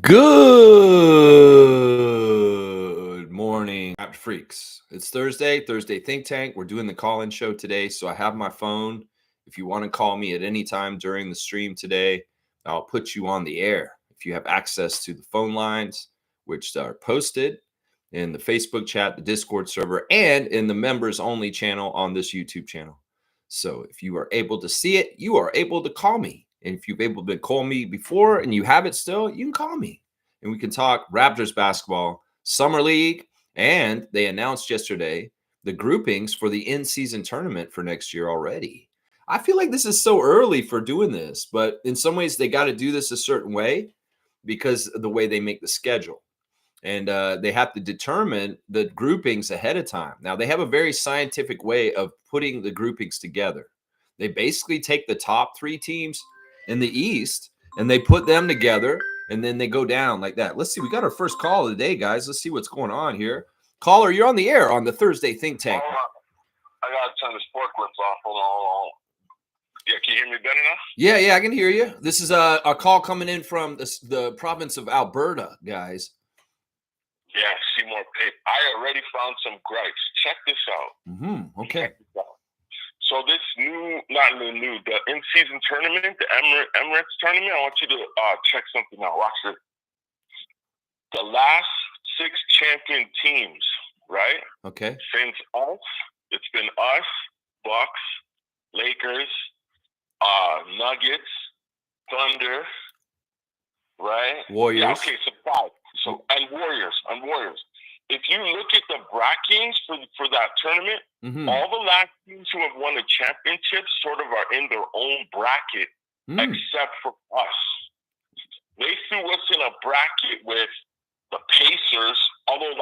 Good morning, Raptor Freaks. It's Thursday Think Tank. We're doing the call-in show today, so I have my phone. If you want to call me at any time during the stream today, I'll put you on the air. If you have access to the phone lines, which are posted in the Facebook chat, the Discord server, and in the members-only channel on this YouTube channel. So if you are able to see it, you are able to call me. And if you've able to call me before and you have it still, you can call me. And we can talk Raptors basketball, Summer League, and they announced yesterday the groupings for the in-season tournament for next year already. I feel like this is so early for doing this, but in some ways they got to do this a certain way because of the way they make the schedule. And they have to determine the groupings ahead of time. Now, they have a very scientific way of putting the groupings together. They basically take the top three teams in the East and they put them together, and then they go down like that. Let's see. We got our first call of the day, guys. Let's see what's going on here. Caller, you're on the air on the Thursday Think Tank. I got to turn this forklift off. Hold on. Yeah, can you hear me better now? Yeah, I can hear you. This is a call coming in from the province of Alberta, guys. Yeah, Seymour Pape. I already found some gripes. Check this out. Okay. So this the in-season tournament, the Emirates tournament, I want you to check something out. Watch this. The last 6 champion teams, right? Okay. Since us, it's been us, Bucks, Lakers, Nuggets, Thunder, right? Warriors. Yeah, okay, so 5. So and Warriors. If you look at the brackings for that tournament, all the last teams who have won a championship sort of are in their own bracket, except for us. They threw us in a bracket with the Pacers, although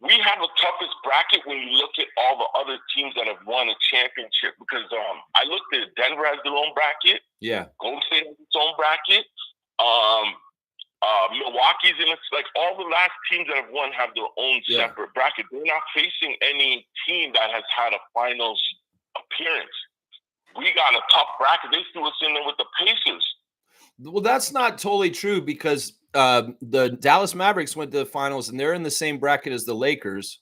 we have the toughest bracket when you look at all the other teams that have won a championship. Because I looked at Denver has their own bracket. Yeah. Golden State has its own bracket. Milwaukee's in it. All the last teams that have won have their own separate bracket. They're not facing any team that has had a finals appearance. We got a tough bracket. They threw us in there with the Pacers. Well, that's not totally true because the Dallas Mavericks went to the finals and they're in the same bracket as the Lakers.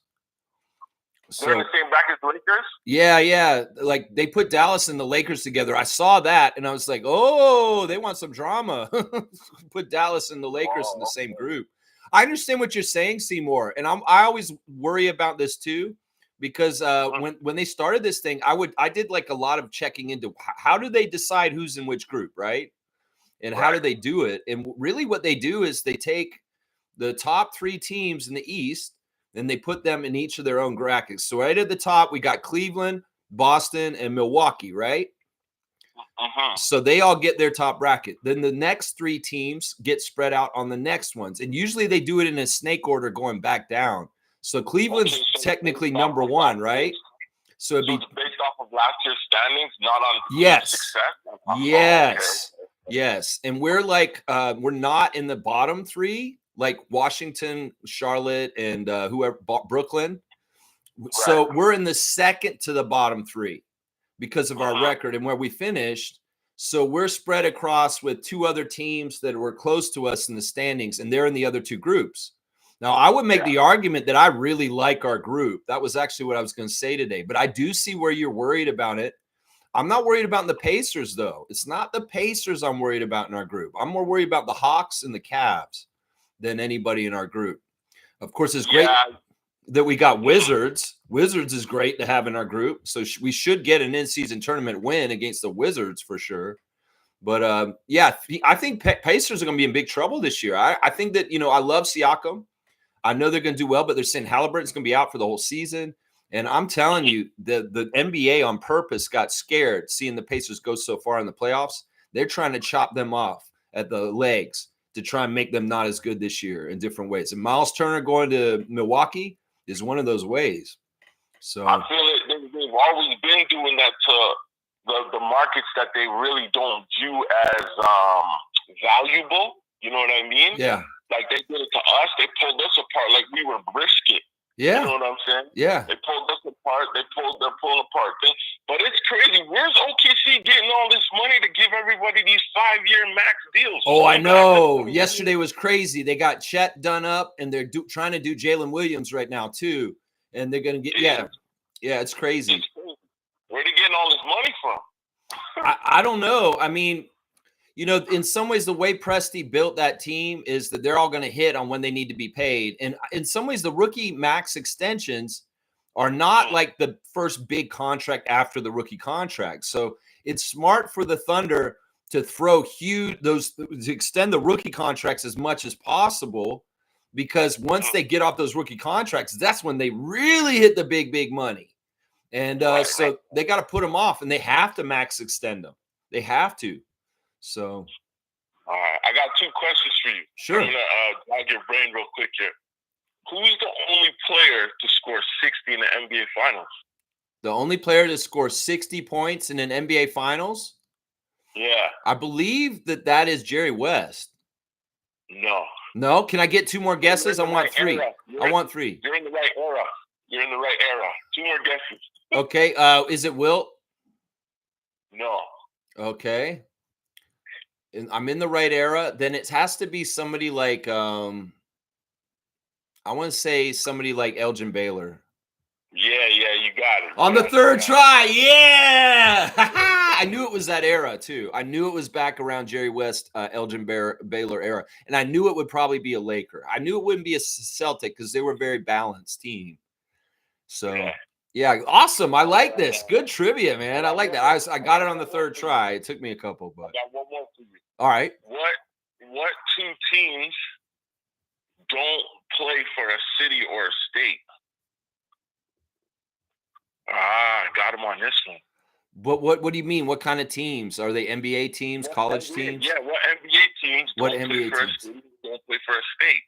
They're in the same bracket as the Lakers? Yeah. Like they put Dallas and the Lakers together. I saw that and I was like, oh, they want some drama. Put Dallas and the Lakers in the same group. I understand what you're saying, Seymour. And I always worry about this too, because when they started this thing, I did a lot of checking into how do they decide who's in which group, right? And how do they do it? And really what they do is they take the top 3 teams in the East and they put them in each of their own brackets. So right at the top, we got Cleveland, Boston, and Milwaukee, right? So they all get their top bracket. Then the next 3 teams get spread out on the next ones. And usually they do it in a snake order going back down. So Cleveland's technically number 1, right? So it'd be based off of last year's standings, not on success? Yes. And we're we're not in the bottom 3, like Washington, Charlotte, and whoever, Brooklyn. So we're in the second to the bottom 3 because of our record and where we finished. So we're spread across with 2 other teams that were close to us in the standings, and they're in the other 2 groups. Now, I would make the argument that I really like our group. That was actually what I was going to say today. But I do see where you're worried about it. I'm not worried about the Pacers, though. It's not the Pacers I'm worried about in our group. I'm more worried about the Hawks and the Cavs than anybody in our group. Of course, it's great that we got Wizards. Wizards is great to have in our group. So we should get an in-season tournament win against the Wizards for sure. But, I think Pacers are going to be in big trouble this year. I think that, I love Siakam. I know they're going to do well, but they're saying Halliburton's going to be out for the whole season. And I'm telling you, the NBA on purpose got scared seeing the Pacers go so far in the playoffs. They're trying to chop them off at the legs to try and make them not as good this year in different ways. And Miles Turner going to Milwaukee is one of those ways. So I feel it. They've always been doing that to the markets that they really don't view as valuable. You know what I mean? Yeah. Like they did it to us. They pulled us apart like we were brisket. Yeah. You know what I'm saying? Yeah. They pulled us apart. They're pulling apart. But it's crazy. Where's OKC getting all this money to give everybody these 5-year max deals? Oh, I know. Yesterday was crazy. They got Chet done up, and they're trying to do Jalen Williams right now too. And they're going to get it's crazy. Where are they getting all this money from? I don't know. I mean, you know, in some ways, the way Presti built that team is that they're all going to hit on when they need to be paid. And in some ways, the rookie max extensions are not like the first big contract after the rookie contract. So it's smart for the Thunder to throw to extend the rookie contracts as much as possible, because once they get off those rookie contracts, that's when they really hit the big money. And so they got to put them off, and they have to max extend them. They have to. So, all right, I got 2 questions for you. Sure. I'm gonna jog your brain real quick here. Who's the only player to score 60 in the NBA Finals? The only player to score 60 points in an NBA Finals? Yeah. I believe that is Jerry West. No. Can I get 2 more guesses? I want 3. I want 3. You're in the right era. 2 more guesses. Okay. Is it Wilt? No. Okay. And I'm in the right era. Then it has to be somebody like I want to say somebody like Elgin Baylor. Yeah, you got it. On the third try, yeah! I knew it was that era, too. I knew it was back around Jerry West, Elgin Baylor era. And I knew it would probably be a Laker. I knew it wouldn't be a Celtic because they were a very balanced team. So, yeah, awesome. I like this. Good trivia, man. I like that. I got it on the third try. It took me a couple, but. I got one more for you. All right. What 2 teams don't play for a city or a state? I got them on this one. But what do you mean? What kind of teams? Are they NBA teams, college teams? Yeah, what NBA teams don't play for a city, don't play for a state?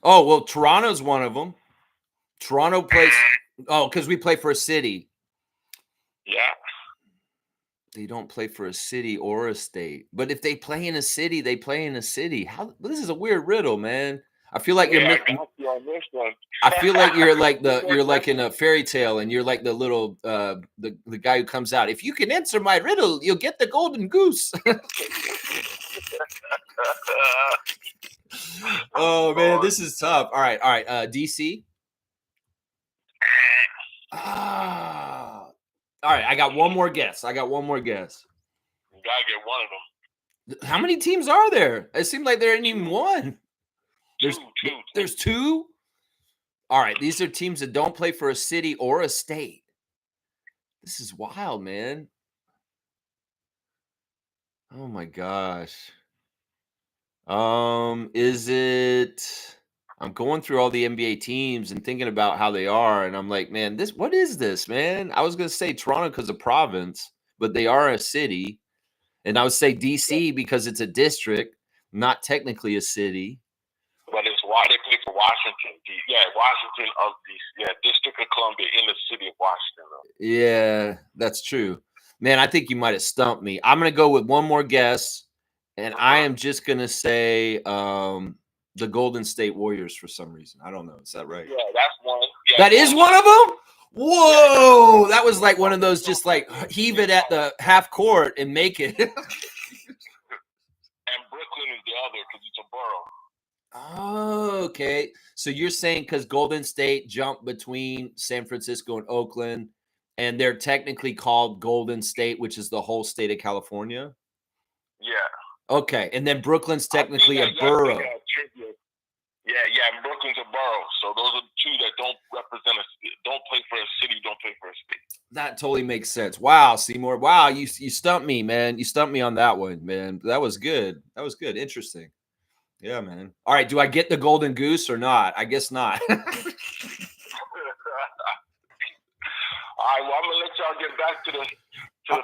Oh, well, Toronto's one of them. Toronto plays because we play for a city. Yeah. They don't play for a city or a state. But if they play in a city, they play in a city. This is a weird riddle, man. I feel like I got you on this one. I feel like you're like in a fairy tale, and you're like the little the guy who comes out. If you can answer my riddle, you'll get the golden goose. Oh man, this is tough. All right. DC. All right, I got one more guess. You gotta get one of them. How many teams are there? It seemed like there ain't even one. There's 2? All right, these are teams that don't play for a city or a state. This is wild, man. Oh my gosh. Is it? I'm going through all the NBA teams and thinking about how they are, and I'm like, man, what is this, man? I was gonna say Toronto because of province, but they are a city, and I would say DC because it's a district, not technically a city. But it's why they play for Washington. Washington of the District of Columbia in the city of Washington. Yeah, that's true. Man, I think you might have stumped me. I'm gonna go with one more guess, and I am just gonna say the Golden State Warriors for some reason. I don't know. Is that right? Yeah, that's one. Yeah, that is one of them? Whoa! That was like one of those just like heave it at the half court and make it. And Brooklyn is the other because it's a borough. Oh, okay. So you're saying because Golden State jumped between San Francisco and Oakland, and they're technically called Golden State, which is the whole state of California? Yeah. Okay. And then Brooklyn's technically a borough. Yeah, Brooklyn's a borough. So those are 2 that don't don't play for a city, don't play for a state. That totally makes sense. Wow, Seymour. Wow, you stumped me, man. You stumped me on that one, man. That was good. Interesting. Yeah, man. All right, do I get the golden goose or not? I guess not. All right, well, I'm gonna let y'all get back to the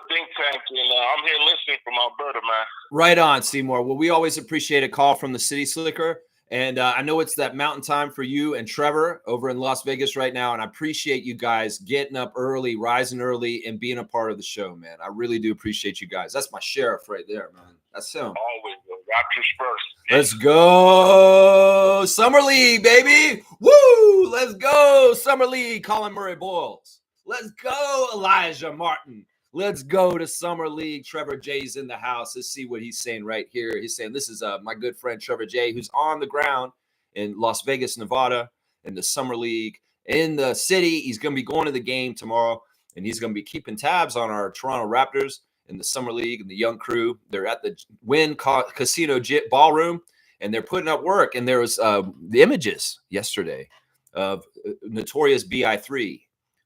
think tank, and I'm here listening from Alberta, man. Right on, Seymour. Well, we always appreciate a call from the City Slicker, and I know it's that mountain time for you and Trevor over in Las Vegas right now, and I appreciate you guys getting up early, rising early, and being a part of the show, man. I really do appreciate you guys. That's my sheriff right there, man. That's him. Always, Raptors first. Let's go Summer League, baby. Woo! Let's go Summer League, Colin Murray Boyles. Let's go, Elijah Martin. Let's go to Summer League. Trevor Jay's in the house. Let's see what he's saying right here. He's saying, this is my good friend Trevor Jay, who's on the ground in Las Vegas, Nevada, in the Summer League. In the city, he's going to be going to the game tomorrow, and he's going to be keeping tabs on our Toronto Raptors in the Summer League and the young crew. They're at the Wynn Casino Ballroom, and they're putting up work. And there was the images yesterday of Notorious BI3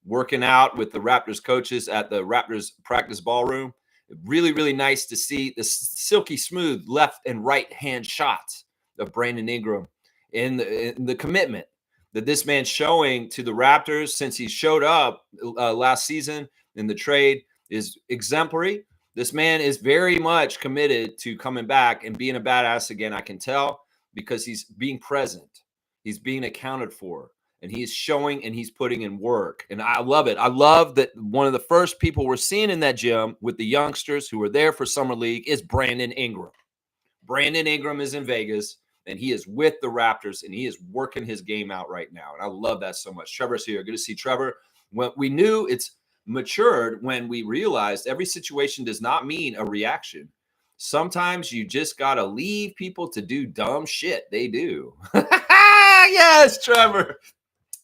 working out with the Raptors coaches at the Raptors practice ballroom. Really, really nice to see the silky smooth left and right hand shots of Brandon Ingram in the commitment that this man's showing to the Raptors since he showed up last season in the trade is exemplary. This man is very much committed to coming back and being a badass again. I can tell because he's being present. He's being accounted for. And he's showing and he's putting in work. And I love it. I love that one of the first people we're seeing in that gym with the youngsters who are there for Summer League is Brandon Ingram. Brandon Ingram is in Vegas, and he is with the Raptors, and he is working his game out right now. And I love that so much. Trevor's here. Good to see Trevor. When we knew it's matured when we realized every situation does not mean a reaction. Sometimes you just got to leave people to do dumb shit. They do. Yes, Trevor.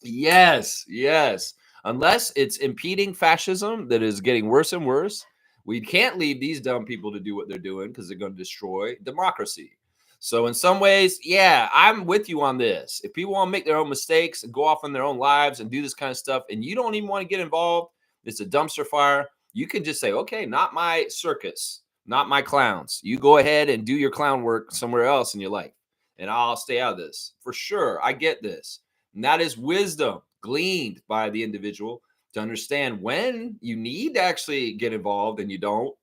Yes. Unless it's impeding fascism that is getting worse and worse, we can't leave these dumb people to do what they're doing because they're going to destroy democracy. So in some ways, yeah, I'm with you on this. If people want to make their own mistakes and go off in their own lives and do this kind of stuff, and you don't even want to get involved, it's a dumpster fire. You can just say, okay, not my circus, not my clowns. You go ahead and do your clown work somewhere else in your life, and I'll stay out of this. For sure, I get this. And that is wisdom gleaned by the individual to understand when you need to actually get involved and you don't.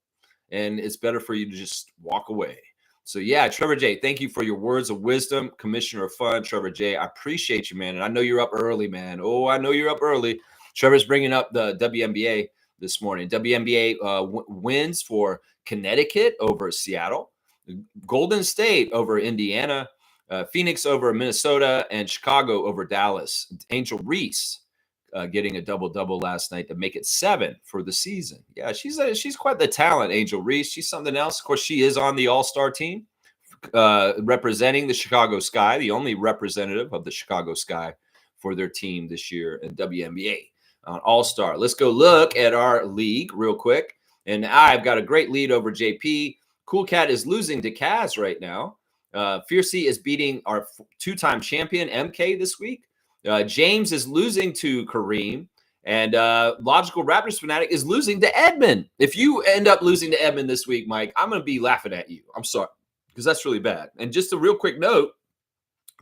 And it's better for you to just walk away. So, yeah, Trevor J., thank you for your words of wisdom. Commissioner of Fun, Trevor J., I appreciate you, man. And I know you're up early, man. Oh, I know you're up early. Trevor's bringing up the WNBA this morning. WNBA wins for Connecticut over Seattle, Golden State over Indiana, Phoenix over Minnesota, and Chicago over Dallas. Angel Reese getting a double-double last night to make it 7 for the season. Yeah, she's quite the talent, Angel Reese. She's something else. Of course, she is on the All-Star team representing the Chicago Sky, the only representative of the Chicago Sky for their team this year in WNBA on All-Star. Let's go look at our league real quick. And I've got a great lead over JP. Cool Cat is losing to Kaz right now. Fiercey is beating our 2-time champion MK this week. James is losing to Kareem, and Logical Raptors Fanatic is losing to Edmund. If you end up losing to Edmund this week, Mike, I'm going to be laughing at you. I'm sorry, because that's really bad. And just a real quick note,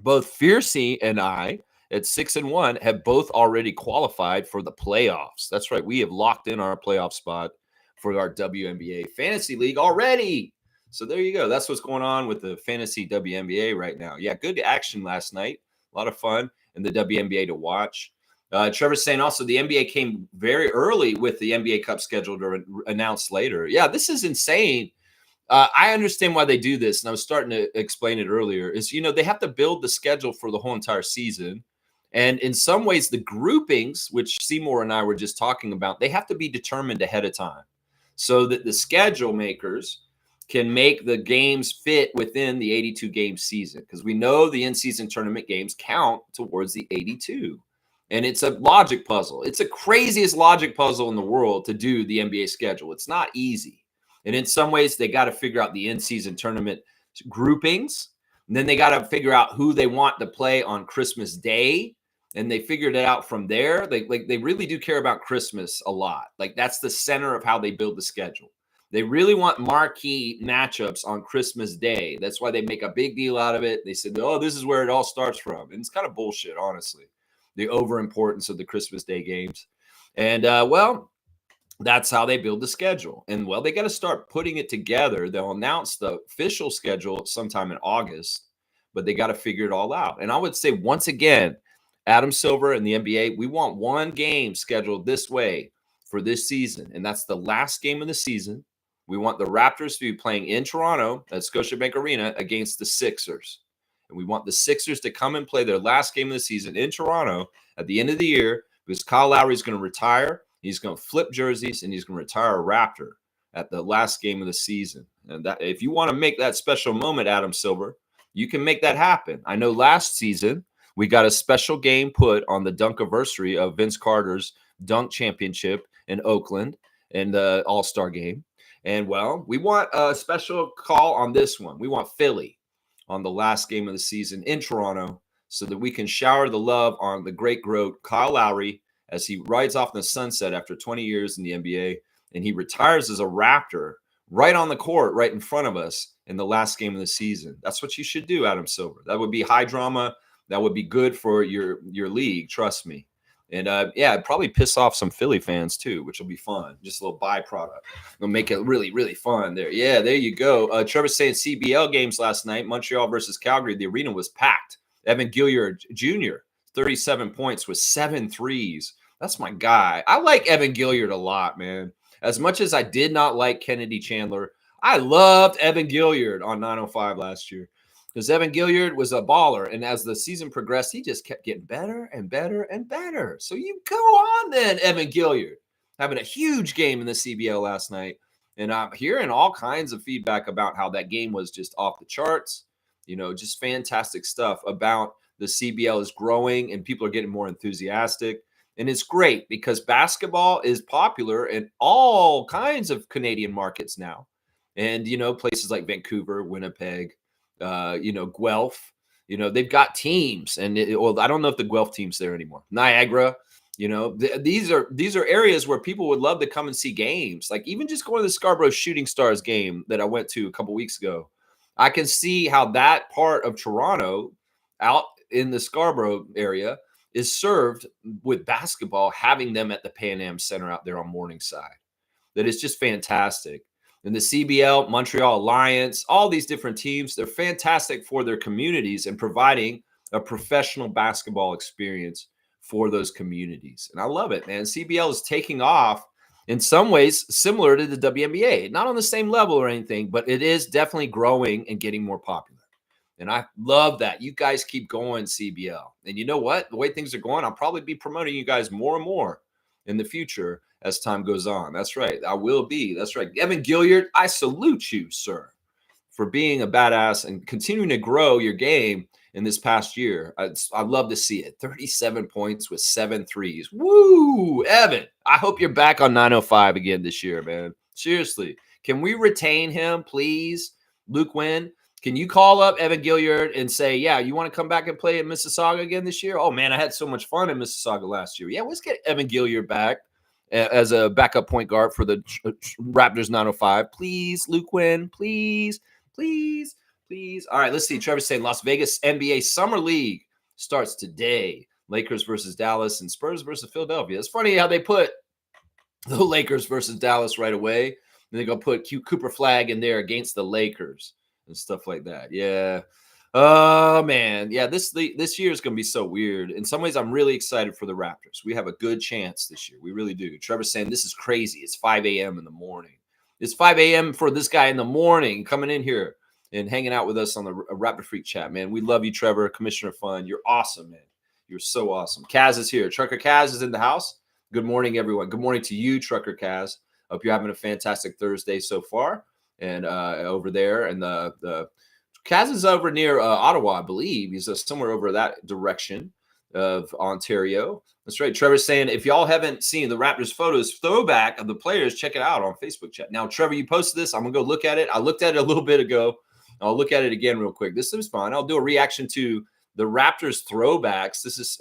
both Fiercey and I at 6-1 have both already qualified for the playoffs. That's right. We have locked in our playoff spot for our WNBA Fantasy League already. So there you go. That's what's going on with the fantasy WNBA right now. Yeah, good action last night. A lot of fun in the WNBA to watch. Trevor's saying also the NBA came very early with the NBA Cup schedule to announce later. Yeah, this is insane. I understand why they do this, and I was starting to explain it earlier, is, they have to build the schedule for the whole entire season. And in some ways, the groupings, which Seymour and I were just talking about, they have to be determined ahead of time so that the schedule makers can make the games fit within the 82-game season, because we know the in-season tournament games count towards the 82. And it's a logic puzzle. It's the craziest logic puzzle in the world to do the NBA schedule. It's not easy. And in some ways, they got to figure out the in-season tournament groupings. And then they got to figure out who they want to play on Christmas Day. And they figured it out from there. They really do care about Christmas a lot. Like, that's the center of how they build the schedule. They really want marquee matchups on Christmas Day. That's why they make a big deal out of it. They said, oh, this is where it all starts from. And it's kind of bullshit, honestly, the overimportance of the Christmas Day games. And, that's how they build the schedule. And, they got to start putting it together. They'll announce the official schedule sometime in August, but they got to figure it all out. And I would say, once again, Adam Silver and the NBA, we want one game scheduled this way for this season, and that's the last game of the season. We want the Raptors to be playing in Toronto at Scotiabank Arena against the Sixers. And we want the Sixers to come and play their last game of the season in Toronto at the end of the year, because Kyle Lowry is going to retire. He's going to flip jerseys, and he's going to retire a Raptor at the last game of the season. And that, if you want to make that special moment, Adam Silver, you can make that happen. I know last season we got a special game put on the dunkiversary of Vince Carter's dunk championship in Oakland in the All-Star game. And, well, we want a special call on this one. We want Philly on the last game of the season in Toronto so that we can shower the love on the great GOAT, Kyle Lowry, as he rides off in the sunset after 20 years in the NBA, and he retires as a Raptor right on the court, right in front of us in the last game of the season. That's what you should do, Adam Silver. That would be high drama. That would be good for your league, trust me. And, yeah, it'd probably piss off some Philly fans, too, which will be fun. Just a little byproduct. It'll make it really, really fun there. Yeah, there you go. Trevor's saying CBL games last night, Montreal versus Calgary, the arena was packed. Evan Gilliard Jr., 37 points with 7 threes. That's my guy. I like Evan Gilliard a lot, man. As much as I did not like Kennedy Chandler, I loved Evan Gilliard on 905 last year. Because Evan Gilliard was a baller, and as the season progressed, he just kept getting better and better and better. So you go on then, Evan Gilliard, having a huge game in the CBL last night. And I'm hearing all kinds of feedback about how that game was just off the charts. You know, just fantastic stuff about the CBL is growing and people are getting more enthusiastic. And it's great because basketball is popular in all kinds of Canadian markets now. And, you know, places like Vancouver, Winnipeg, you know, Guelph, you know, they've got teams, and well, I don't know if the Guelph team's there anymore. Niagara, you know, these are areas where people would love to come and see games. Like even just going to the Scarborough Shooting Stars game that I went to a couple weeks ago, I can see how that part of Toronto out in the Scarborough area is served with basketball, having them at the Pan Am Center out there on Morningside. That is just fantastic. And the CBL, Montreal Alliance, all these different teams, they're fantastic for their communities and providing a professional basketball experience for those communities. And I love it, man. CBL is taking off in some ways similar to the WNBA. Not on the same level or anything, but it is definitely growing and getting more popular. And I love that. You guys keep going, CBL. And you know what? The way things are going, I'll probably be promoting you guys more and more in the future as time goes on. That's right. I will be. That's right. Evan Gilliard, I salute you, sir, for being a badass and continuing to grow your game in this past year. I love to see it. 37 points with 7 threes. Woo, Evan. I hope you're back on 905 again this year, man. Seriously. Can we retain him, please? Luke Wynn, can you call up Evan Gilliard and say, yeah, you want to come back and play in Mississauga again this year? Oh, man, I had so much fun in Mississauga last year. Yeah, let's get Evan Gilliard back as a backup point guard for the Raptors 905. Please, Luke Wynn, please, please, please. All right, let's see. Trevor's saying Las Vegas NBA Summer League starts today. Lakers versus Dallas and Spurs versus Philadelphia. It's funny how they put the Lakers versus Dallas right away. And they're going to put Cooper Flag in there against the Lakers and stuff like that. Yeah. Oh, man. Yeah, this year is going to be so weird. In some ways, I'm really excited for the Raptors. We have a good chance this year. We really do. Trevor's saying this is crazy. It's 5 a.m. in the morning. It's 5 a.m. for this guy in the morning coming in here and hanging out with us on the Raptor Freak chat, man. We love you, Trevor. Commissioner Fun. You're awesome, man. You're so awesome. Kaz is here. Trucker Kaz is in the house. Good morning, everyone. Good morning to you, Trucker Kaz. Hope you're having a fantastic Thursday so far. And over there, and the Kaz is over near Ottawa, I believe. He's somewhere over that direction of Ontario. That's right. Trevor's saying, if y'all haven't seen the Raptors photos throwback of the players, check it out on Facebook chat. Now, Trevor, you posted this. I'm going to go look at it. I looked at it a little bit ago. I'll look at it again real quick. This is fun. I'll do a reaction to the Raptors throwbacks. This is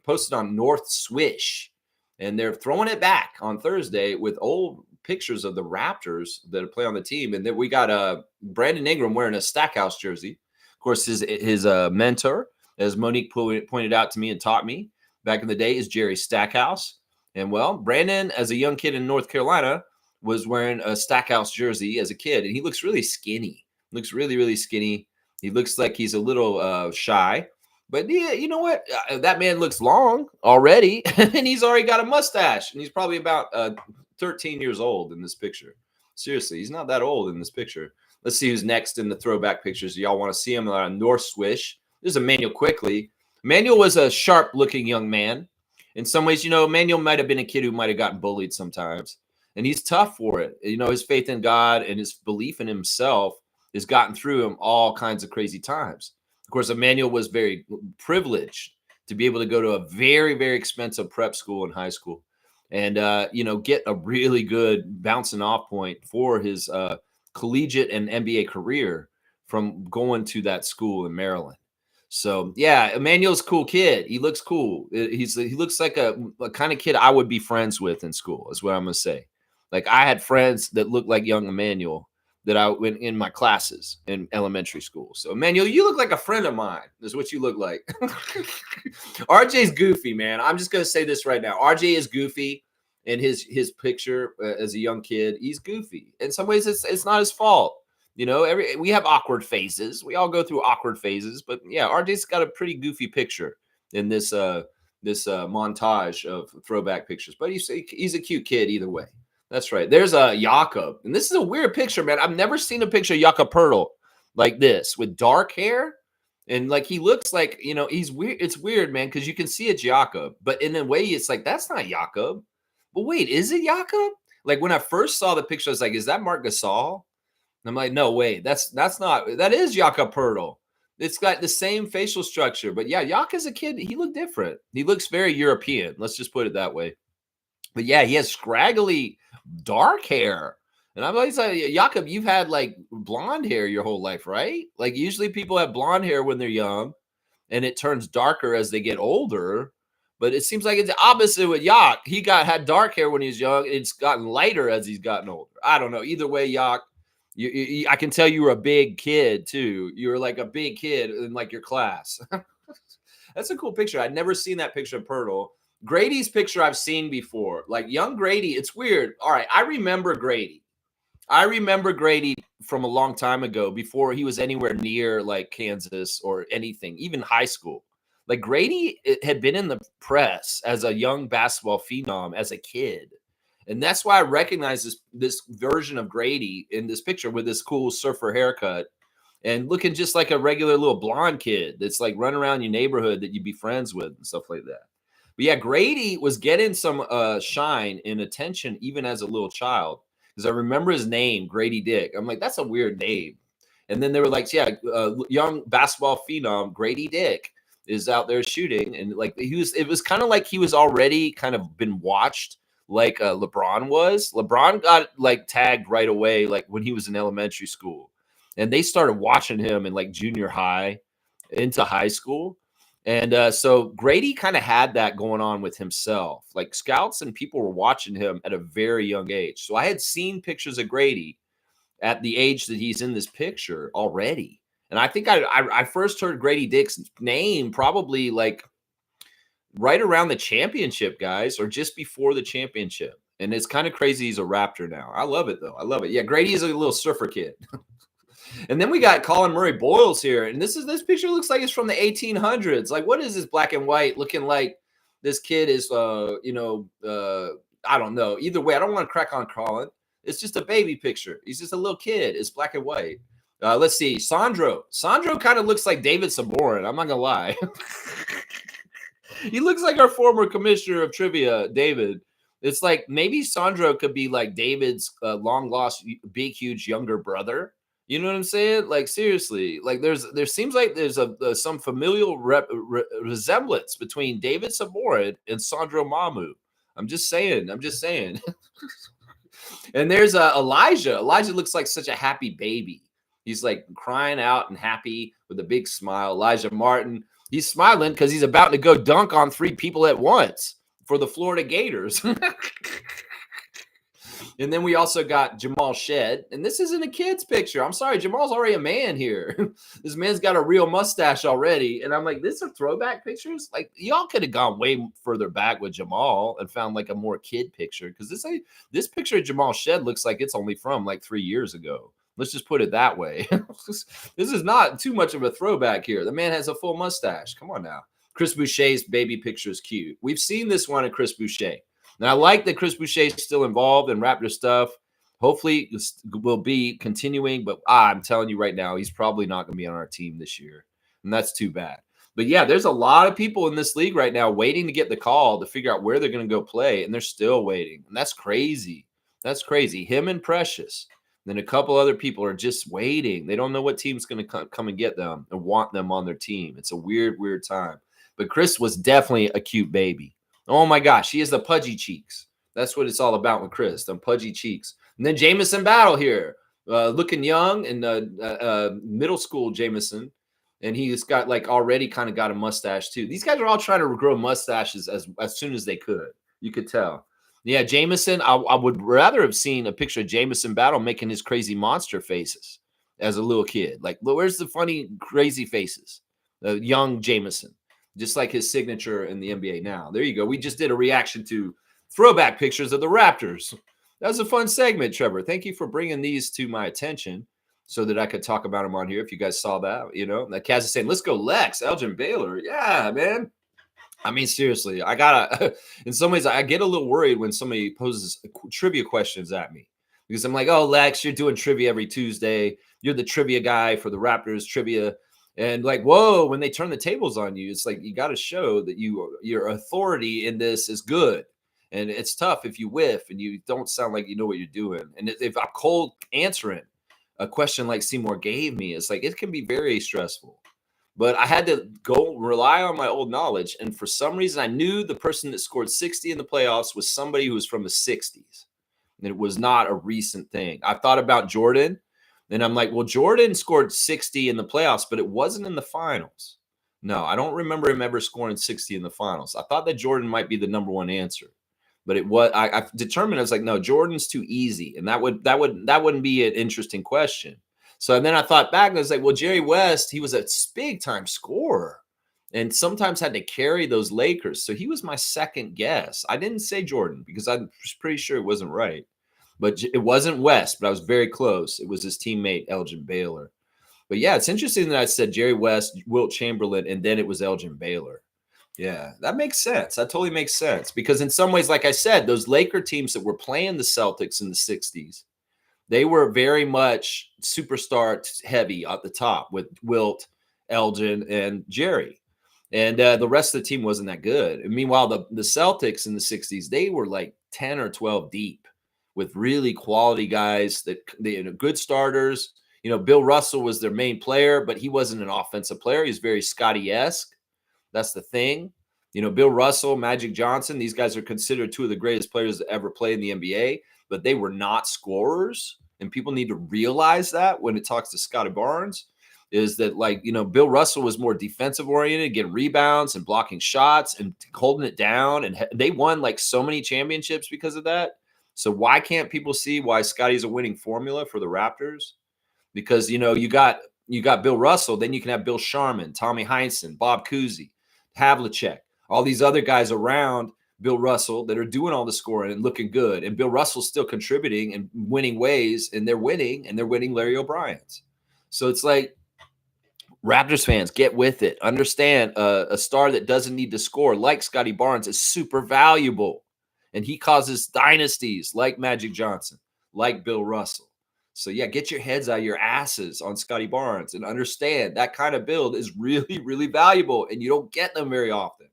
posted on North Swish, and they're throwing it back on Thursday with old pictures of the Raptors that play on the team. And then we got Brandon Ingram wearing a Stackhouse jersey. Of course, his mentor, as Monique pointed out to me and taught me back in the day, is Jerry Stackhouse. And, well, Brandon, as a young kid in North Carolina, was wearing a Stackhouse jersey as a kid, and he looks really skinny. Looks really, really skinny. He looks like he's a little shy. But, yeah, you know what? That man looks long already, and he's already got a mustache, and he's probably about 13 years old in this picture. Seriously, he's not that old in this picture. Let's see who's next in the throwback pictures. Y'all want to see him on North Swish. There's Emmanuel Quickly. Emmanuel was a sharp-looking young man, in some ways, you know, Emmanuel might have been a kid who might have gotten bullied sometimes, and he's tough for it. You know, his faith in God and his belief in himself has gotten through him all kinds of crazy times. Of course, Emmanuel was very privileged to be able to go to a very, very expensive prep school in high school and, you know, get a really good bouncing off point for his collegiate and NBA career from going to that school in Maryland. So yeah, Emmanuel's a cool kid. He looks cool. He looks like a kind of kid I would be friends with in school, is what I'm gonna say. Like I had friends that looked like young Emmanuel that I went in my classes in elementary school. So Emmanuel, you look like a friend of mine. Is what you look like. RJ's goofy, man. I'm just gonna say this right now. RJ is goofy in his picture as a young kid. He's goofy. In some ways, it's not his fault. You know, we have awkward phases. We all go through awkward phases, but yeah, RJ's got a pretty goofy picture in this montage of throwback pictures. But he's a cute kid either way. That's right. There's a Jakob, and this is a weird picture, man. I've never seen a picture of Jakob Pertl like this with dark hair, and like he looks like, you know, he's weird. It's weird, man, because you can see it's Jakob, but in a way, it's like that's not Jakob. But wait, is it Jakob? Like when I first saw the picture, I was like, is that Marc Gasol? I'm like, no, wait, that's not, that is Jakob Pertl. It's got the same facial structure, but yeah, Jak as a kid, he looked different. He looks very European. Let's just put it that way. But yeah, he has scraggly dark hair. And I'm always like, Jakob, you've had like blonde hair your whole life, right? Like usually people have blonde hair when they're young and it turns darker as they get older. But it seems like it's the opposite with Jak. He had dark hair when he was young. It's gotten lighter as he's gotten older. I don't know. Either way, Jak, I can tell you were a big kid too. You were like a big kid in like your class. That's a cool picture. I'd never seen that picture of Pertl. Grady's picture I've seen before. Like young Grady, it's weird. All right, I remember Grady. From a long time ago before he was anywhere near like Kansas or anything, even high school. Like Grady had been in the press as a young basketball phenom as a kid. And that's why I recognize this version of Grady in this picture with this cool surfer haircut and looking just like a regular little blonde kid that's like running around your neighborhood that you'd be friends with and stuff like that. But yeah, Grady was getting some shine and attention even as a little child because I remember his name, Grady Dick. I'm like, that's a weird name. And then they were like, yeah, young basketball phenom Grady Dick is out there shooting. And like it was kind of like he was already kind of been watched like LeBron was. LeBron got like tagged right away, like when he was in elementary school. And they started watching him in like junior high into high school. And so Grady kind of had that going on with himself. Like scouts and people were watching him at a very young age. So I had seen pictures of Grady at the age that he's in this picture already. And I think I first heard Grady Dick's name probably like right around the championship, guys, or just before the championship. And it's kind of crazy he's a Raptor now. I love it, though. I love it. Yeah, Grady is a little surfer kid. And then we got Colin Murray Boyles here. And this picture looks like it's from the 1800s. Like, what is this black and white looking like? This kid is, I don't know. Either way, I don't want to crack on Colin. It's just a baby picture. He's just a little kid. It's black and white. Let's see. Sandro kind of looks like David Saborin. I'm not going to lie. He looks like our former commissioner of trivia, David. It's like maybe Sandro could be like David's long lost, big, huge younger brother. You know what I'm saying? Like seriously, like there seems like there's some familial resemblance between David Saborin and Sandro Mamu. I'm just saying. And there's Elijah. Elijah looks like such a happy baby. He's like crying out and happy with a big smile. Elijah Martin. He's smiling because he's about to go dunk on 3 people at once for the Florida Gators. And then we also got Jamal Shed. And this isn't a kid's picture. I'm sorry, Jamal's already a man here. This man's got a real mustache already. And I'm like, this are throwback pictures? Like, y'all could have gone way further back with Jamal and found like a more kid picture. Because this picture of Jamal Shed looks like it's only from like 3 years ago. Let's just put it that way. This is not too much of a throwback here. The man has a full mustache. Come on now. Chris Boucher's baby picture is cute. We've seen this one of Chris Boucher. And I like that Chris Boucher is still involved in Raptor stuff. Hopefully will be continuing. But I'm telling you right now, he's probably not going to be on our team this year. and that's too bad. But yeah, there's a lot of people in this league right now waiting to get the call to figure out where they're going to go play, and they're still waiting. And that's crazy. That's crazy. Him and Precious, then a couple other people are just waiting. They don't know what team's going to come and get them and want them on their team. It's a weird, weird time. But Chris was definitely a cute baby. Oh my gosh, he has the pudgy cheeks. That's what it's all about with Chris, the pudgy cheeks. And then Jamison Battle here, looking young and middle school Jamison. And he's got like already kind of got a mustache too. These guys are all trying to grow mustaches as soon as they could. You could tell. Yeah, Jamison, I would rather have seen a picture of Jamison Battle making his crazy monster faces as a little kid. Like, where's the funny, crazy faces? Young Jamison, just like his signature in the NBA now. There you go. We just did a reaction to throwback pictures of the Raptors. That was a fun segment, Trevor. Thank you for bringing these to my attention so that I could talk about them on here. If you guys saw that, that Kaz is saying, let's go Lex, Elgin Baylor. Yeah, man. I mean, seriously, I gotta, in some ways, I get a little worried when somebody poses trivia questions at me because I'm like, oh, Lex, you're doing trivia every Tuesday. You're the trivia guy for the Raptors trivia. And like, whoa, when they turn the tables on you, it's like, you got to show that your authority in this is good. And it's tough if you whiff and you don't sound like you know what you're doing. And if I'm cold answering a question like Seymour gave me, it's like, it can be very stressful. But I had to go rely on my old knowledge. And for some reason, I knew the person that scored 60 in the playoffs was somebody who was from the 60s. And it was not a recent thing. I thought about Jordan. And I'm like, well, Jordan scored 60 in the playoffs, but it wasn't in the finals. No, I don't remember him ever scoring 60 in the finals. I thought that Jordan might be the number one answer. But it was I determined, I was like, no, Jordan's too easy. And that wouldn't be an interesting question. So then I thought back and I was like, well, Jerry West, he was a big time scorer and sometimes had to carry those Lakers. So he was my second guess. I didn't say Jordan because I was pretty sure it wasn't right. But it wasn't West, but I was very close. It was his teammate, Elgin Baylor. But yeah, it's interesting that I said Jerry West, Wilt Chamberlain, and then it was Elgin Baylor. Yeah, that makes sense. That totally makes sense. Because in some ways, like I said, those Laker teams that were playing the Celtics in the 60s, they were very much superstar heavy at the top with Wilt, Elgin, and Jerry. And the rest of the team wasn't that good. And meanwhile, the Celtics in the 60s, they were like 10 or 12 deep with really quality guys that good starters. Bill Russell was their main player, but he wasn't an offensive player. He's very Scotty-esque. That's the thing. Bill Russell, Magic Johnson, these guys are considered two of the greatest players to ever play in the NBA, but they were not scorers. And people need to realize that when it talks to Scotty Barnes is that Bill Russell was more defensive oriented, getting rebounds and blocking shots and holding it down. And they won like so many championships because of that. So why can't people see why Scotty's a winning formula for the Raptors? Because, you got Bill Russell, then you can have Bill Sharman, Tommy Heinsohn, Bob Cousy, Havlicek, all these other guys around Bill Russell that are doing all the scoring and looking good. And Bill Russell's still contributing and winning ways, and they're winning Larry O'Brien's. So it's like, Raptors fans, get with it. Understand a star that doesn't need to score like Scotty Barnes is super valuable. And he causes dynasties like Magic Johnson, like Bill Russell. So, yeah, get your heads out of your asses on Scotty Barnes and understand that kind of build is really, really valuable. And you don't get them very often.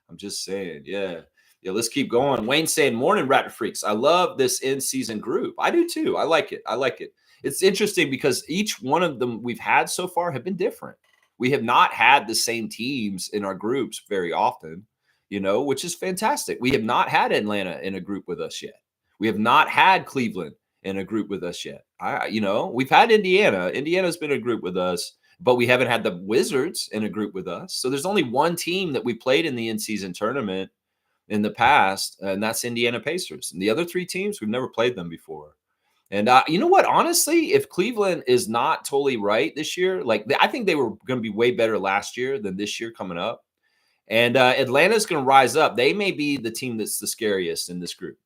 I'm just saying, yeah. Yeah, let's keep going. Wayne's saying, morning, Raptor Freaks. I love this in-season group. I do too. I like it. It's interesting because each one of them we've had so far have been different. We have not had the same teams in our groups very often, which is fantastic. We have not had Atlanta in a group with us yet. We have not had Cleveland in a group with us yet. We've had Indiana. Indiana's been a group with us, but we haven't had the Wizards in a group with us. So there's only one team that we played in the in-season tournament in the past, and that's Indiana Pacers. And the other three teams, we've never played them before. And you know what? Honestly, if Cleveland is not totally right this year, I think they were going to be way better last year than this year coming up. And Atlanta's going to rise up. They may be the team that's the scariest in this group.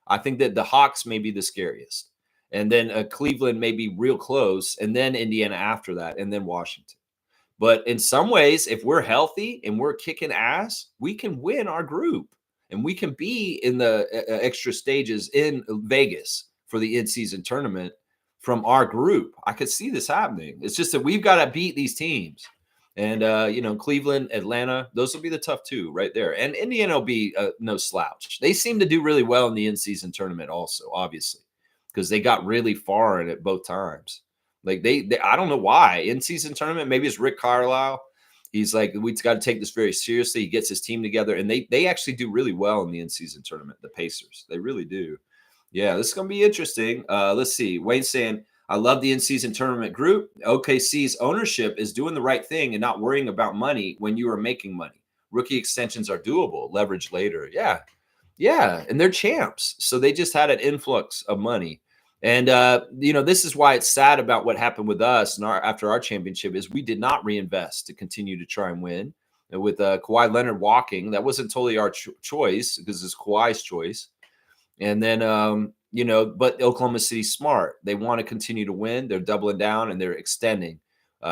I think that the Hawks may be the scariest. And then Cleveland may be real close. And then Indiana after that. And then Washington. But in some ways, if we're healthy and we're kicking ass, we can win our group. And we can be in the extra stages in Vegas for the in-season tournament from our group. I could see this happening. It's just that we've got to beat these teams. And, Cleveland, Atlanta, those will be the tough two right there. And Indiana will be no slouch. They seem to do really well in the in-season tournament also, obviously, because they got really far in it both times. Like they I don't know why. In-season tournament, maybe it's Rick Carlisle. He's like, we've got to take this very seriously. He gets his team together, and they actually do really well in the in-season tournament, the Pacers. They really do. Yeah, this is going to be interesting. Let's see. Wayne's saying, I love the in-season tournament group. OKC's ownership is doing the right thing and not worrying about money when you are making money. Rookie extensions are doable. Leverage later. Yeah. Yeah. And they're champs. So they just had an influx of money. And, this is why it's sad about what happened with us and after our championship is we did not reinvest to continue to try and win. And with Kawhi Leonard walking, that wasn't totally our choice because it's Kawhi's choice. And then, but Oklahoma City's smart. They want to continue to win. They're doubling down and they're extending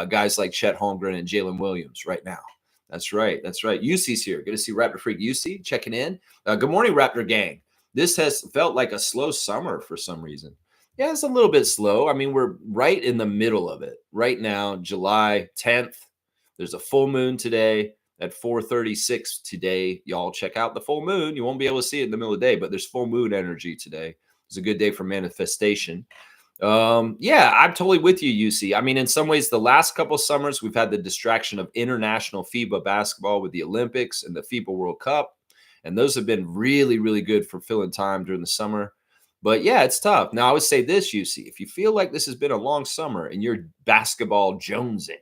guys like Chet Holmgren and Jalen Williams right now. That's right. That's right. UC's here. Good to see Raptor Freak UC checking in. Good morning, Raptor Gang. This has felt like a slow summer for some reason. Yeah, it's a little bit slow. I mean, we're right in the middle of it right now, July 10th. There's a full moon today at 4:36 today. Y'all check out the full moon. You won't be able to see it in the middle of the day, but there's full moon energy today. It's a good day for manifestation. Yeah, I'm totally with you, UC. I mean, in some ways, the last couple of summers, we've had the distraction of international FIBA basketball with the Olympics and the FIBA World Cup. And those have been really, really good for filling time during the summer. But yeah, it's tough. Now, I would say this, UC, if you feel like this has been a long summer and you're basketball jonesing,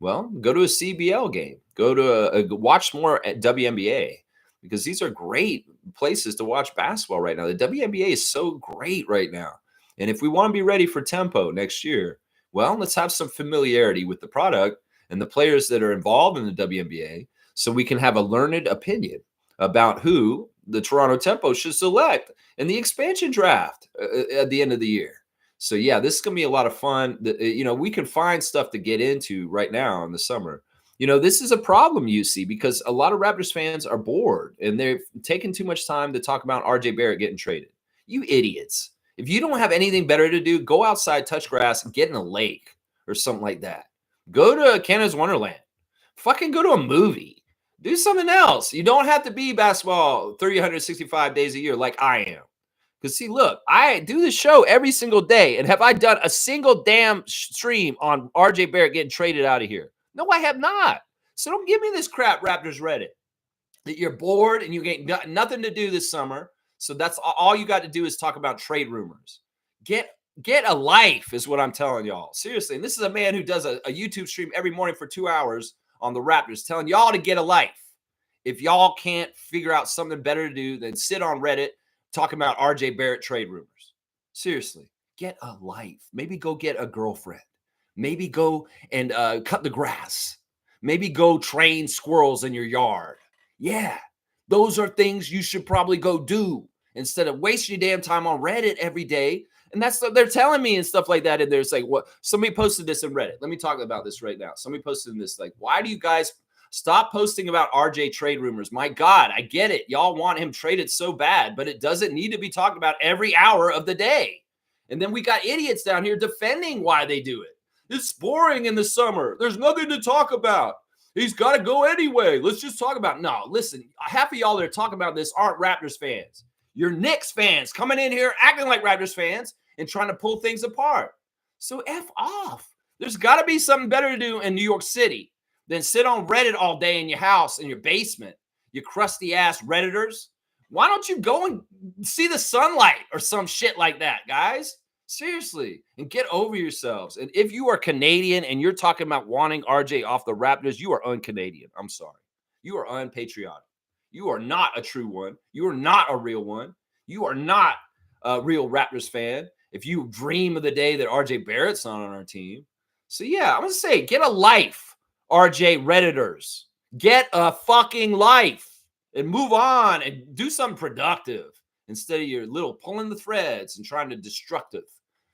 well, go to a CBL game. Go to watch more at WNBA because these are great places to watch basketball right now. The WNBA is so great right now. And if we want to be ready for tempo next year, well, let's have some familiarity with the product and the players that are involved in the WNBA so we can have a learned opinion about who the Toronto Tempo should select in the expansion draft at the end of the year. So, yeah, this is going to be a lot of fun. We can find stuff to get into right now in the summer. This is a problem, UC, because a lot of Raptors fans are bored and they've taken too much time to talk about RJ Barrett getting traded. You idiots. If you don't have anything better to do, go outside, touch grass, and get in a lake or something like that. Go to Canada's Wonderland. Fucking go to a movie. Do something else. You don't have to be basketball 365 days a year like I am. Because, see, look, I do this show every single day. And have I done a single damn stream on RJ Barrett getting traded out of here? No, I have not. So don't give me this crap, Raptors Reddit, that you're bored and you got nothing to do this summer. So that's all you got to do is talk about trade rumors. Get a life is what I'm telling y'all. Seriously. And this is a man who does a YouTube stream every morning for 2 hours on the Raptors telling y'all to get a life. If y'all can't figure out something better to do than sit on Reddit talking about RJ Barrett trade rumors. Seriously, get a life. Maybe go get a girlfriend. Maybe go and cut the grass. Maybe go train squirrels in your yard. Yeah, those are things you should probably go do instead of wasting your damn time on Reddit every day. And that's what they're telling me and stuff like that. And there's like, what? Somebody posted this in Reddit. Let me talk about this right now. Somebody posted this like, why do you guys stop posting about RJ trade rumors? My God, I get it. Y'all want him traded so bad, but it doesn't need to be talked about every hour of the day. And then we got idiots down here defending why they do it. It's boring in the summer. There's nothing to talk about. He's got to go anyway. Let's just talk about it. No, listen, half of y'all that are talking about this aren't Raptors fans. You're Knicks fans coming in here acting like Raptors fans and trying to pull things apart. So F off. There's got to be something better to do in New York City than sit on Reddit all day in your house, in your basement, you crusty ass Redditors. Why don't you go and see the sunlight or some shit like that, guys? Seriously, and get over yourselves. And if you are Canadian and you're talking about wanting RJ off the Raptors, you are un-Canadian. I'm sorry. You are unpatriotic. You are not a true one. You are not a real one. You are not a real Raptors fan if you dream of the day that RJ Barrett's not on our team. So, yeah, I'm going to say get a life, RJ Redditors. Get a fucking life and move on and do something productive instead of your little pulling the threads and trying to destructive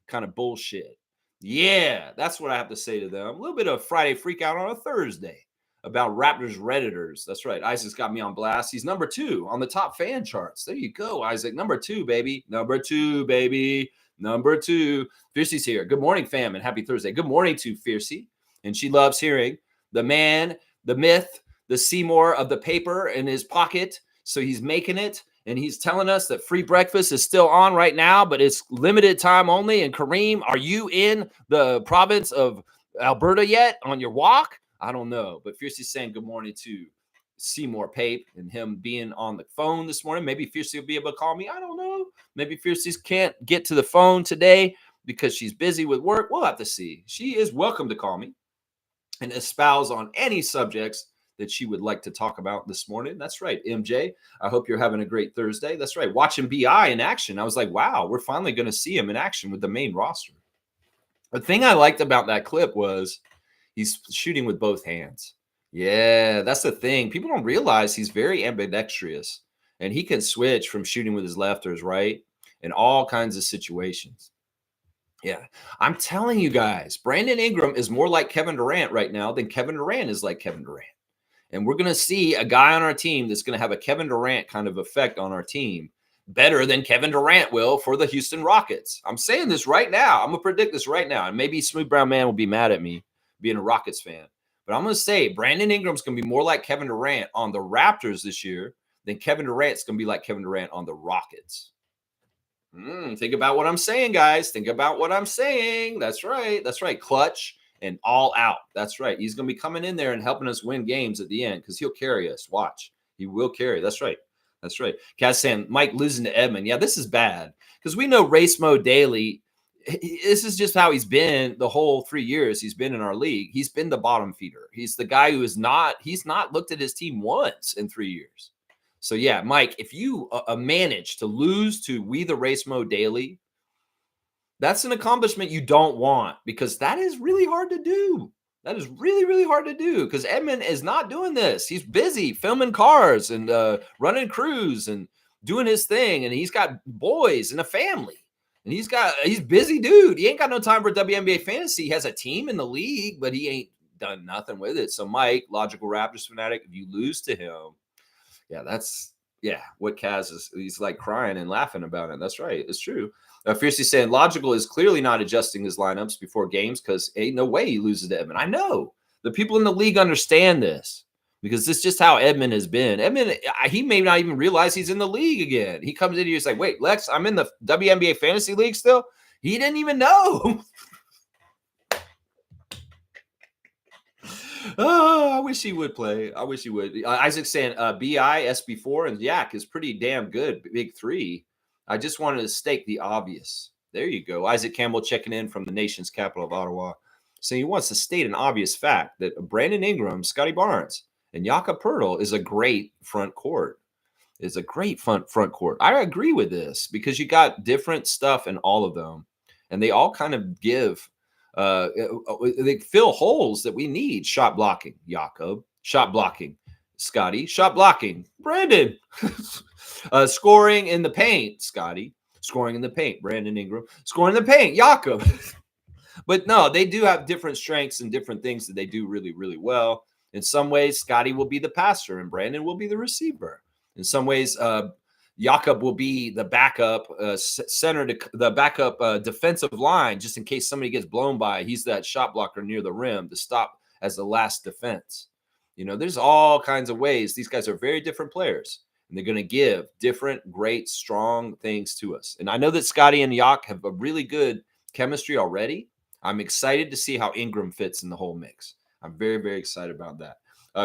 kind of bullshit. Yeah, that's what I have to say to them. A little bit of Friday freak out on a Thursday about Raptors Redditors. That's right. Isaac's got me on blast. He's number 2 on the top fan charts. There you go, Isaac. Number 2, baby. Number 2, baby. Number 2. Fiercey's here. Good morning, fam, and happy Thursday. Good morning to Fiercey. And she loves hearing the man, the myth, the Seymour of the paper in his pocket. So he's making it. And he's telling us that free breakfast is still on right now, but it's limited time only. And Kareem, are you in the province of Alberta yet on your walk? I don't know. But Fiercey's saying good morning to Seymour Pape and him being on the phone this morning. Maybe Fiercey will be able to call me. I don't know. Maybe Fiercey can't get to the phone today because she's busy with work. We'll have to see. She is welcome to call me and espouse on any subjects that she would like to talk about this morning. That's right, MJ. I hope you're having a great Thursday. That's right. Watching BI in action, I was like, wow, we're finally going to see him in action with the main roster. The thing I liked about that clip was he's shooting with both hands. Yeah, that's the thing. People don't realize he's very ambidextrous, and he can switch from shooting with his left or his right in all kinds of situations. Yeah, I'm telling you guys, Brandon Ingram is more like Kevin Durant right now than Kevin Durant is like Kevin Durant. And we're going to see a guy on our team that's going to have a Kevin Durant kind of effect on our team better than Kevin Durant will for the Houston Rockets. I'm saying this right now. I'm going to predict this right now. And maybe Smooth Brown Man will be mad at me being a Rockets fan. But I'm going to say Brandon Ingram's going to be more like Kevin Durant on the Raptors this year than Kevin Durant's going to be like Kevin Durant on the Rockets. Think about what I'm saying, guys. Think about what I'm saying. That's right. That's right. Clutch and all out. That's right. He's going to be coming in there and helping us win games at the end because he'll carry us. Watch. He will carry. That's right. That's right. Kaz saying Mike losing to Edmond. Yeah, this is bad because we know Race Mode Daily. This is just how he's been the whole 3 years he's been in our league. He's been the bottom feeder. He's the guy who he's not looked at his team once in 3 years. So, yeah, Mike, if you manage to lose to We the Race Mode Daily, that's an accomplishment you don't want because that is really hard to do. That is really, really hard to do because Edmund is not doing this. He's busy filming cars and running crews and doing his thing. And he's got boys and a family. And he's busy dude. He ain't got no time for WNBA fantasy. He has a team in the league, but he ain't done nothing with it. So, Mike, Logical Raptors fanatic, if you lose to him, what Kaz is, he's like crying and laughing about it. That's right. It's true. Fiercely saying Logical is clearly not adjusting his lineups before games because ain't no way he loses to Edmond. I know the people in the league understand this because this is just how Edmond has been. Edmond, he may not even realize he's in the league again. He comes in here, he's like, wait, Lex, I'm in the WNBA fantasy league still. He didn't even know. Oh, I wish he would play. I wish he would. Isaac saying BI, SB4, and Yak is pretty damn good. Big three. I just wanted to state the obvious. There you go. Isaac Campbell checking in from the nation's capital of Ottawa. Saying he wants to state an obvious fact that Brandon Ingram, Scotty Barnes, and Jakob Poeltl is a great front court. Is a great front court. I agree with this because you got different stuff in all of them. And they all kind of give they fill holes that we need. Shot blocking, Jakob. Shot blocking, Scotty. Shot blocking, Brandon. Scoring in the paint, Scotty. Scoring in the paint, Brandon Ingram. Scoring in the paint, Jakob. But no, they do have different strengths and different things that they do really, really well. In some ways, Scotty will be the passer and Brandon will be the receiver. In some ways, Jakob will be the backup center, the backup defensive line, just in case somebody gets blown by. He's that shot blocker near the rim to stop as the last defense. You know, there's all kinds of ways. These guys are very different players, and they're going to give different, great, strong things to us. And I know that Scotty and Yak have a really good chemistry already. I'm excited to see how Ingram fits in the whole mix. I'm very, very excited about that.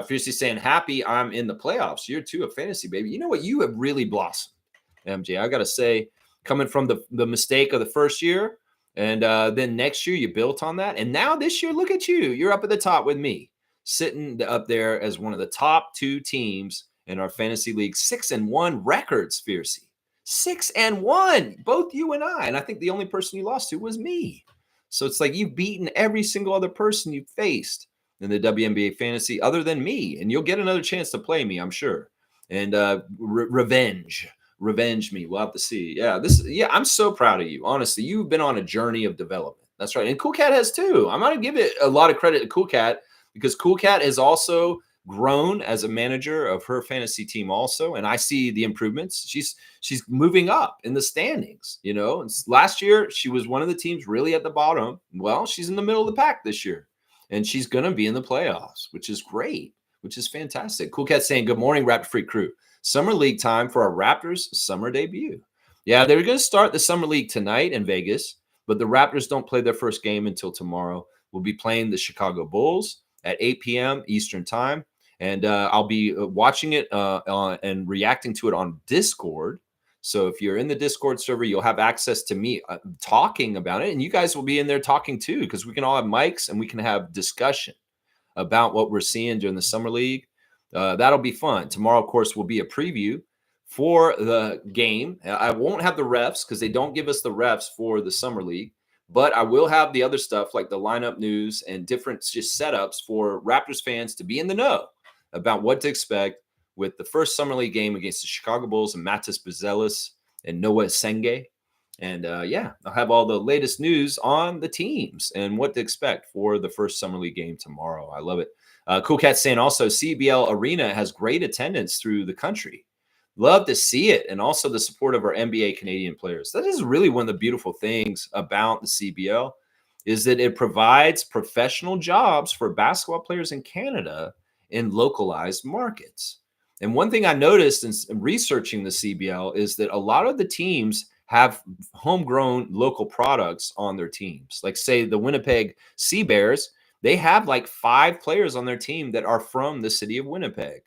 Fiercely saying, happy I'm in the playoffs. Year 2 of fantasy, baby. You know what? You have really blossomed, MJ. I got to say, coming from the mistake of the first year, and then next year you built on that. And now this year, look at you. You're up at the top with me, sitting up there as one of the top 2 teams in our fantasy league. 6-1 records, Fiercely. 6-1, both you and I. And I think the only person you lost to was me. So it's like you've beaten every single other person you faced in the WNBA fantasy other than me. And you'll get another chance to play me, I'm sure. And revenge me. We'll have to see. Yeah, I'm so proud of you. Honestly, you've been on a journey of development. That's right. And Cool Cat has too. I'm going to give it a lot of credit to Cool Cat because Cool Cat has also grown as a manager of her fantasy team also, and I see the improvements. She's moving up in the standings. You know, last year she was one of the teams really at the bottom. Well, she's in the middle of the pack this year, and she's going to be in the playoffs, which is great, which is fantastic. Cool Cat saying, "Good morning, Raptor Freak crew. Summer League time for our Raptors summer debut." Yeah, they're going to start the summer league tonight in Vegas, but the Raptors don't play their first game until tomorrow. We'll be playing the Chicago Bulls at 8 p.m. Eastern time. And I'll be watching it and reacting to it on Discord. So if you're in the Discord server, you'll have access to me talking about it. And you guys will be in there talking too, because we can all have mics and we can have discussion about what we're seeing during the Summer League. That'll be fun. Tomorrow, of course, will be a preview for the game. I won't have the refs because they don't give us the refs for the Summer League. But I will have the other stuff like the lineup news and different just setups for Raptors fans to be in the know about what to expect with the first Summer League game against the Chicago Bulls and Matas Buzelis and Noah Senge. And I'll have all the latest news on the teams and what to expect for the first Summer League game tomorrow. I love it. Cool Cat saying also CBL Arena has great attendance through the country. Love to see it. And also the support of our NBA Canadian players. That is really one of the beautiful things about the CBL is that it provides professional jobs for basketball players in Canada in localized markets. And one thing I noticed in researching the CBL is that a lot of the teams have homegrown local products on their teams. Like say the Winnipeg Sea Bears, they have like 5 players on their team that are from the city of Winnipeg.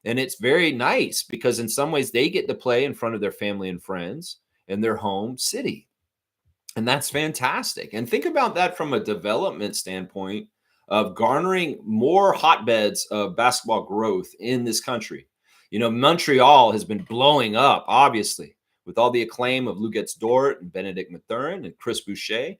And it's very nice because in some ways they get to play in front of their family and friends in their home city. And that's fantastic. And think about that from a development standpoint of garnering more hotbeds of basketball growth in this country. You know, Montreal has been blowing up, obviously, with all the acclaim of Lou Dort and Benedict Mathurin and Chris Boucher.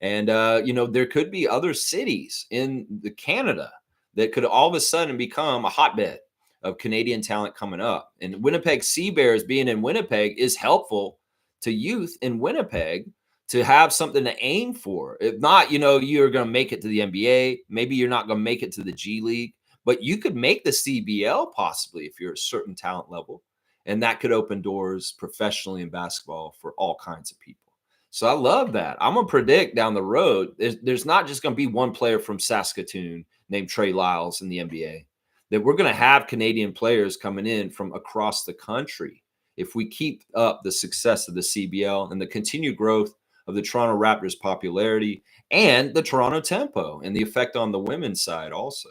And, there could be other cities in the Canada that could all of a sudden become a hotbed of Canadian talent coming up. And Winnipeg Sea Bears being in Winnipeg is helpful to youth in Winnipeg to have something to aim for. If not, you're going to make it to the NBA. Maybe you're not going to make it to the G League, but you could make the CBL possibly if you're a certain talent level. And that could open doors professionally in basketball for all kinds of people. So I love that. I'm going to predict down the road, there's not just going to be one player from Saskatoon named Trey Lyles in the NBA, that we're going to have Canadian players coming in from across the country if we keep up the success of the CBL and the continued growth of the Toronto Raptors popularity and the Toronto tempo and the effect on the women's side also.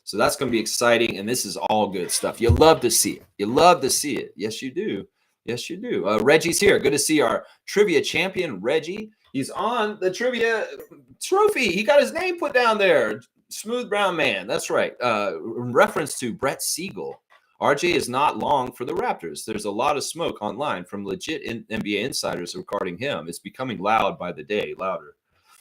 So that's going to be exciting. And this is all good stuff. You love to see it. You love to see it. Yes, you do. Yes, you do. Reggie's here. Good to see our trivia champion, Reggie. He's on the trivia trophy. He got his name put down there. Smooth brown man. That's right. In reference to Brett Siegel. RJ is not long for the Raptors. There's a lot of smoke online from legit NBA insiders regarding him. It's becoming loud by the day, louder.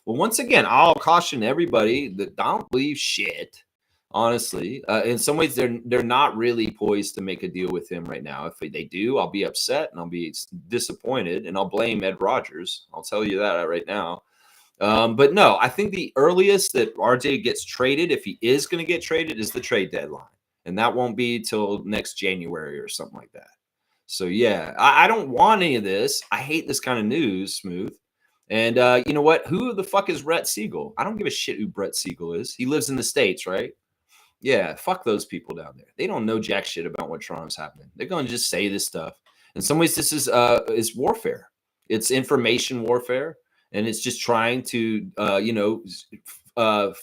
Well, once again, I'll caution everybody that don't believe shit. Honestly, in some ways, they're not really poised to make a deal with him right now. If they do, I'll be upset and I'll be disappointed and I'll blame Ed Rogers. I'll tell you that right now. But no, I think the earliest that RJ gets traded, if he is going to get traded, is the trade deadline. And that won't be till next January or something like that. So, yeah, I don't want any of this. I hate this kind of news, Smooth. And you know what? Who the fuck is Brett Siegel? I don't give a shit who Brett Siegel is. He lives in the States, right? Yeah, fuck those people down there. They don't know jack shit about what Toronto's happening. They're going to just say this stuff. In some ways, this is warfare. It's information warfare. And it's just trying to,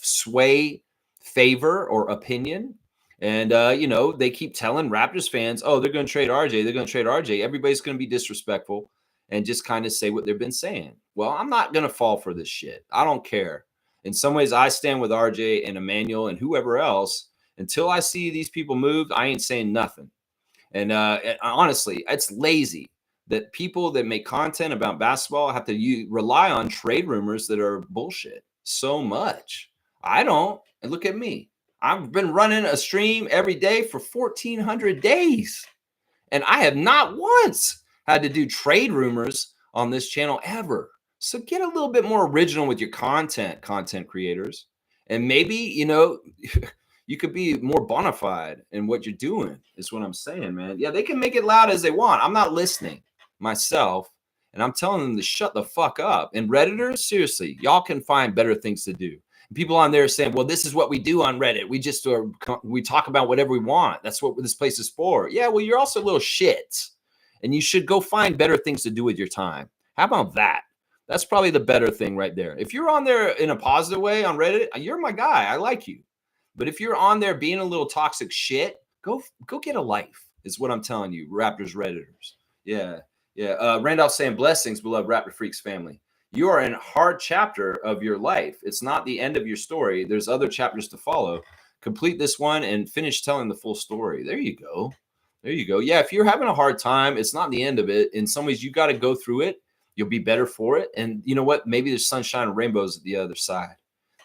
sway favor or opinion. And, they keep telling Raptors fans, oh, they're going to trade RJ. They're going to trade RJ. Everybody's going to be disrespectful and just kind of say what they've been saying. Well, I'm not going to fall for this shit. I don't care. In some ways, I stand with RJ and Emmanuel and whoever else. Until I see these people moved, I ain't saying nothing. And honestly, it's lazy that people that make content about basketball have to rely on trade rumors that are bullshit so much. I don't. And look at me. I've been running a stream every day for 1,400 days. And I have not once had to do trade rumors on this channel ever. So get a little bit more original with your content creators. And maybe, You could be more bona fide in what you're doing, is what I'm saying, man. Yeah, they can make it loud as they want. I'm not listening myself, and I'm telling them to shut the fuck up. And Redditors, seriously, y'all can find better things to do. And people on there saying, well, this is what we do on Reddit. We just we talk about whatever we want. That's what this place is for. Yeah, well, you're also little shits, and you should go find better things to do with your time. How about that? That's probably the better thing right there. If you're on there in a positive way on Reddit, you're my guy. I like you. But if you're on there being a little toxic shit, go get a life, is what I'm telling you, Raptors Redditors. Yeah. Yeah. Randolph saying, blessings, beloved Raptor Freaks family. You are in a hard chapter of your life. It's not the end of your story. There's other chapters to follow. Complete this one and finish telling the full story. There you go. There you go. Yeah, if you're having a hard time, it's not the end of it. In some ways, you got to go through it. You'll be better for it. And you know what? Maybe there's sunshine and rainbows at the other side.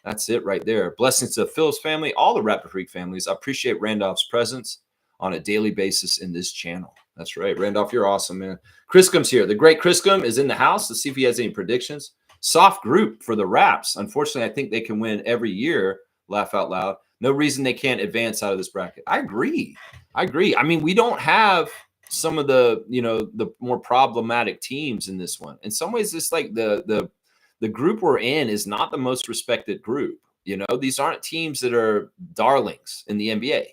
That's it right there. Blessings to the Phillips family, all the Raptor Freak families. I appreciate Randolph's presence on a daily basis in this channel. That's right. Randolph, you're awesome, man. Criscom's here. The great Criscom is in the house. Let's see if he has any predictions. Soft group for the Raps. Unfortunately, I think they can win every year. Laugh out loud. No reason they can't advance out of this bracket. I agree. I mean, we don't have some of the, the more problematic teams in this one. In some ways, it's like the group we're in is not the most respected group. These aren't teams that are darlings in the NBA,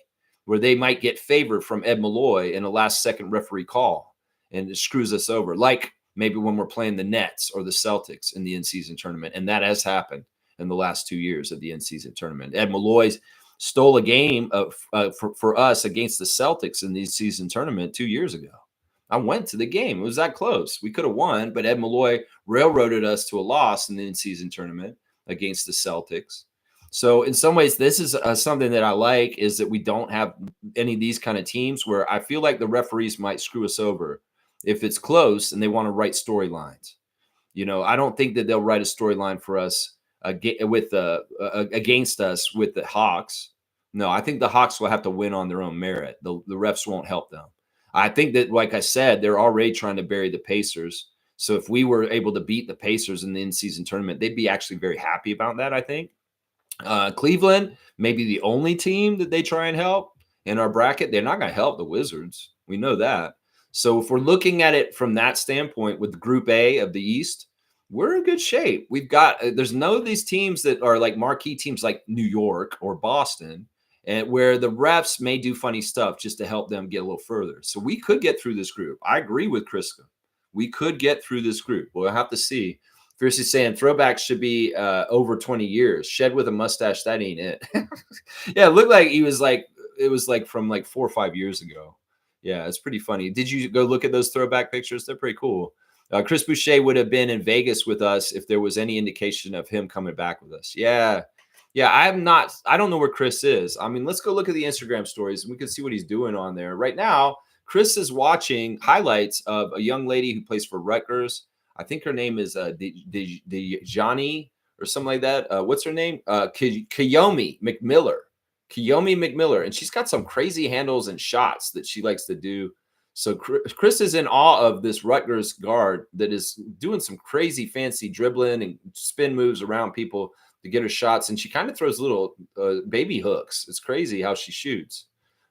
where they might get favored from Ed Malloy in a last-second referee call, and it screws us over. Like maybe when we're playing the Nets or the Celtics in the in-season tournament, and that has happened in the last 2 years of the in-season tournament. Ed Malloy stole a game for us against the Celtics in the season tournament 2 years ago. I went to the game. It was that close. We could have won, but Ed Malloy railroaded us to a loss in the in-season tournament against the Celtics. So in some ways, this is something that I like, is that we don't have any of these kind of teams where I feel like the referees might screw us over if it's close and they want to write storylines. I don't think that they'll write a storyline for us against us with the Hawks. No, I think the Hawks will have to win on their own merit. The refs won't help them. I think that, like I said, they're already trying to bury the Pacers. So if we were able to beat the Pacers in the in-season tournament, they'd be actually very happy about that, I think. Cleveland may be the only team that they try and help in our bracket. They're not going to help the Wizards. We know that. So if we're looking at it from that standpoint with Group A of the East, we're in good shape. We've got, there's none of these teams that are like marquee teams like New York or Boston, and where the refs may do funny stuff just to help them get a little further. So we could get through this group. I agree with Crisco. We could get through this group. We'll have to see. Fiercely saying throwbacks should be over 20 years. Shed with a mustache, that ain't it. Yeah, it looked like it was like from like 4 or 5 years ago. Yeah, it's pretty funny. Did you go look at those throwback pictures? They're pretty cool. Chris Boucher would have been in Vegas with us if there was any indication of him coming back with us. Yeah. I don't know where Chris is. I mean, let's go look at the Instagram stories and we can see what he's doing on there. Right now, Chris is watching highlights of a young lady who plays for Rutgers. I think her name is Johnny or something like that. What's her name? Kiyomi McMiller. And she's got some crazy handles and shots that she likes to do. So Chris is in awe of this Rutgers guard that is doing some crazy fancy dribbling and spin moves around people to get her shots. And she kind of throws little baby hooks. It's crazy how she shoots.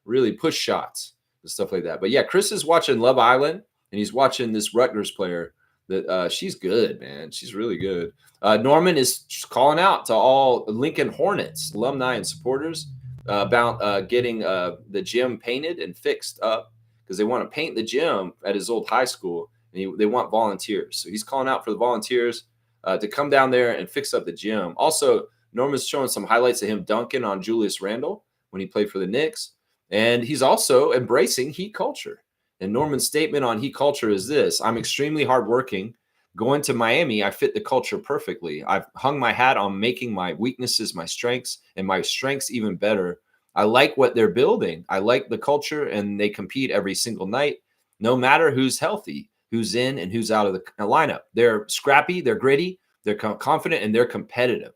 Really push shots and stuff like that. But yeah, Chris is watching Love Island and he's watching this Rutgers player. That she's good, man. She's really good. Norman is calling out to all Lincoln Hornets alumni and supporters about getting the gym painted and fixed up, because they want to paint the gym at his old high school, and they want volunteers. So he's calling out for the volunteers to come down there and fix up the gym. Also, Norman's showing some highlights of him dunking on Julius Randle when he played for the Knicks, and he's also embracing Heat culture. And Norman's statement on Heat culture is this: I'm extremely hardworking. Going to Miami, I fit the culture perfectly. I've hung my hat on making my weaknesses my strengths, and my strengths even better. I like what they're building. I like the culture, and they compete every single night, no matter who's healthy, who's in, and who's out of the lineup. They're scrappy, they're gritty, they're confident, and they're competitive.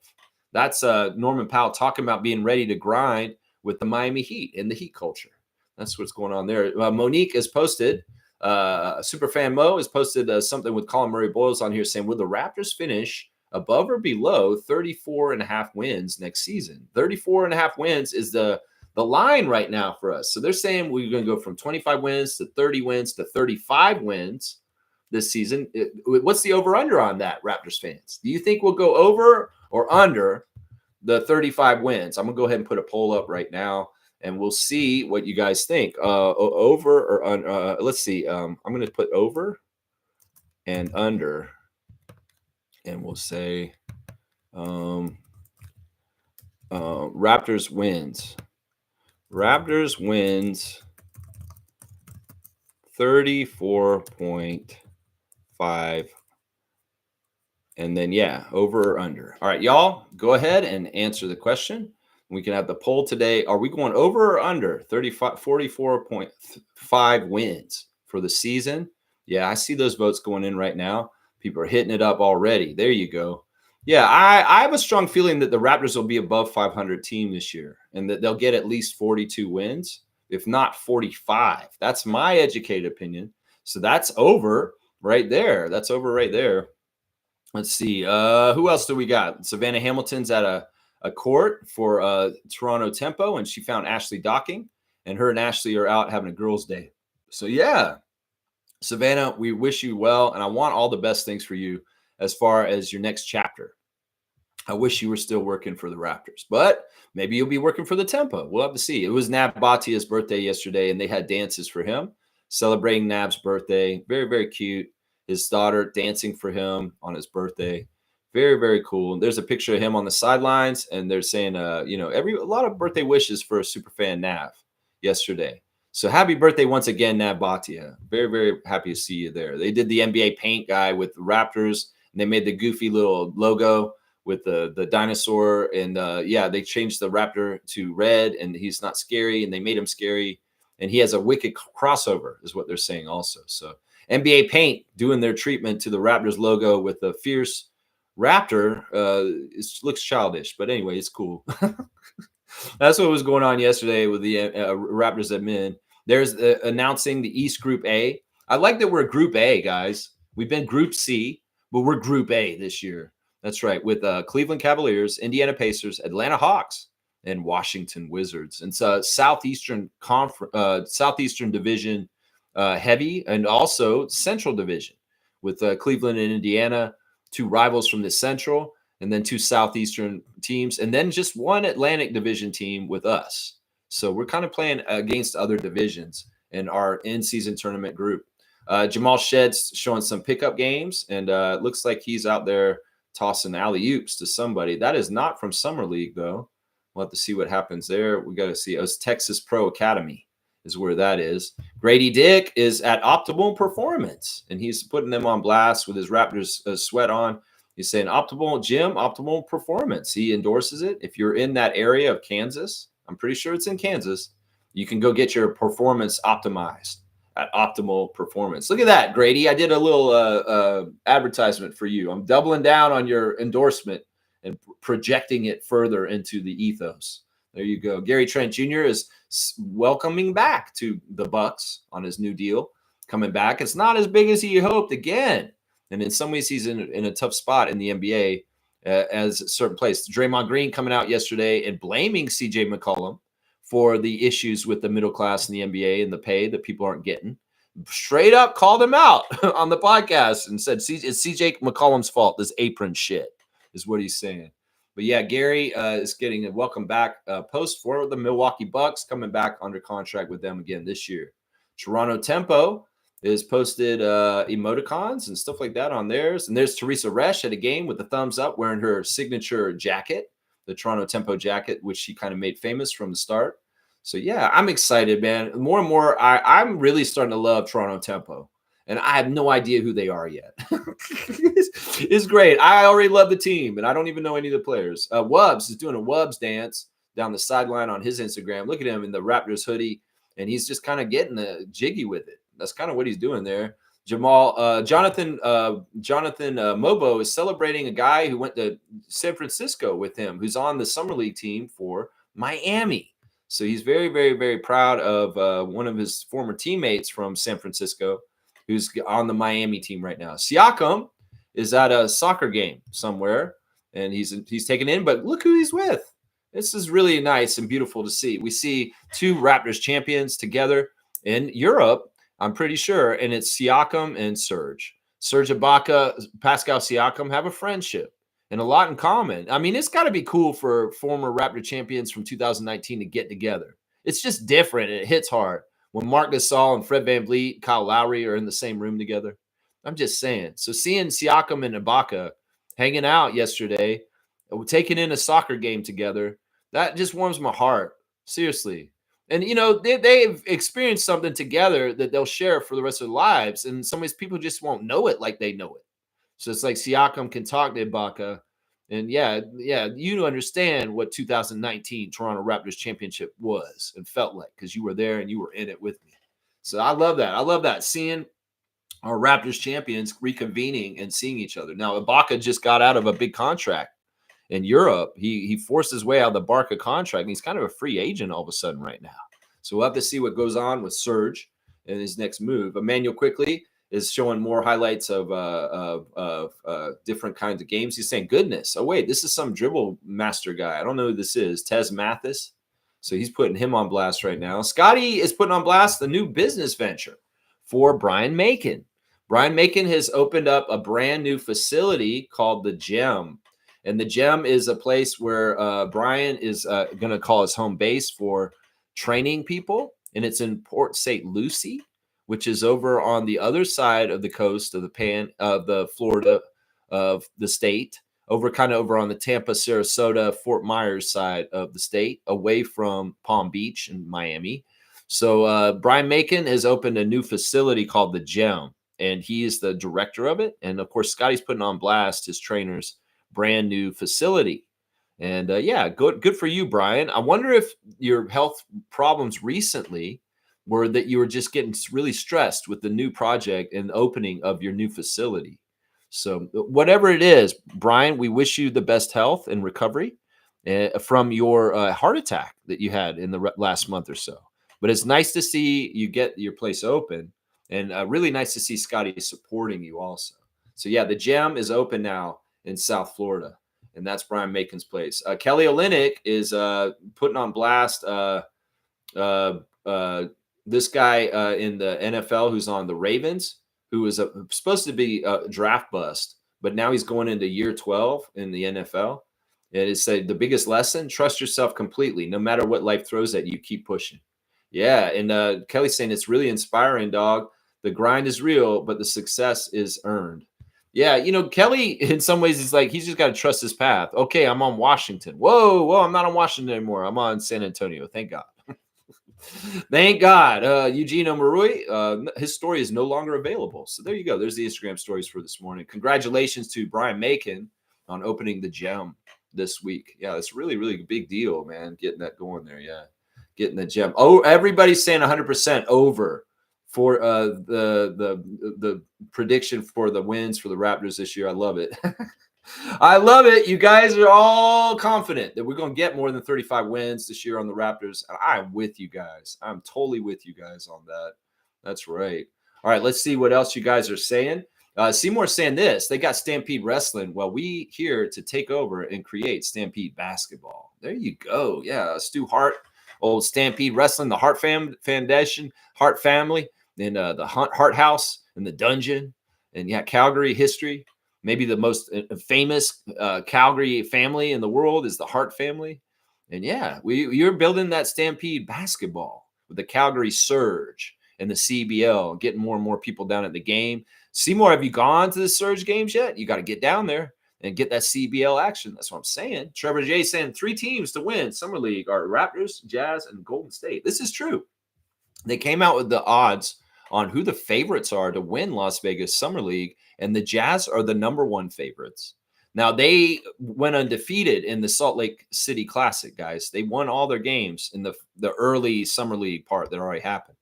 That's Norman Powell talking about being ready to grind with the Miami Heat and the Heat culture. That's what's going on there. Monique has posted, Superfan Mo has posted something with Colin Murray Boyles on here saying, will the Raptors finish above or below 34.5 wins next season? 34.5 wins is the the line right now for us. So they're saying we're going to go from 25 wins to 30 wins to 35 wins this season. What's the over-under on that, Raptors fans? Do you think we'll go over or under the 35 wins? I'm going to go ahead and put a poll up right now, and we'll see what you guys think. Over or under? Let's see. I'm going to put over and under, and we'll say Raptors wins. Raptors wins 34.5. And then, yeah, over or under. All right, y'all, go ahead and answer the question. We can have the poll today. Are we going over or under 44.5 wins for the season? Yeah, I see those votes going in right now. People are hitting it up already. There you go. Yeah, I have a strong feeling that the Raptors will be above 500 team this year and that they'll get at least 42 wins, if not 45. That's my educated opinion. So that's over right there. That's over right there. Let's see. Who else do we got? Savannah Hamilton's at a court for Toronto Tempo, and she found Ashley Docking, and her and Ashley are out having a girls' day. So, yeah, Savannah, we wish you well, and I want all the best things for you as far as your next chapter. I wish you were still working for the Raptors, but maybe you'll be working for the Tempo. We'll have to see. It was Nab Bhatia's birthday yesterday, and they had dances for him, celebrating Nab's birthday. Very, very cute. His daughter dancing for him on his birthday. Very, very cool. There's a picture of him on the sidelines, and they're saying, a lot of birthday wishes for a super fan Nav yesterday. So happy birthday once again, Nab Bhatia. Very, very happy to see you there. They did the NBA paint guy with the Raptors, and they made the goofy little logo with the dinosaur. And they changed the Raptor to red, and he's not scary, and they made him scary. And he has a wicked crossover, is what they're saying also. So NBA Paint doing their treatment to the Raptors logo with the fierce Raptor. It looks childish, but anyway, it's cool. That's what was going on yesterday with the Raptors admin. There's announcing the East Group A. I like that we're Group A, guys. We've been Group C, but we're Group A this year. That's right, with Cleveland Cavaliers, Indiana Pacers, Atlanta Hawks, and Washington Wizards. And so Southeastern Division heavy, and also Central Division with Cleveland and Indiana, two rivals from the Central, and then two Southeastern teams, and then just one Atlantic Division team with us. So we're kind of playing against other divisions in our in-season tournament group. Jamal Shedd's showing some pickup games, and it looks like he's out there tossing alley-oops to somebody. That is not from Summer League, though. We'll have to see what happens there. We got to see. It's Texas Pro Academy is where that is. Grady Dick is at Optimal Performance, and he's putting them on blast with his Raptors sweat on. He's saying Optimal Performance. He endorses it. If you're in that area of Kansas, I'm pretty sure it's in Kansas, you can go get your performance optimized at Optimal Performance. Look at that, Grady. I did a little advertisement for you. I'm doubling down on your endorsement and projecting it further into the ethos. There you go. Gary Trent Jr. is welcoming back to the Bucks on his new deal. Coming back. It's not as big as he hoped again. And in some ways, he's in a tough spot in the NBA as a certain place. Draymond Green coming out yesterday and blaming CJ McCollum for the issues with the middle class in the NBA and the pay that people aren't getting. Straight up called him out on the podcast and said, it's CJ McCollum's fault, this apron shit, is what he's saying. But yeah, Gary is getting a welcome back post for the Milwaukee Bucks, coming back under contract with them again this year. Toronto Tempo is posted emoticons and stuff like that on theirs. And there's Teresa Resch at a game with the thumbs up wearing her signature jacket, the Toronto Tempo jacket, which she kind of made famous from the start. So yeah, I'm excited, man. More and more, I'm really starting to love Toronto Tempo. And I have no idea who they are yet. It's great. I already love the team, and I don't even know any of the players. Wubbs is doing a Wubbs dance down the sideline on his Instagram. Look at him in the Raptors hoodie, and he's just kind of getting jiggy with it. That's kind of what he's doing there. Jonathan Mobo is celebrating a guy who went to San Francisco with him, who's on the Summer League team for Miami. So he's very, very, very proud of one of his former teammates from San Francisco, who's on the Miami team right now. Siakam is at a soccer game somewhere, and he's taken in. But look who he's with. This is really nice and beautiful to see. We see two Raptors champions together in Europe, I'm pretty sure, and it's Siakam and Serge. Serge Ibaka, Pascal Siakam have a friendship and a lot in common. I mean, it's got to be cool for former Raptor champions from 2019 to get together. It's just different. It hits hard when Marc Gasol and Fred VanVleet, Kyle Lowry are in the same room together. I'm just saying. So seeing Siakam and Ibaka hanging out yesterday, taking in a soccer game together, that just warms my heart. Seriously. And, you know, they've experienced something together that they'll share for the rest of their lives. And some of these people just won't know it like they know it. So it's like Siakam can talk to Ibaka. And you understand what 2019 Toronto Raptors championship was and felt like because you were there and you were in it with me. So I love that. I love that. Seeing our Raptors champions reconvening and seeing each other. Now, Ibaka just got out of a big contract in Europe. He forced his way out of the Barca contract, and he's kind of a free agent all of a sudden right now. So we'll have to see what goes on with Serge and his next move. Emmanuel quickly is showing more highlights of different kinds of games. He's saying, goodness, oh, wait, this is some dribble master guy. I don't know who this is. Tez Mathis. So he's putting him on blast right now. Scotty is putting on blast the new business venture for Brian Macon. Brian Macon has opened up a brand new facility called the Gem. And the Gem is a place where Brian is going to call his home base for training people. And it's in Port St. Lucie, which is over on the other side of the coast of the Florida of the state, over on the Tampa, Sarasota, Fort Myers side of the state, away from Palm Beach and Miami. So Brian Macon has opened a new facility called the Gem, and he is the director of it. And of course, Scotty's putting on blast his trainers' brand new facility. And good for you, Brian. I wonder if your health problems recently were that you were just getting really stressed with the new project and opening of your new facility. So whatever it is, Brian, we wish you the best health and recovery from your heart attack that you had in the last month or so. But it's nice to see you get your place open, and really nice to see Scotty supporting you also. So yeah, the Gem is open now in South Florida, and that's Brian Macon's place. Kelly Olynyk is putting on blast this guy in the NFL who's on the Ravens, who is supposed to be a draft bust, but now he's going into year 12 in the NFL. And it's the biggest lesson: trust yourself completely. No matter what life throws at you, keep pushing. Yeah, and Kelly's saying it's really inspiring, dog. The grind is real, but the success is earned. Yeah, you know, Kelly, in some ways, he's just got to trust his path. Okay, I'm on Washington. Whoa, I'm not on Washington anymore. I'm on San Antonio. Thank God. Thank God. Eugenio Marui, his story is no longer available. So there you go. There's the Instagram stories for this morning. Congratulations to Brian Macon on opening the Gem this week. Yeah, it's really, really big deal, man, getting that going there. Yeah, getting the Gem. Oh, everybody's saying 100% over for the prediction for the wins for the Raptors this year. I love it. I love it. You guys are all confident that we're going to get more than 35 wins this year on the Raptors. And I'm with you guys. I'm totally with you guys on that. That's right. All right, let's see what else you guys are saying. Seymour's saying this. They got Stampede Wrestling. Well, we here to take over and create Stampede Basketball. There you go. Yeah, Stu Hart, old Stampede Wrestling, the Hart Foundation, Hart family, and the Hart House and the Dungeon. And yeah, Calgary history. Maybe the most famous Calgary family in the world is the Hart family. And yeah, you're building that Stampede Basketball with the Calgary Surge and the CBL, getting more and more people down at the game. Seymour, have you gone to the Surge games yet? You got to get down there and get that CBL action. That's what I'm saying. Trevor J saying 3 teams to win Summer League are Raptors, Jazz, and Golden State. This is true. They came out with the odds on who the favorites are to win Las Vegas Summer League, and the Jazz are the #1 favorites. Now, they went undefeated in the Salt Lake City Classic, guys. They won all their games in the early Summer League part that already happened.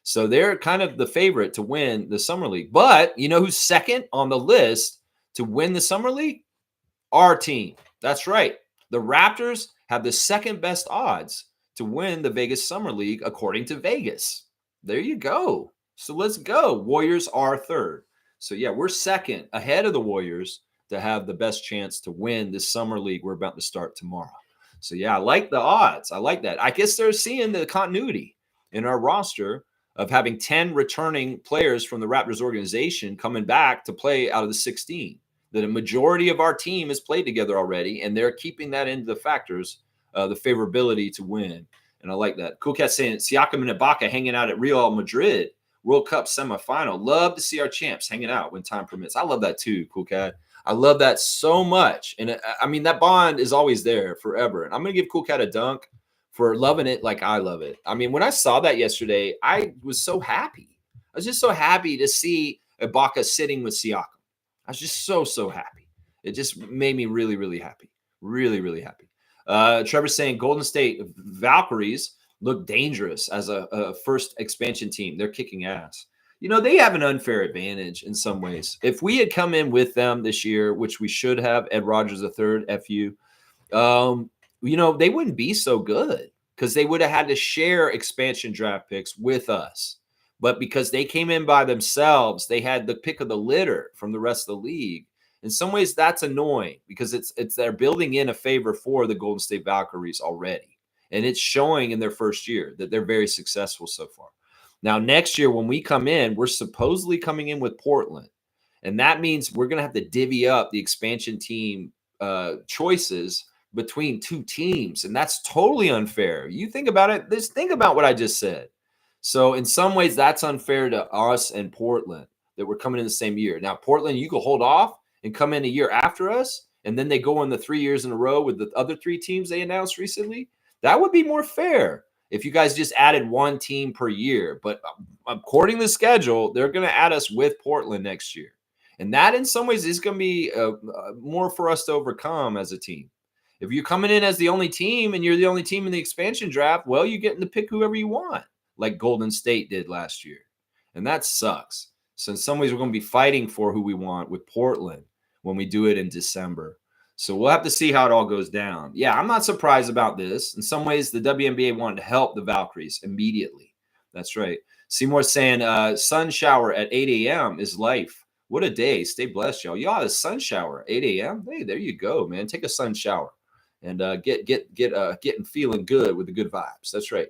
So they're kind of the favorite to win the Summer League. But you know who's second on the list to win the Summer League? Our team. That's right. The Raptors have the second best odds to win the Vegas Summer League, according to Vegas. There you go. So let's go. Warriors are third. So yeah, we're second ahead of the Warriors to have the best chance to win this Summer League we're about to start tomorrow. So yeah, I like the odds. I like that. I guess they're seeing the continuity in our roster of having 10 returning players from the Raptors organization coming back to play out of the 16. That a majority of our team has played together already, and they're keeping that into the factors, the favorability to win. And I like that. Cool Cat saying Siakam and Ibaka hanging out at Real Madrid World Cup semifinal. Love to see our champs hanging out when time permits. I love that too, Cool Cat. I love that so much. And I mean, that bond is always there forever. And I'm going to give Cool Cat a dunk for loving it like I love it. I mean, when I saw that yesterday, I was so happy. I was just so happy to see Ibaka sitting with Siakam. I was just so happy. It just made me really, really happy. Really, really happy. Trevor's saying Golden State Valkyries look dangerous as a first expansion team. They're kicking ass. You know, they have an unfair advantage in some ways. If we had come in with them this year, which we should have, Ed Rogers III, FU, you know, they wouldn't be so good because they would have had to share expansion draft picks with us. But because they came in by themselves, they had the pick of the litter from the rest of the league. In some ways, that's annoying because it's they're building in a favor for the Golden State Valkyries already. And it's showing in their first year that they're very successful so far. Now, next year, when we come in, we're supposedly coming in with Portland. And that means we're going to have to divvy up the expansion team choices between two teams. And that's totally unfair. You think about it. Just think about what I just said. So in some ways, that's unfair to us and Portland that we're coming in the same year. Now, Portland, you could hold off and come in a year after us, and then they go in the 3 years in a row with the other three teams they announced recently. That would be more fair if you guys just added one team per year. But according to the schedule, they're going to add us with Portland next year. And that in some ways is going to be more for us to overcome as a team. If you're coming in as the only team and you're the only team in the expansion draft, well, you're getting to pick whoever you want, like Golden State did last year. And that sucks. So in some ways, we're going to be fighting for who we want with Portland when we do it in December. So we'll have to see how it all goes down. Yeah, I'm not surprised about this. In some ways, the WNBA wanted to help the Valkyries immediately. That's right. Seymour saying sun shower at 8 a.m. is life. What a day. Stay blessed, y'all. Y'all a sun shower at 8 a.m. Hey, there you go, man. Take a sun shower and getting feeling good with the good vibes. That's right.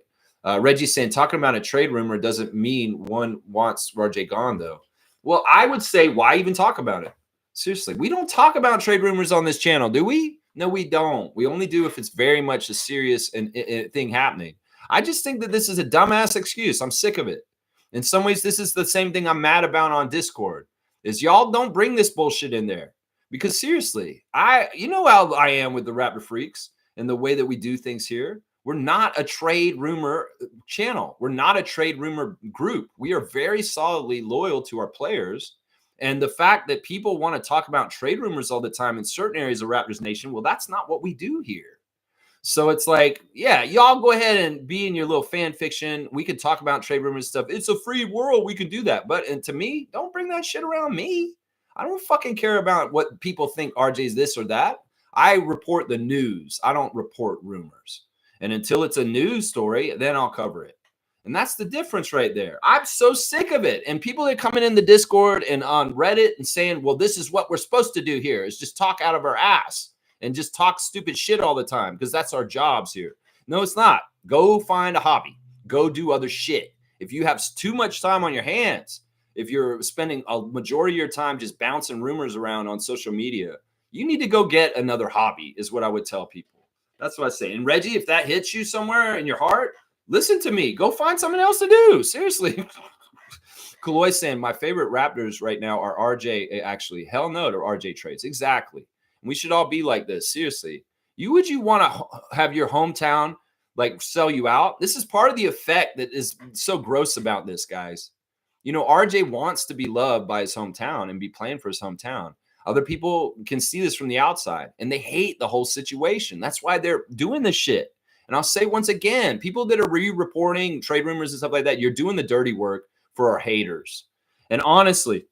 Reggie saying talking about a trade rumor doesn't mean one wants RJ gone, though. Well, I would say why even talk about it? Seriously, we don't talk about trade rumors on this channel, do we? No, we don't. We only do if it's very much a serious thing happening. I just think that this is a dumbass excuse. I'm sick of it. In some ways, this is the same thing I'm mad about on Discord, is y'all don't bring this bullshit in there. Because seriously, you know how I am with the Raptor Freaks and the way that we do things here. We're not a trade rumor channel. We're not a trade rumor group. We are very solidly loyal to our players. And the fact that people want to talk about trade rumors all the time in certain areas of Raptors Nation, well, that's not what we do here. So it's like, yeah, y'all go ahead and be in your little fan fiction. We can talk about trade rumors and stuff. It's a free world. We can do that. But and to me, don't bring that shit around me. I don't fucking care about what people think RJ's this or that. I report the news. I don't report rumors. And until it's a news story, then I'll cover it. And that's the difference right there. I'm so sick of it. And people are coming in the Discord and on Reddit and saying, well, this is what we're supposed to do here is just talk out of our ass and just talk stupid shit all the time because that's our jobs here. No, it's not. Go find a hobby. Go do other shit. If you have too much time on your hands, if you're spending a majority of your time just bouncing rumors around on social media, you need to go get another hobby is what I would tell people. That's what I say. And Reggie, if that hits you somewhere in your heart, listen to me. Go find something else to do. Seriously. Kaloy saying my favorite Raptors right now are RJ. Actually, hell no to RJ trades. Exactly. And we should all be like this. Seriously. Would you want to have your hometown like sell you out? This is part of the effect that is so gross about this, guys. You know, RJ wants to be loved by his hometown and be playing for his hometown. Other people can see this from the outside and they hate the whole situation. That's why they're doing this shit. And I'll say once again, people that are re-reporting trade rumors and stuff like that, you're doing the dirty work for our haters. And honestly,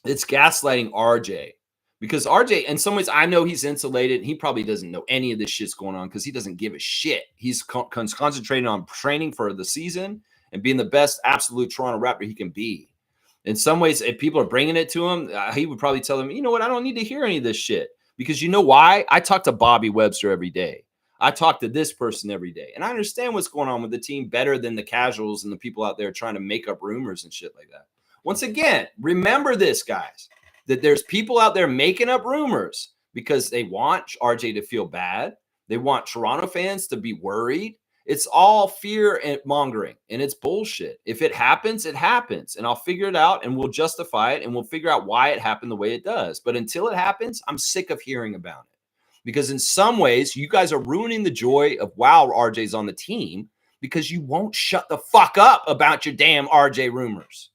it's gaslighting RJ because RJ, in some ways, I know he's insulated. He probably doesn't know any of this shit's going on because he doesn't give a shit. He's concentrating on training for the season and being the best absolute Toronto Raptor he can be. In some ways, if people are bringing it to him, he would probably tell them, you know what, I don't need to hear any of this shit. Because you know why? I talk to Bobby Webster every day. I talk to this person every day, and I understand what's going on with the team better than the casuals and the people out there trying to make up rumors and shit like that. Once again, remember this, guys, that there's people out there making up rumors because they want RJ to feel bad. They want Toronto fans to be worried. It's all fear and mongering, and it's bullshit. If it happens, it happens, and I'll figure it out, and we'll justify it, and we'll figure out why it happened the way it does. But until it happens, I'm sick of hearing about it. Because in some ways, you guys are ruining the joy of wow, RJ's on the team because you won't shut the fuck up about your damn RJ rumors.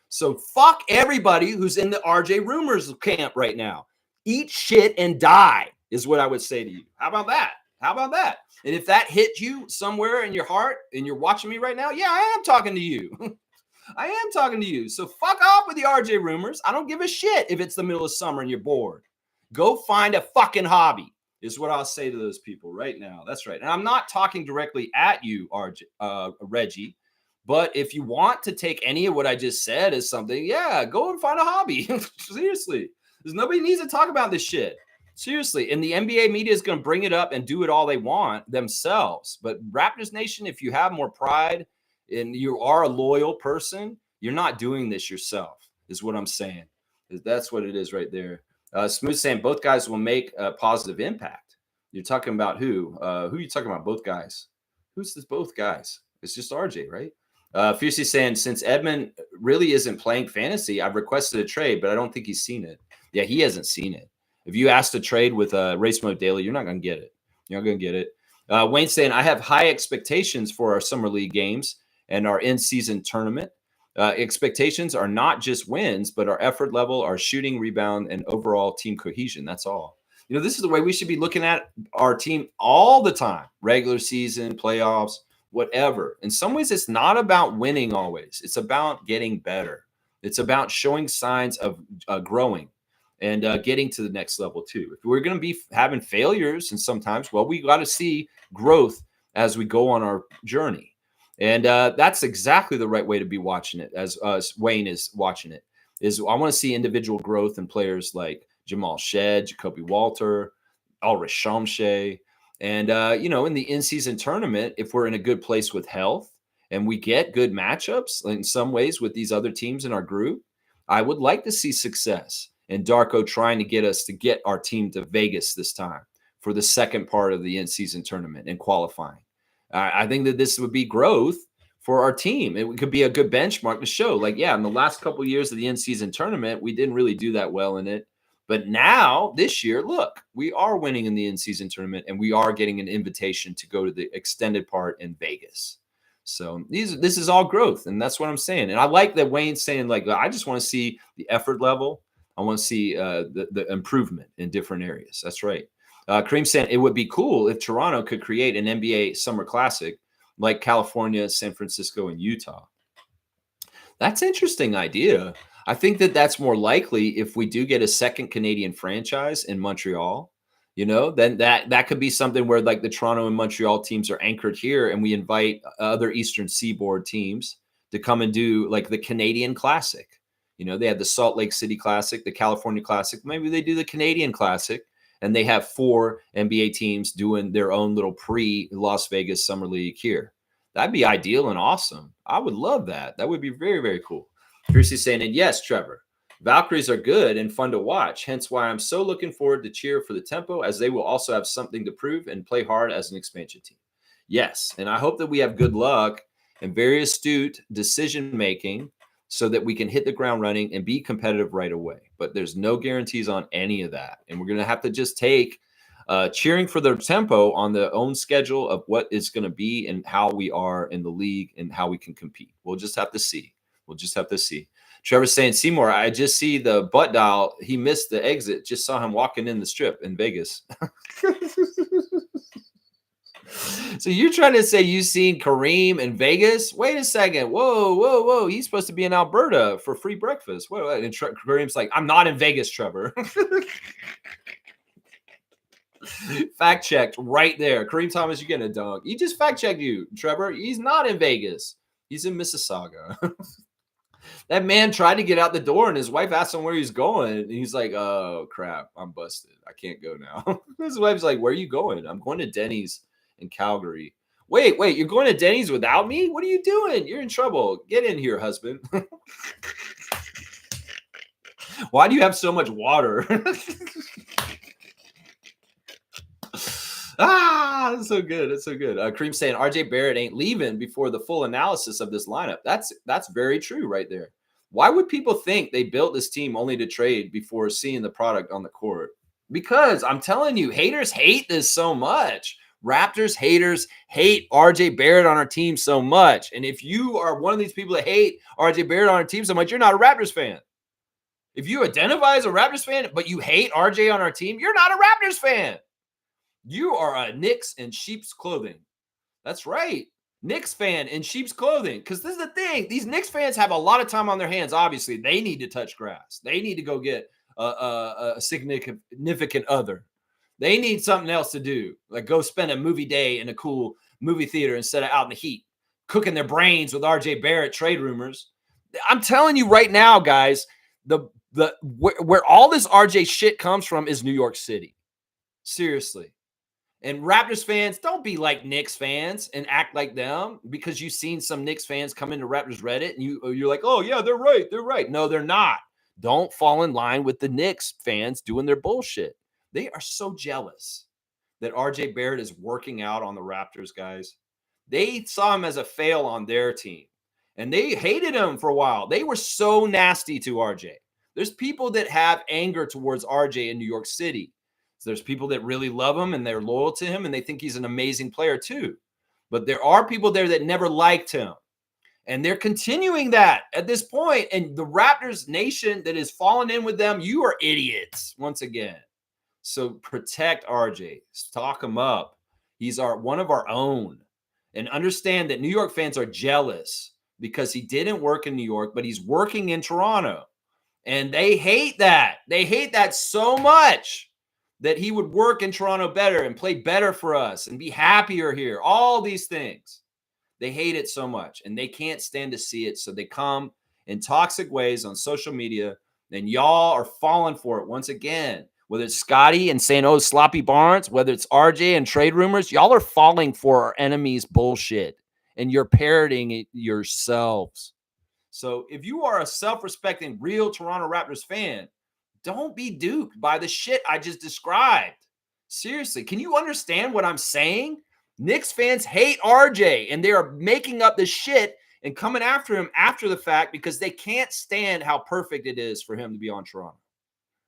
So fuck everybody who's in the RJ rumors camp right now. Eat shit and die is what I would say to you. How about that? How about that? And if that hit you somewhere in your heart and you're watching me right now, yeah, I am talking to you. I am talking to you. So fuck off with the RJ rumors. I don't give a shit if it's the middle of summer and you're bored. Go find a fucking hobby is what I'll say to those people right now. That's right. And I'm not talking directly at you, RJ, Reggie. But if you want to take any of what I just said as something, yeah, go and find a hobby. Seriously. Because nobody needs to talk about this shit. Seriously. And the NBA media is going to bring it up and do it all they want themselves. But Raptors Nation, if you have more pride and you are a loyal person, you're not doing this yourself, is what I'm saying. That's what it is right there. Smooth saying both guys will make a positive impact. You're talking about who? Who are you talking about? Both guys. Who's this both guys? It's just RJ, right? Fiercely saying, since Edmund really isn't playing fantasy, I've requested a trade, but I don't think he's seen it. Yeah, he hasn't seen it. If you ask to trade with Race Mode Daily, you're not going to get it. You're not going to get it. Wayne saying, I have high expectations for our Summer League games and our in-season tournament. Expectations are not just wins, but our effort level, our shooting, rebound, and overall team cohesion. That's all. You know, this is the way we should be looking at our team all the time. Regular season, playoffs, whatever. In some ways, it's not about winning always. It's about getting better. It's about showing signs of growing and getting to the next level too. If we're going to be having failures and sometimes, well, we got to see growth as we go on our journey. And that's exactly the right way to be watching it as Wayne is watching it. Is I want to see individual growth in players like Jamal Shed, Jacoby Walter, Ulrich Shamshay. And, in the in-season tournament, if we're in a good place with health and we get good matchups in some ways with these other teams in our group, I would like to see success. And Darko trying to get us to get our team to Vegas this time for the second part of the in-season tournament and qualifying. I think that this would be growth for our team. It could be a good benchmark to show. Like, yeah, in the last couple of years of the in-season tournament, we didn't really do that well in it. But now, this year, look, we are winning in the in-season tournament, and we are getting an invitation to go to the extended part in Vegas. So this is all growth, and that's what I'm saying. And I like that Wayne's saying, like, I just want to see the effort level. I want to see the improvement in different areas. That's right. Kareem saying it would be cool if Toronto could create an NBA Summer Classic like California, San Francisco, and Utah. That's an interesting idea. I think that that's more likely if we do get a second Canadian franchise in Montreal, then that could be something where like the Toronto and Montreal teams are anchored here and we invite other Eastern Seaboard teams to come and do like the Canadian Classic. They had the Salt Lake City Classic, the California Classic. Maybe they do the Canadian Classic. And they have 4 NBA teams doing their own little pre-Las Vegas Summer League here. That'd be ideal and awesome. I would love that. That would be very, very cool. Fiercely saying, and yes, Trevor, Valkyries are good and fun to watch. Hence why I'm so looking forward to cheer for the Tempo, as they will also have something to prove and play hard as an expansion team. Yes, and I hope that we have good luck and very astute decision-making so that we can hit the ground running and be competitive right away. But there's no guarantees on any of that. And we're going to have to just take cheering for the Tempo on the own schedule of what is going to be and how we are in the league and how we can compete. We'll just have to see. Trevor's saying, Seymour, I just see the butt dial. He missed the exit. Just saw him walking in the strip in Vegas. So you're trying to say you've seen Kareem in Vegas? Wait a second. Whoa. He's supposed to be in Alberta for free breakfast. Wait. And Kareem's like, I'm not in Vegas, Trevor. Fact checked right there. Kareem Thomas, you're getting a dunk. He just fact checked you, Trevor. He's not in Vegas. He's in Mississauga. That man tried to get out the door and his wife asked him where he's going. And he's like, oh, crap. I'm busted. I can't go now. His wife's like, where are you going? I'm going to Denny's in Calgary. Wait, you're going to Denny's without me? What are you doing? You're in trouble. Get in here, husband. Why do you have so much water? That's so good. That's so good. Kareem saying RJ Barrett ain't leaving before the full analysis of this lineup. That's very true right there. Why would people think they built this team only to trade before seeing the product on the court? Because I'm telling you, haters hate this so much. Raptors haters hate RJ Barrett on our team so much. And if you are one of these people that hate RJ Barrett on our team so much, you're not a Raptors fan. If you identify as a Raptors fan, but you hate RJ on our team, you're not a Raptors fan. You are a Knicks in sheep's clothing. That's right. Knicks fan in sheep's clothing. Because this is the thing. These Knicks fans have a lot of time on their hands. Obviously, they need to touch grass. They need to go get a significant other. They need something else to do. Like go spend a movie day in a cool movie theater instead of out in the heat, cooking their brains with RJ Barrett trade rumors. I'm telling you right now, guys, where all this RJ shit comes from is New York City. Seriously. And Raptors fans, don't be like Knicks fans and act like them because you've seen some Knicks fans come into Raptors Reddit and you're like, oh, yeah, they're right. They're right. No, they're not. Don't fall in line with the Knicks fans doing their bullshit. They are so jealous that RJ Barrett is working out on the Raptors, guys. They saw him as a fail on their team, and they hated him for a while. They were so nasty to RJ. There's people that have anger towards RJ in New York City. So there's people that really love him and they're loyal to him and they think he's an amazing player too. But there are people there that never liked him. And they're continuing that at this point. And the Raptors nation that is falling in with them, you are idiots once again. So protect RJ. Stock him up. He's one of our own. And understand that New York fans are jealous because he didn't work in New York, but he's working in Toronto. And they hate that. They hate that so much. That he would work in Toronto better and play better for us and be happier here. All these things. They hate it so much and they can't stand to see it. So they come in toxic ways on social media and y'all are falling for it once again. Whether it's Scotty and saying, oh, sloppy Barnes, whether it's RJ and trade rumors, y'all are falling for our enemies' bullshit and you're parroting it yourselves. So if you are a self-respecting real Toronto Raptors fan, don't be duped by the shit I just described. Seriously, can you understand what I'm saying? Knicks fans hate RJ, and they are making up this shit and coming after him after the fact because they can't stand how perfect it is for him to be on Toronto.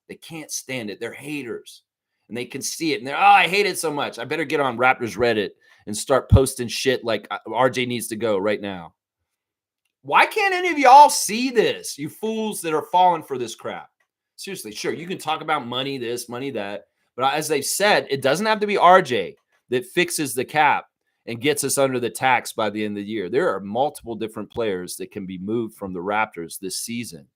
They can't stand it. They're haters, and they can see it. And they're, I hate it so much. I better get on Raptors Reddit and start posting shit like RJ needs to go right now. Why can't any of y'all see this, you fools that are falling for this crap? Seriously, sure, you can talk about money this, money that. But as they've said, it doesn't have to be RJ that fixes the cap and gets us under the tax by the end of the year. There are multiple different players that can be moved from the Raptors this season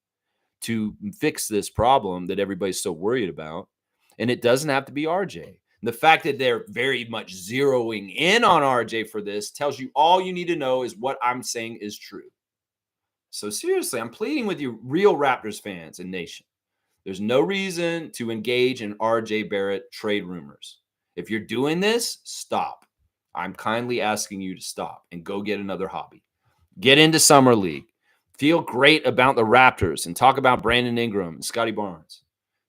to fix this problem that everybody's so worried about. And it doesn't have to be RJ. The fact that they're very much zeroing in on RJ for this tells you all you need to know is what I'm saying is true. So seriously, I'm pleading with you, real Raptors fans and nation. There's no reason to engage in RJ Barrett trade rumors. If you're doing this, stop. I'm kindly asking you to stop and go get another hobby. Get into Summer League. Feel great about the Raptors and talk about Brandon Ingram and Scotty Barnes.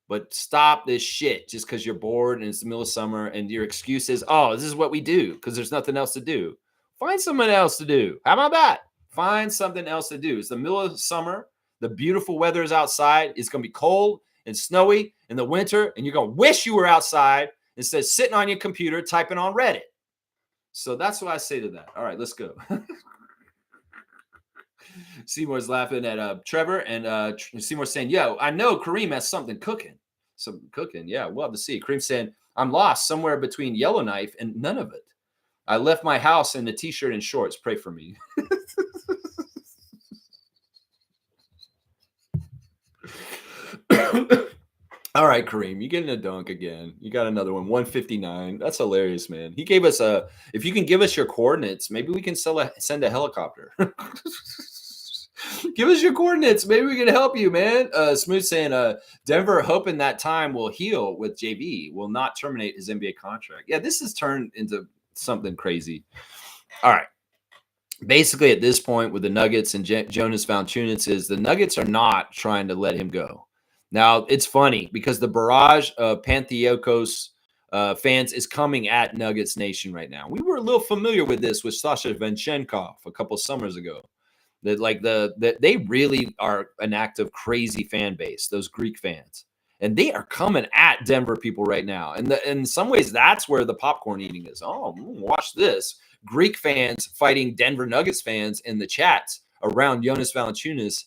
But stop this shit just because you're bored and it's the middle of summer and your excuse is, oh, this is what we do because there's nothing else to do. Find something else to do. How about that? Find something else to do. It's the middle of summer. The beautiful weather is outside. It's going to be cold and snowy in the winter, and you're going to wish you were outside instead of sitting on your computer typing on Reddit. So that's what I say to that. All right, let's go. Seymour's laughing at Trevor, and Seymour's saying, yo, I know Kareem has something cooking. Something cooking, yeah, we'll have to see. Kareem's saying, I'm lost somewhere between Yellowknife and none of it. I left my house in a T-shirt and shorts. Pray for me. All right, Kareem, you getting a dunk again. You got another one, 159. That's hilarious, man. He gave us if you can give us your coordinates, maybe we can send a helicopter. Give us your coordinates. Maybe we can help you, man. Smooth saying, Denver hoping that time will heal with JV, will not terminate his NBA contract. Yeah, this has turned into something crazy. All right. Basically, at this point with the Nuggets and Jonas Valanciunas is the Nuggets are not trying to let him go. Now, it's funny because the barrage of Pantheokos fans is coming at Nuggets Nation right now. We were a little familiar with this with Sasha Venchenko a couple summers ago. That they really are an active, crazy fan base, those Greek fans. And they are coming at Denver people right now. And in some ways, that's where the popcorn eating is. Oh, watch this. Greek fans fighting Denver Nuggets fans in the chats around Jonas Valanciunas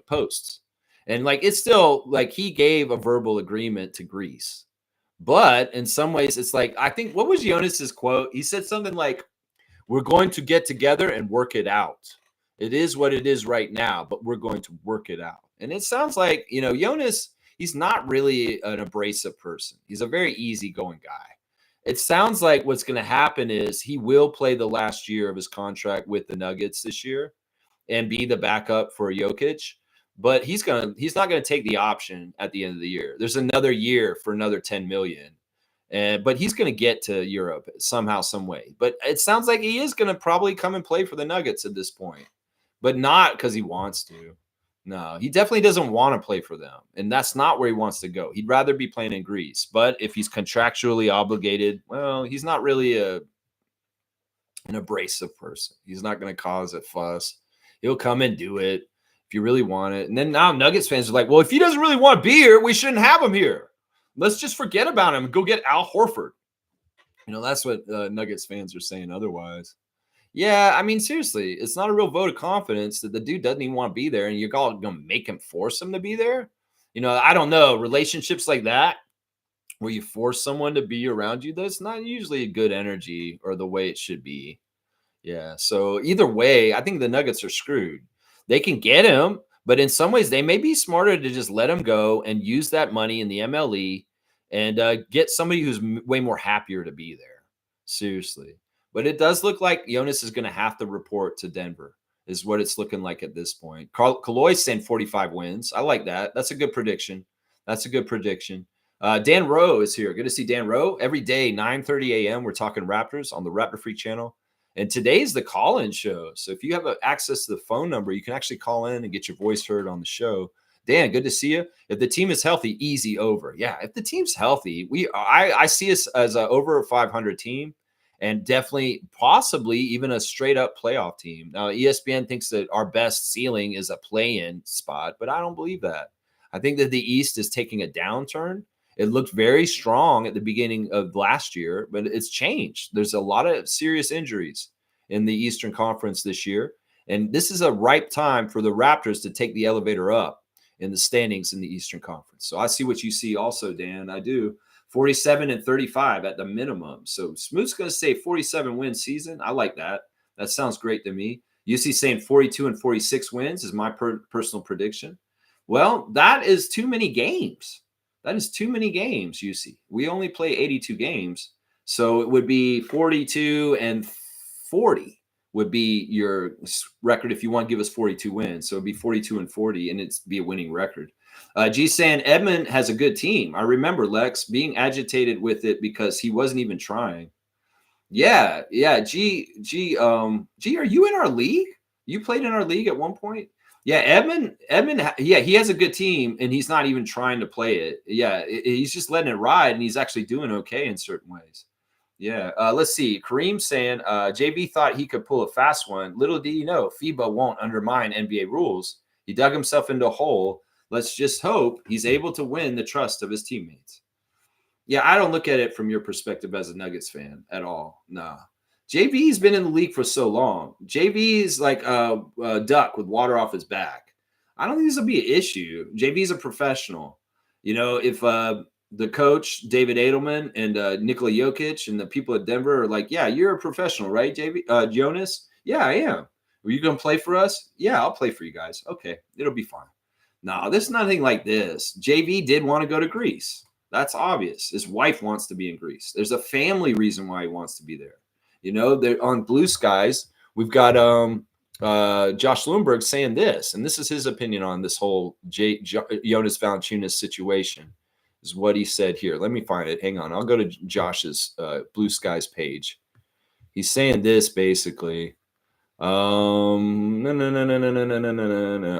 posts. And like, it's still like he gave a verbal agreement to Greece. But in some ways, it's like, I think, what was Jonas's quote? He said something like, we're going to get together and work it out. It is what it is right now, but we're going to work it out. And it sounds like, Jonas, he's not really an abrasive person. He's a very easygoing guy. It sounds like what's going to happen is he will play the last year of his contract with the Nuggets this year and be the backup for Jokic. But he's not going to take the option at the end of the year. There's another year for another $10 million. But he's going to get to Europe somehow, some way. But it sounds like he is going to probably come and play for the Nuggets at this point, but not because he wants to. No, he definitely doesn't want to play for them, and that's not where he wants to go. He'd rather be playing in Greece. But if he's contractually obligated, well, he's not really an abrasive person. He's not going to cause a fuss. He'll come and do it if you really want it. And then now Nuggets fans are like, well, if he doesn't really want to be here, we shouldn't have him here. Let's just forget about him and go get Al Horford. That's what Nuggets fans are saying otherwise. Yeah, I mean, seriously, it's not a real vote of confidence that the dude doesn't even want to be there, and you're all going to make him force him to be there? I don't know. Relationships like that, where you force someone to be around you, that's not usually a good energy or the way it should be. Yeah, so either way, I think the Nuggets are screwed. They can get him, but in some ways, they may be smarter to just let him go and use that money in the MLE and get somebody who's way more happier to be there. Seriously. But it does look like Jonas is going to have to report to Denver, is what it's looking like at this point. Kaloy's saying 45 wins. I like that. That's a good prediction. Dan Rowe is here. Good to see Dan Rowe. Every day, 9:30 a.m., we're talking Raptors on the Raptor Freak channel. And today's the call-in show. So if you have access to the phone number, you can actually call in and get your voice heard on the show. Dan, good to see you. If the team is healthy, easy over. Yeah, if the team's healthy, I see us as a over 500 team. And definitely, possibly even a straight-up playoff team. Now, ESPN thinks that our best ceiling is a play-in spot, but I don't believe that. I think that the East is taking a downturn. It looked very strong at the beginning of last year, but it's changed. There's a lot of serious injuries in the Eastern Conference this year, and this is a ripe time for the Raptors to take the elevator up in the standings in the Eastern Conference. So I see what you see also, Dan. I do. 47 and 35 at the minimum. So Smoot's going to say 47 win season. I like that. That sounds great to me. UC saying 42 and 46 wins is my personal prediction. Well, that is too many games. UC. We only play 82 games. So it would be 42 and 40 would be your record if you want to give us 42 wins. So it'd be 42 and 40, and it'd be a winning record. G saying Edmond has a good team. I remember Lex being agitated with it because he wasn't even trying. Yeah. G, are you in our league? You played in our league at one point? Yeah, Edmond, yeah, he has a good team, and he's not even trying to play it. Yeah, he's just letting it ride, and he's actually doing okay in certain ways. Yeah, let's see. Kareem saying JV thought he could pull a fast one. Little do you know, FIBA won't undermine NBA rules. He dug himself into a hole. Let's just hope he's able to win the trust of his teammates. Yeah, I don't look at it from your perspective as a Nuggets fan at all. Nah. JV's been in the league for so long. JV's like a duck with water off his back. I don't think this will be an issue. JV's a professional. If the coach, David Edelman, and Nikola Jokic and the people at Denver are like, yeah, you're a professional, right, Jonas? Yeah, I am. Are you going to play for us? Yeah, I'll play for you guys. Okay, it'll be fine. No, there's nothing like this. JV did want to go to Greece. That's obvious. His wife wants to be in Greece. There's a family reason why he wants to be there. They're on Blue Skies. We've got Josh Lundberg saying this, and this is his opinion on this whole Jonas Valanciunas situation. is what he said here. Let me find it. Hang on. I'll go to Josh's Blue Skies page. He's saying this basically. No.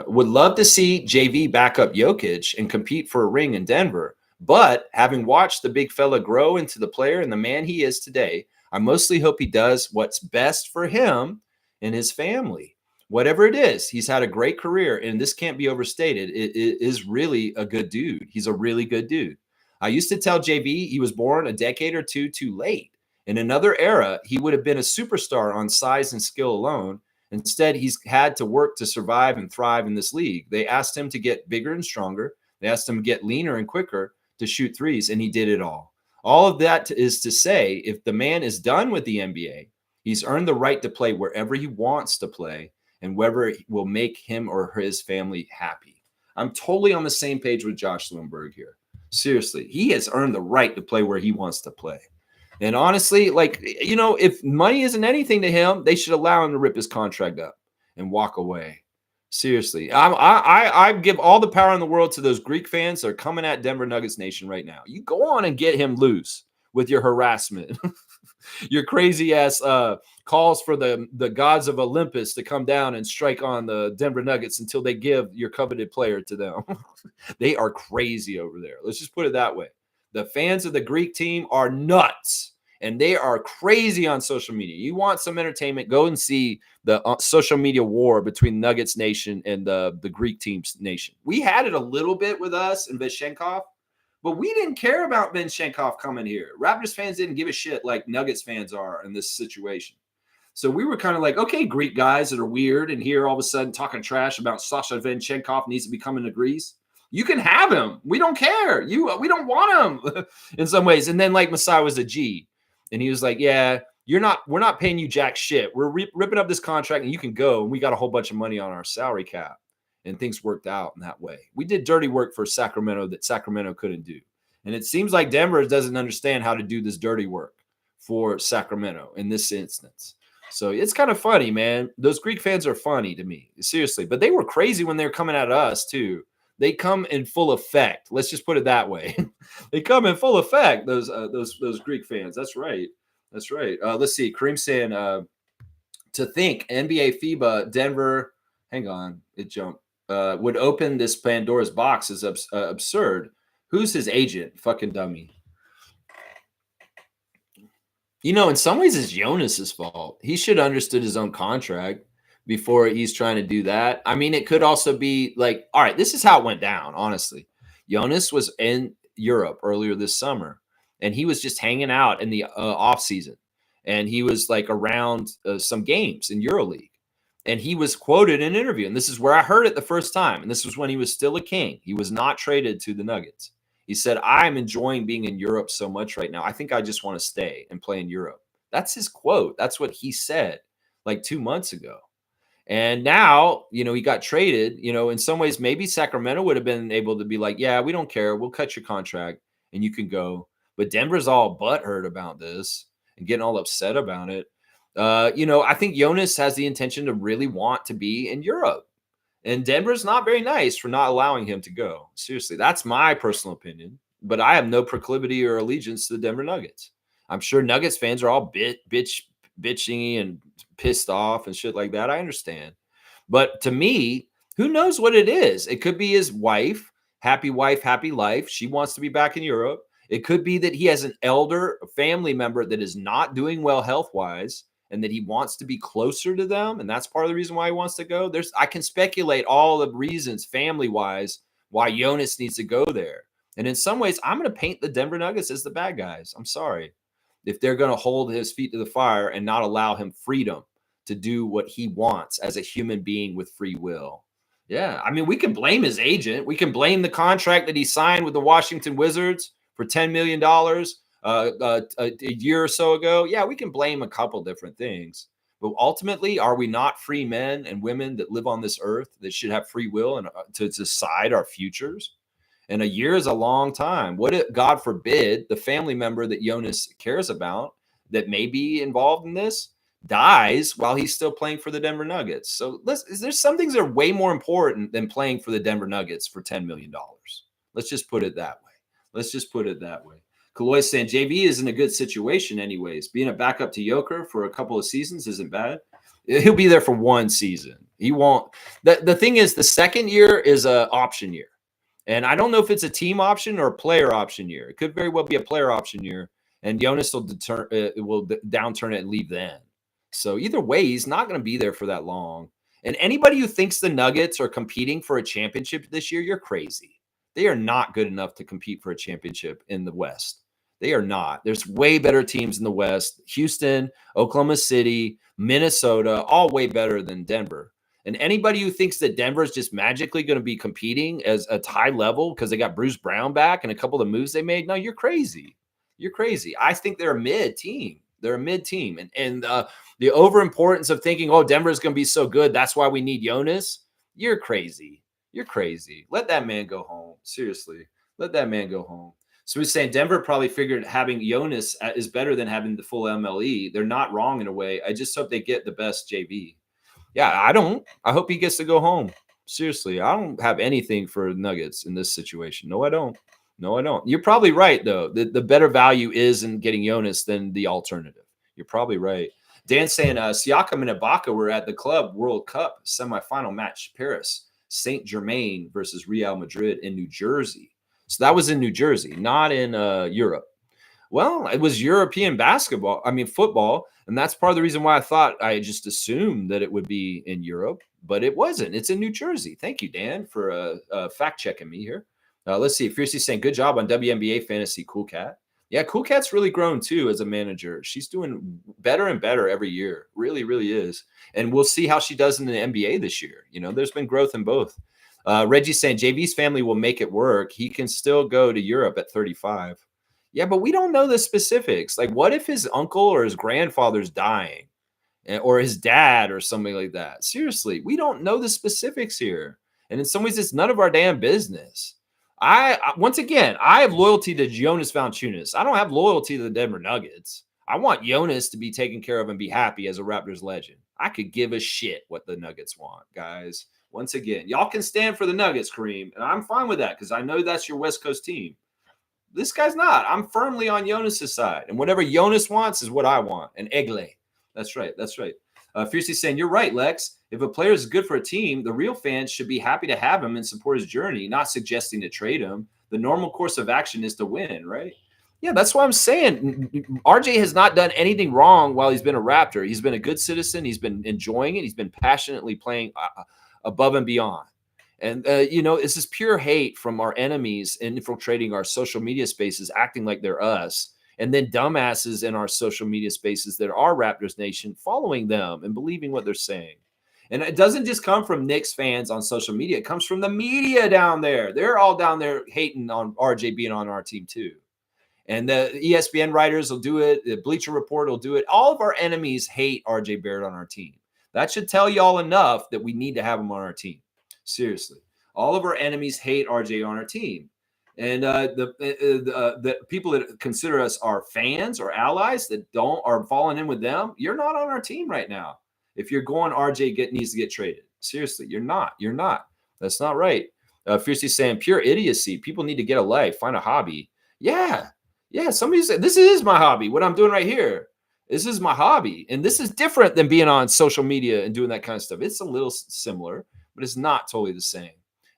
Would love to see JV back up Jokic and compete for a ring in Denver. But having watched the big fella grow into the player and the man he is today, I mostly hope he does what's best for him and his family. Whatever it is, he's had a great career, and this can't be overstated. It is really a good dude. He's a really good dude. I used to tell JV he was born a decade or two too late. In another era, he would have been a superstar on size and skill alone. Instead, he's had to work to survive and thrive in this league. They asked him to get bigger and stronger. They asked him to get leaner and quicker to shoot threes, and he did it all. All of that is to say, if the man is done with the NBA, he's earned the right to play wherever he wants to play and wherever will make him or his family happy. I'm totally on the same page with Josh Lindbergh here. Seriously, he has earned the right to play where he wants to play. And honestly, like, you know, if money isn't anything to him, they should allow him to rip his contract up and walk away. Seriously, I give all the power in the world to those Greek fans that are coming at Denver Nuggets Nation right now. You go on and get him loose with your harassment, your crazy ass calls for the gods of Olympus to come down and strike on the Denver Nuggets until they give your coveted player to them. They are crazy over there. Let's just put it that way. The fans of the Greek team are nuts, and they are crazy on social media. You want some entertainment, go and see the social media war between Nuggets Nation and the Greek team's nation. We had it a little bit with us and Veshenkov, but we didn't care about Veshenkov coming here. Raptors fans didn't give a shit like Nuggets fans are in this situation. So we were kind of like, okay, Greek guys that are weird and here all of a sudden talking trash about Sasha Veshenkov needs to be coming to Greece. You can have him. We don't care. We don't want him in some ways. And then like Masai was a G, and he was like, yeah, we're not paying you jack shit. We're ripping up this contract and you can go. And we got a whole bunch of money on our salary cap, and things worked out in that way. We did dirty work for Sacramento that Sacramento couldn't do. And it seems like Denver doesn't understand how to do this dirty work for Sacramento in this instance. So it's kind of funny, man. Those Greek fans are funny to me, seriously. But they were crazy when they were coming at us too. They come in full effect. Let's just put it that way. They come in full effect. Those Greek fans. That's right. That's right. Let's see. Kareem saying to think NBA FIBA Denver. Hang on, it jumped. Would open this Pandora's box is absurd. Who's his agent? Fucking dummy. You know, in some ways, it's Jonas's fault. He should have understood his own contract before he's trying to do that. I mean, it could also be like, all right, this is how it went down, honestly. Jonas was in Europe earlier this summer, and he was just hanging out in the off season. And he was like around some games in EuroLeague. And he was quoted in an interview. And this is where I heard it the first time. And this was when he was still a King. He was not traded to the Nuggets. He said, I'm enjoying being in Europe so much right now. I think I just want to stay and play in Europe. That's his quote. That's what he said like 2 months ago. And now, you know, he got traded. You know, in some ways, maybe Sacramento would have been able to be like, yeah, we don't care. We'll cut your contract and you can go. But Denver's all butthurt about this and getting all upset about it. You know, I think Jonas has the intention to really want to be in Europe. And Denver's not very nice for not allowing him to go. Seriously, that's my personal opinion. But I have no proclivity or allegiance to the Denver Nuggets. I'm sure Nuggets fans are all bitching and pissed off and shit like that. I understand. But to me, who knows what it is? It could be his wife, happy life. She wants to be back in Europe. It could be that he has an elder family member that is not doing well health-wise and that he wants to be closer to them. And that's part of the reason why he wants to go. I can speculate all the reasons family-wise why Jonas needs to go there. And in some ways, I'm going to paint the Denver Nuggets as the bad guys. I'm sorry. If they're going to hold his feet to the fire and not allow him freedom to do what he wants as a human being with free will. Yeah, I mean, we can blame his agent. We can blame the contract that he signed with the Washington Wizards for $10 million a year or so ago. Yeah, we can blame a couple different things. But ultimately, are we not free men and women that live on this earth that should have free will and to decide our futures? And a year is a long time. What if, God forbid, the family member that Jonas cares about that may be involved in this dies while he's still playing for the Denver Nuggets? So there's some things that are way more important than playing for the Denver Nuggets for $10 million. Let's just put it that way. Let's just put it that way. Kaloy saying JV is in a good situation anyways. Being a backup to Joker for a couple of seasons isn't bad. He'll be there for one season. He won't. The thing is, the second year is a option year. And I don't know if it's a team option or a player option year. It could very well be a player option year. And Jonas will downturn it and leave then. So either way, he's not going to be there for that long. And anybody who thinks the Nuggets are competing for a championship this year, you're crazy. They are not good enough to compete for a championship in the West. They are not. There's way better teams in the West. Houston, Oklahoma City, Minnesota, all way better than Denver. And anybody who thinks that Denver is just magically going to be competing as a high level because they got Bruce Brown back and a couple of the moves they made, no, you're crazy. You're crazy. I think they're a mid team. They're a mid team. And the overimportance of thinking, oh, Denver is going to be so good, that's why we need Jonas. You're crazy. You're crazy. Let that man go home. Seriously. Let that man go home. So he's saying Denver probably figured having Jonas is better than having the full MLE. They're not wrong in a way. I just hope they get the best JV. Yeah, I don't. I hope he gets to go home. Seriously, I don't have anything for Nuggets in this situation. No, I don't. No, I don't. You're probably right, though. The better value is in getting Jonas than the alternative. You're probably right. Dan's saying Siakam and Ibaka were at the Club World Cup semifinal match, Paris, Saint Germain versus Real Madrid in New Jersey. So that was in New Jersey, not in Europe. Well, it was European football. And that's part of the reason why I just assumed that it would be in Europe, but it wasn't. It's in New Jersey. Thank you, Dan, for fact checking me here. Let's see. Fiercely saying, good job on WNBA Fantasy, Cool Cat. Yeah, Cool Cat's really grown too as a manager. She's doing better and better every year. Really, really is. And we'll see how she does in the NBA this year. You know, there's been growth in both. Reggie's saying JV's family will make it work. He can still go to Europe at 35. Yeah, but we don't know the specifics. Like, what if his uncle or his grandfather's dying or his dad or something like that? Seriously, we don't know the specifics here. And in some ways, it's none of our damn business. Once again, I have loyalty to Jonas Valanciunas. I don't have loyalty to the Denver Nuggets. I want Jonas to be taken care of and be happy as a Raptors legend. I could give a shit what the Nuggets want, guys. Once again, y'all can stand for the Nuggets, Kareem, and I'm fine with that because I know that's your West Coast team. This guy's not. I'm firmly on Jonas's side. And whatever Jonas wants is what I want. And Egle. That's right. That's right. Fiercely saying, you're right, Lex. If a player is good for a team, the real fans should be happy to have him and support his journey, not suggesting to trade him. The normal course of action is to win, right? Yeah, that's what I'm saying. RJ has not done anything wrong while he's been a Raptor. He's been a good citizen. He's been enjoying it. He's been passionately playing above and beyond. And, this is pure hate from our enemies infiltrating our social media spaces, acting like they're us. And then dumbasses in our social media spaces that are Raptors Nation following them and believing what they're saying. And it doesn't just come from Knicks fans on social media. It comes from the media down there. They're all down there hating on RJ being on our team too. And the ESPN writers will do it. The Bleacher Report will do it. All of our enemies hate RJ Barrett on our team. That should tell y'all enough that we need to have him on our team. Seriously. All of our enemies hate RJ on our team. And the people that consider us our fans or allies that are falling in with them, you're not on our team right now. If you're going, RJ needs to get traded. Seriously, you're not. You're not. That's not right. Fiercely saying pure idiocy. People need to get a life, find a hobby. Yeah. Somebody said, this is my hobby. What I'm doing right here. This is my hobby. And this is different than being on social media and doing that kind of stuff. It's a little similar, but it's not totally the same.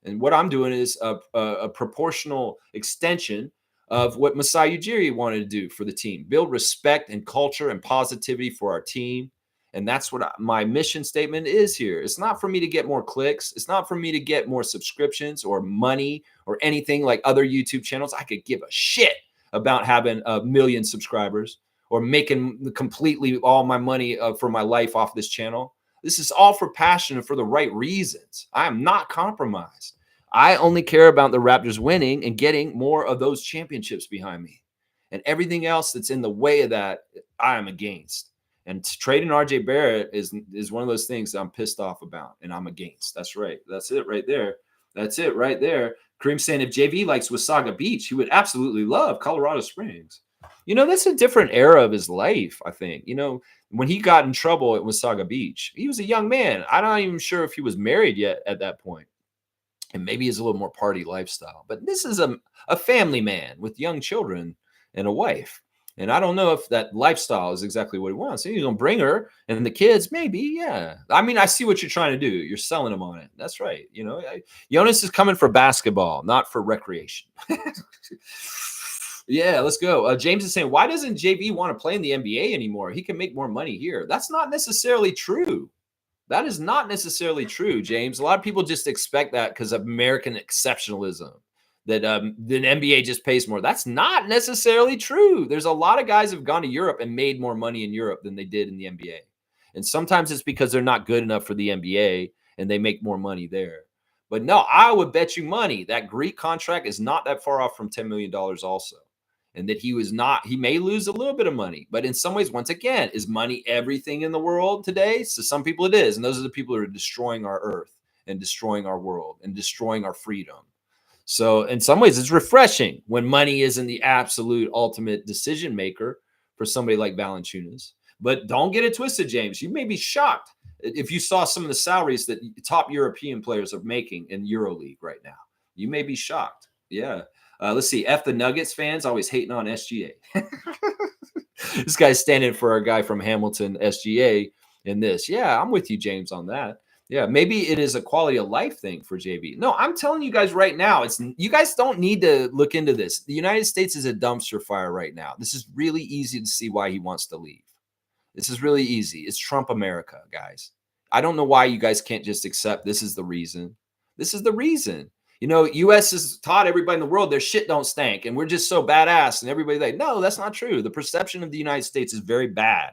And what I'm doing is a proportional extension of what Masai Ujiri wanted to do for the team. Build respect and culture and positivity for our team. And that's what my mission statement is here. It's not for me to get more clicks. It's not for me to get more subscriptions or money or anything like other YouTube channels. I could give a shit about having 1 million subscribers or making completely all my money for my life off this channel. This is all for passion and for the right reasons. I am not compromised. I only care about the Raptors winning and getting more of those championships behind me. And everything else that's in the way of that, I am against. And trading RJ Barrett is one of those things that I'm pissed off about and I'm against. That's right. That's it right there. That's it right there. Kareem saying if JV likes Wasaga Beach, he would absolutely love Colorado Springs. That's a different era of his life, I think. When he got in trouble at Wasaga Beach, he was a young man. I'm not even sure if he was married yet at that point. and maybe it's a little more party lifestyle. But this is a family man with young children and a wife. And I don't know if that lifestyle is exactly what he wants. He's going to bring her and the kids, maybe. Yeah. I mean, I see what you're trying to do. You're selling him on it. That's right. You know, Jonas is coming for basketball, not for recreation. Yeah, let's go. James is saying, why doesn't JV want to play in the NBA anymore? He can make more money here. That's not necessarily true. That is not necessarily true, James. A lot of people just expect that because of American exceptionalism, that the NBA just pays more. That's not necessarily true. There's a lot of guys who've gone to Europe and made more money in Europe than they did in the NBA. And sometimes it's because they're not good enough for the NBA and they make more money there. But no, I would bet you money that Greek contract is not that far off from $10 million also. And that he may lose a little bit of money, but in some ways, once again, is money everything in the world today? So some people it is. And those are the people who are destroying our earth and destroying our world and destroying our freedom. So in some ways, it's refreshing when money isn't the absolute ultimate decision maker for somebody like Valanciunas. But don't get it twisted, James. You may be shocked if you saw some of the salaries that top European players are making in EuroLeague right now. You may be shocked. Yeah. Let's see. F the Nuggets fans always hating on SGA. This guy's standing for a guy from Hamilton, SGA, in this. Yeah, I'm with you, James, on that. Yeah, maybe it is a quality of life thing for JV. No, I'm telling you guys right now, you guys don't need to look into this. The United States is a dumpster fire right now. This is really easy to see why he wants to leave. This is really easy. It's Trump America, guys. I don't know why you guys can't just accept this is the reason. This is the reason. You know, U.S. has taught everybody in the world their shit don't stink, and we're just so badass. And everybody's like, no, that's not true. The perception of the United States is very bad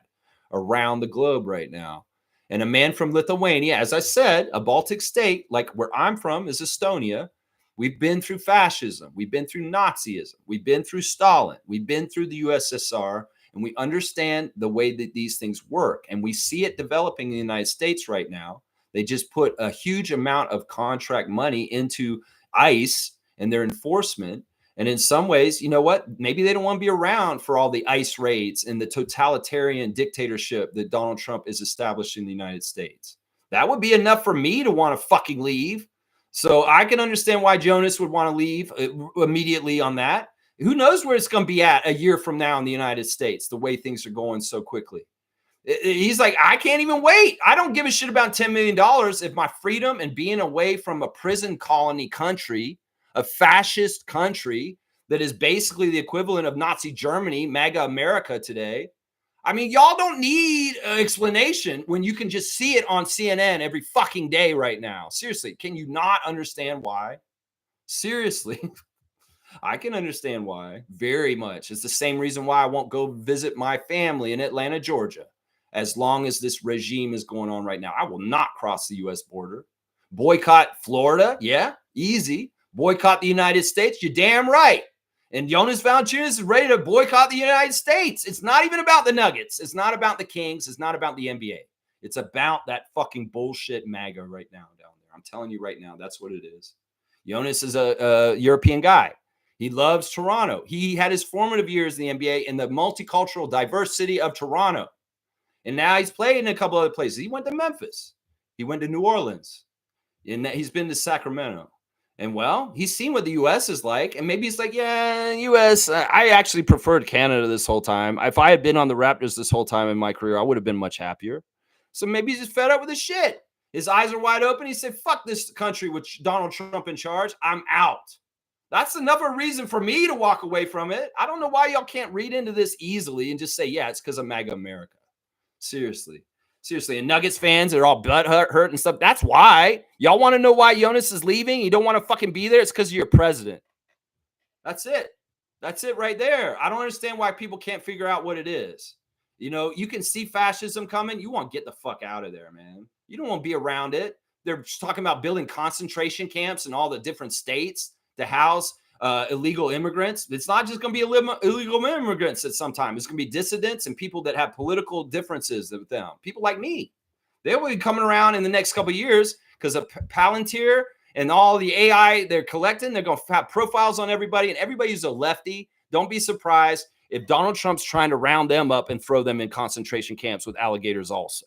around the globe right now. And a man from Lithuania, as I said, a Baltic state, like where I'm from is Estonia. We've been through fascism. We've been through Nazism. We've been through Stalin. We've been through the USSR. And we understand the way that these things work. And we see it developing in the United States right now. They just put a huge amount of contract money into ICE and their enforcement. And in some ways, you know what? Maybe they don't want to be around for all the ICE raids and the totalitarian dictatorship that Donald Trump is establishing in the United States. That would be enough for me to want to fucking leave. So I can understand why Jonas would want to leave immediately on that. Who knows where it's going to be at a year from now in the United States, the way things are going so quickly. He's like, I can't even wait. I don't give a shit about $10 million if my freedom and being away from a prison colony country, a fascist country that is basically the equivalent of Nazi Germany, MAGA America today. I mean, y'all don't need an explanation when you can just see it on CNN every fucking day right now. Seriously, can you not understand why? Seriously. I can understand why very much. It's the same reason why I won't go visit my family in Atlanta, Georgia. As long as this regime is going on right now, I will not cross the U.S. border. Boycott Florida? Yeah, easy. Boycott the United States? You're damn right. And Jonas Valanciunas is ready to boycott the United States. It's not even about the Nuggets. It's not about the Kings. It's not about the NBA. It's about that fucking bullshit MAGA right now down there. I'm telling you right now, that's what it is. Jonas is a European guy. He loves Toronto. He had his formative years in the NBA in the multicultural diversity of Toronto. And now he's played in a couple other places. He went to Memphis. He went to New Orleans. And he's been to Sacramento. And, well, he's seen what the U.S. is like. And maybe he's like, yeah, U.S., I actually preferred Canada this whole time. If I had been on the Raptors this whole time in my career, I would have been much happier. So maybe he's just fed up with his shit. His eyes are wide open. He said, fuck this country with Donald Trump in charge. I'm out. That's enough of a reason for me to walk away from it. I don't know why y'all can't read into this easily and just say, yeah, it's because of MAGA America. Seriously. And Nuggets fans are all butt hurt and stuff. That's why. Y'all want to know why Jonas is leaving? You don't want to fucking be there? It's because you're president. That's it. That's it right there. I don't understand why people can't figure out what it is. You know, you can see fascism coming. You want to get the fuck out of there, man. You don't want to be around it. They're talking about building concentration camps in all the different states to house illegal immigrants. It's not just going to be illegal immigrants at some time. It's going to be dissidents and people that have political differences with them. People like me. They will be coming around in the next couple of years because of Palantir and all the AI they're collecting. They're going to have profiles on everybody, and everybody's a lefty. Don't be surprised if Donald Trump's trying to round them up and throw them in concentration camps with alligators also.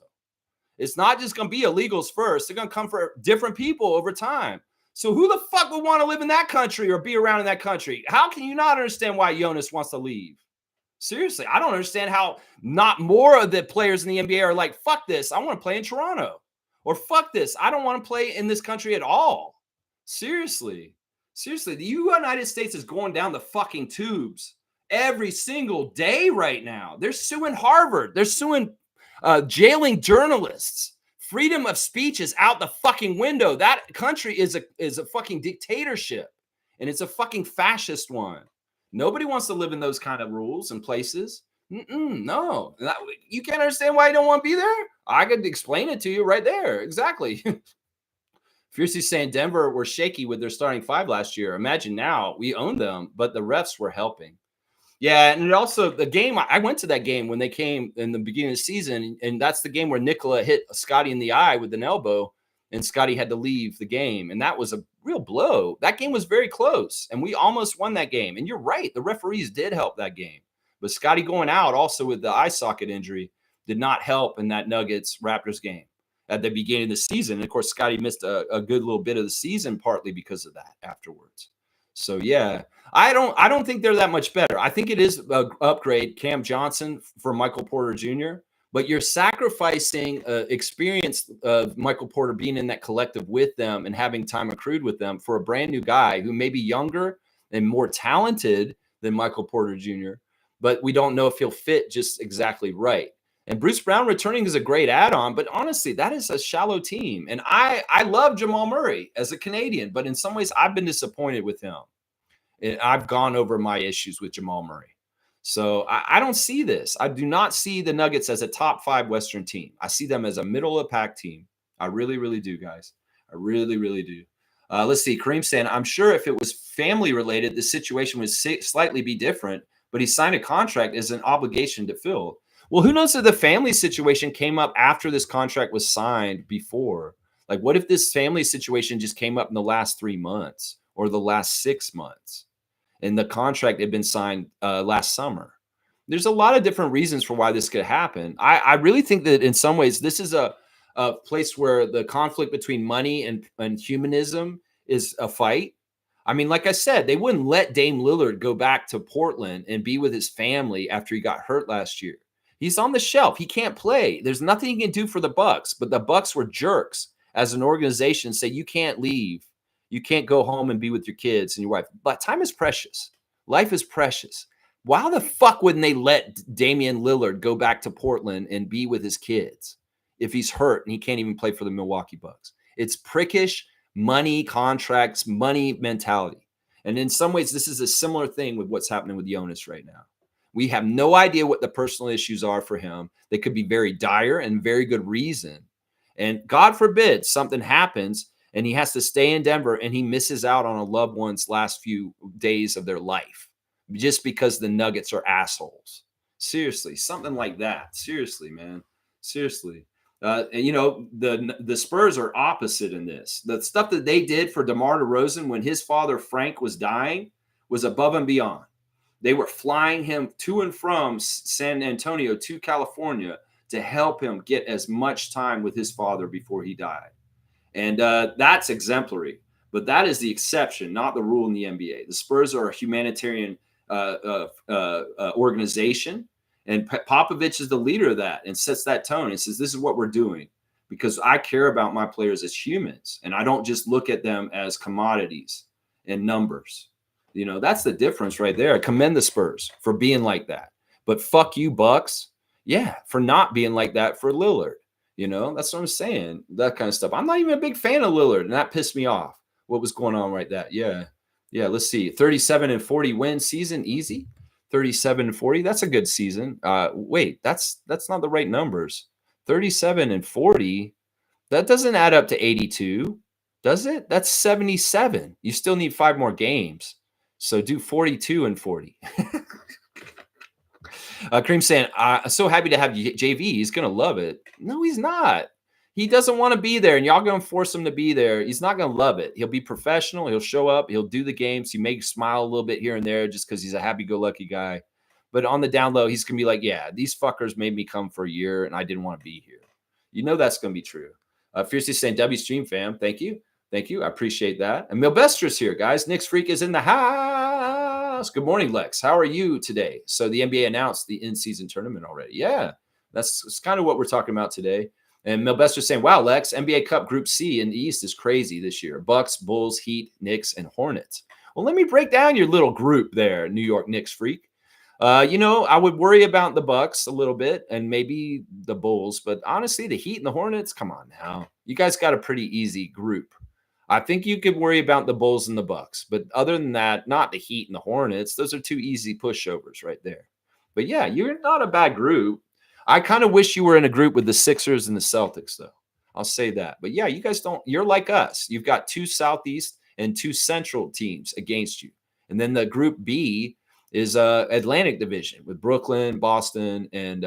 It's not just going to be illegals first. They're going to come for different people over time. So who the fuck would want to live in that country or be around in that country? How can you not understand why Jonas wants to leave? Seriously, I don't understand how not more of the players in the NBA are like, fuck this, I want to play in Toronto. Or fuck this, I don't want to play in this country at all. Seriously. Seriously, the United States is going down the fucking tubes every single day right now. They're suing Harvard. They're suing jailing journalists. Freedom of speech is out the fucking window. That country is a fucking dictatorship, and it's a fucking fascist one. Nobody wants to live in those kind of rules and places. No, you can't understand why you don't want to be there. I could explain it to you right there. Exactly. Fiercely saying Denver were shaky with their starting five last year. Imagine now, we owned them, but the refs were helping. Yeah, and also the game, I went to that game when they came in the beginning of the season, and that's the game where Nikola hit Scotty in the eye with an elbow, and Scotty had to leave the game, and that was a real blow. That game was very close, and we almost won that game. And you're right, the referees did help that game. But Scotty going out also with the eye socket injury did not help in that Nuggets-Raptors game at the beginning of the season. And of course, Scotty missed a good little bit of the season partly because of that afterwards. So yeah, I don't think they're that much better. I think it is an upgrade, Cam Johnson for Michael Porter Jr., but you're sacrificing experience of Michael Porter being in that collective with them and having time accrued with them for a brand new guy who may be younger and more talented than Michael Porter Jr., but we don't know if he'll fit just exactly right. And Bruce Brown returning is a great add-on, but honestly, that is a shallow team. And I love Jamal Murray as a Canadian, but in some ways, I've been disappointed with him. And I've gone over my issues with Jamal Murray. So I don't see this. I do not see the Nuggets as a top 5 Western team. I see them as a middle of the pack team. I really, really do, guys. I really, really do. Let's see. Kareem saying, I'm sure if it was family related, the situation would slightly be different, but he signed a contract as an obligation to fill. Well, who knows if the family situation came up after this contract was signed before? Like, what if this family situation just came up in the last 3 months or the last 6 months? And the contract had been signed last summer. There's a lot of different reasons for why this could happen. I really think that in some ways, this is a place where the conflict between money and humanism is a fight. I mean, like I said, they wouldn't let Dame Lillard go back to Portland and be with his family after he got hurt last year. He's on the shelf. He can't play. There's nothing he can do for the Bucks, but the Bucks were jerks as an organization, say you can't leave. You can't go home and be with your kids and your wife. But time is precious. Life is precious. Why the fuck wouldn't they let Damian Lillard go back to Portland and be with his kids if he's hurt and he can't even play for the Milwaukee Bucks? It's prickish money contracts, money mentality. And in some ways, this is a similar thing with what's happening with Jonas right now. We have no idea what the personal issues are for him. They could be very dire and very good reason. And God forbid something happens and he has to stay in Denver and he misses out on a loved one's last few days of their life just because the Nuggets are assholes. Seriously, something like that. Seriously, man. Seriously. And, you know, the Spurs are opposite in this. The stuff that they did for DeMar DeRozan when his father, Frank, was dying was above and beyond. They were flying him to and from San Antonio to California to help him get as much time with his father before he died. And that's exemplary. But that is the exception, not the rule in the NBA. The Spurs are a humanitarian organization. And Popovich is the leader of that and sets that tone and says, this is what we're doing because I care about my players as humans. And I don't just look at them as commodities and numbers. You know, that's the difference right there. I commend the Spurs for being like that. But fuck you, Bucks. Yeah, for not being like that for Lillard. You know, that's what I'm saying. That kind of stuff. I'm not even a big fan of Lillard, and that pissed me off. What was going on right there? Yeah. Yeah, let's see. 37-40 win season, easy. 37-40, that's a good season. Wait, that's not the right numbers. 37-40, that doesn't add up to 82, does it? That's 77. You still need 5 more games. So do 42-40. Kareem saying, I'm so happy to have JV. He's going to love it. No, he's not. He doesn't want to be there, and y'all going to force him to be there. He's not going to love it. He'll be professional. He'll show up. He'll do the games. He may smile a little bit here and there just because he's a happy-go-lucky guy. But on the down low, he's going to be like, yeah, these fuckers made me come for a year, and I didn't want to be here. You know that's going to be true. Fiercely saying, W Stream fam, thank you. Thank you. I appreciate that. And Milbester's here, guys. Nick's Freak is in the house. Good morning, Lex. How are you today? So the NBA announced the in-season tournament already. Yeah, that's kind of what we're talking about today. And Milbester's saying, wow, Lex, NBA Cup Group C in the East is crazy this year. Bucks, Bulls, Heat, Knicks, and Hornets. Well, let me break down your little group there, New York Knicks Freak. I would worry about the Bucks a little bit and maybe the Bulls, but honestly, the Heat and the Hornets, come on now. You guys got a pretty easy group. I think you could worry about the Bulls and the Bucks, but other than that, not the Heat and the Hornets. Those are two easy pushovers right there. But yeah, you're not a bad group. I kind of wish you were in a group with the Sixers and the Celtics, though. I'll say that. But yeah, you guys don't. You're like us. You've got two Southeast and two Central teams against you, and then the Group B is Atlantic Division with Brooklyn, Boston, and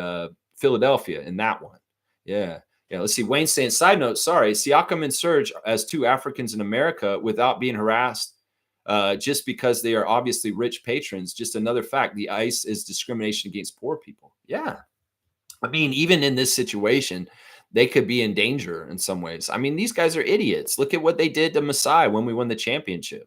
Philadelphia in that one. Yeah. Yeah, let's see. Wayne saying, side note, sorry, Siakam and Serge as two Africans in America without being harassed just because they are obviously rich patrons. Just another fact, the ICE is discrimination against poor people. Yeah. I mean, even in this situation, they could be in danger in some ways. I mean, these guys are idiots. Look at what they did to Masai when we won the championship.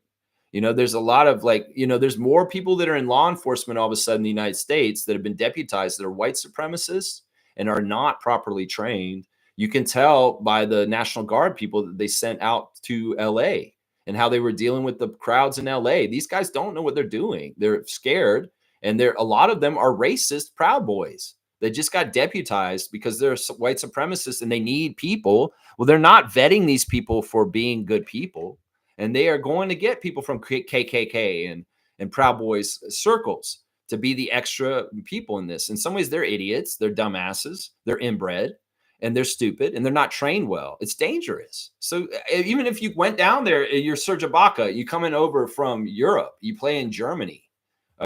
There's a lot of there's more people that are in law enforcement all of a sudden in the United States that have been deputized that are white supremacists and are not properly trained. You can tell by the National Guard people that they sent out to LA and how they were dealing with the crowds in LA. These guys don't know what they're doing. They're scared. And a lot of them are racist Proud Boys. They just got deputized because they're white supremacists and they need people. Well, they're not vetting these people for being good people. And they are going to get people from KKK and Proud Boys circles to be the extra people in this. In some ways, they're idiots. They're dumbasses. They're inbred. And they're stupid and they're not trained well. It's dangerous. So even if you went down there, you're Serge Ibaka, you coming over from Europe, you play in Germany,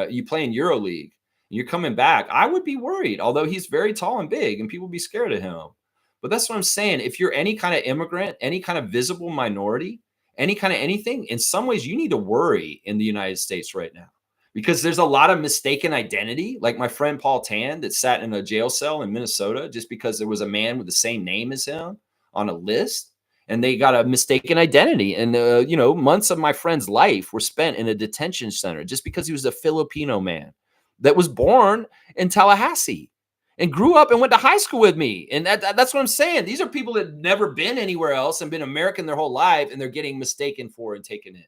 you play in EuroLeague, and you're coming back, I would be worried, although he's very tall and big and people be scared of him. But that's what I'm saying. If you're any kind of immigrant, any kind of visible minority, any kind of anything, in some ways you need to worry in the United States right now. Because there's a lot of mistaken identity, like my friend Paul Tan that sat in a jail cell in Minnesota just because there was a man with the same name as him on a list, and they got a mistaken identity. And, months of my friend's life were spent in a detention center just because he was a Filipino man that was born in Tallahassee and grew up and went to high school with me. And that's what I'm saying. These are people that have never been anywhere else and been American their whole life, and they're getting mistaken for and taken in.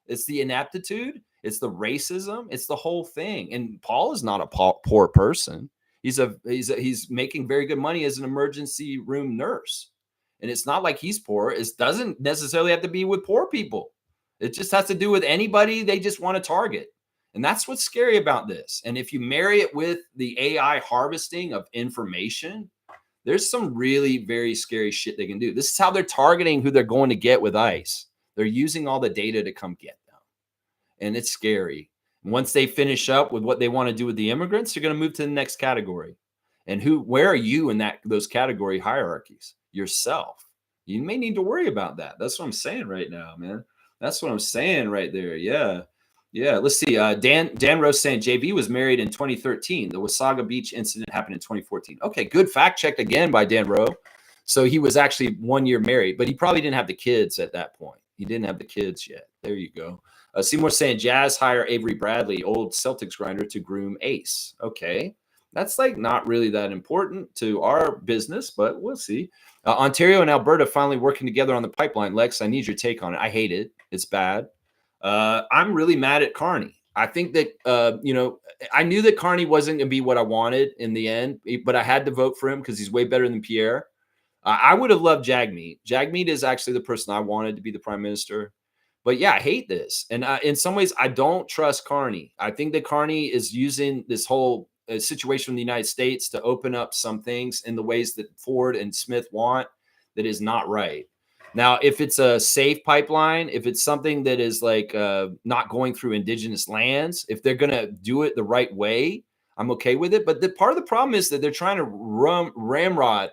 It's the inaptitude. It's the racism. It's the whole thing. And Paul is not a poor person. He's making very good money as an emergency room nurse. And it's not like he's poor. It doesn't necessarily have to be with poor people. It just has to do with anybody they just want to target. And that's what's scary about this. And if you marry it with the AI harvesting of information, there's some really very scary shit they can do. This is how they're targeting who they're going to get with ICE. They're using all the data to come get them. And it's scary. Once they finish up with what they want to do with the immigrants, they're going to move to the next category. And where are you in those category hierarchies? Yourself. You may need to worry about that. That's what I'm saying right now, man. That's what I'm saying right there. Yeah. Yeah. Let's see. Dan Rose saying JV was married in 2013. The Wasaga Beach incident happened in 2014. Okay. Good fact checked again by Dan Rowe. So he was actually 1 year married, but he probably didn't have the kids at that point. He didn't have the kids yet. There you go. Seymour saying Jazz hire Avery Bradley, old Celtics grinder, to groom Ace. Okay. That's not really that important to our business, but we'll see. Ontario and Alberta finally working together on the pipeline. Lex, I need your take on it. I hate it. It's bad. I'm really mad at Carney. I think that, I knew that Carney wasn't going to be what I wanted in the end, but I had to vote for him because he's way better than Pierre. I would have loved Jagmeet. Jagmeet is actually the person I wanted to be the prime minister. But yeah, I hate this. And in some ways, I don't trust Carney. I think that Carney is using this whole situation in the United States to open up some things in the ways that Ford and Smith want that is not right. Now, if it's a safe pipeline, if it's something that is not going through indigenous lands, if they're going to do it the right way, I'm okay with it. But part of the problem is that they're trying to ramrod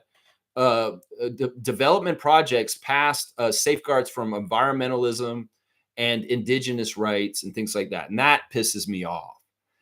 development projects past safeguards from environmentalism and indigenous rights and things like that. And that pisses me off.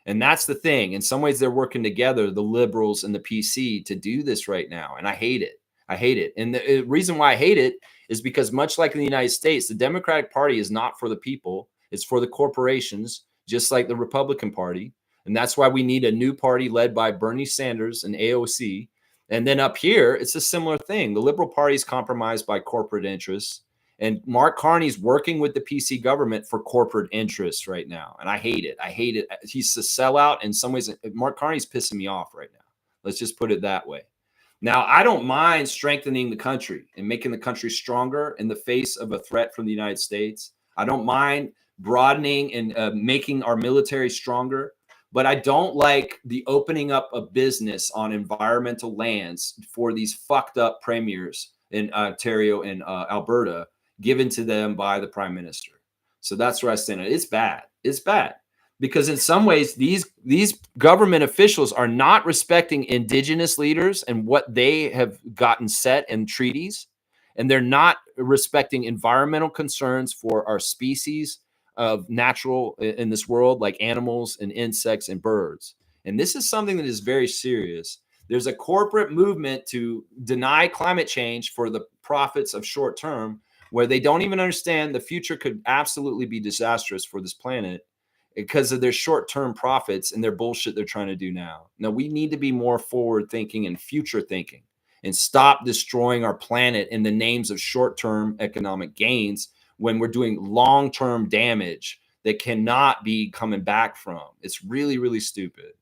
And that's the thing. In some ways, they're working together, the liberals and the PC, to do this right now. And I hate it. I hate it. And the reason why I hate it is because much like in the United States, the Democratic Party is not for the people. It's for the corporations, just like the Republican Party. And that's why we need a new party led by Bernie Sanders and AOC. And then up here, it's a similar thing. The Liberal Party is compromised by corporate interests. And Mark Carney's working with the PC government for corporate interests right now. And I hate it. I hate it. He's a sellout. In some ways, Mark Carney's pissing me off right now. Let's just put it that way. Now, I don't mind strengthening the country and making the country stronger in the face of a threat from the United States. I don't mind broadening and making our military stronger. But I don't like the opening up of business on environmental lands for these fucked up premiers in Ontario and Alberta given to them by the prime minister. So that's where I stand. It's bad. It's bad because in some ways, these government officials are not respecting Indigenous leaders and what they have gotten set in treaties. And they're not respecting environmental concerns for our species of natural in this world, like animals and insects and birds. And this is something that is very serious. There's a corporate movement to deny climate change for the profits of short term, where they don't even understand the future could absolutely be disastrous for this planet because of their short-term profits and their bullshit they're trying to do now. No, we need to be more forward thinking and future thinking and stop destroying our planet in the names of short-term economic gains when we're doing long-term damage that cannot be coming back from. It's really, really stupid.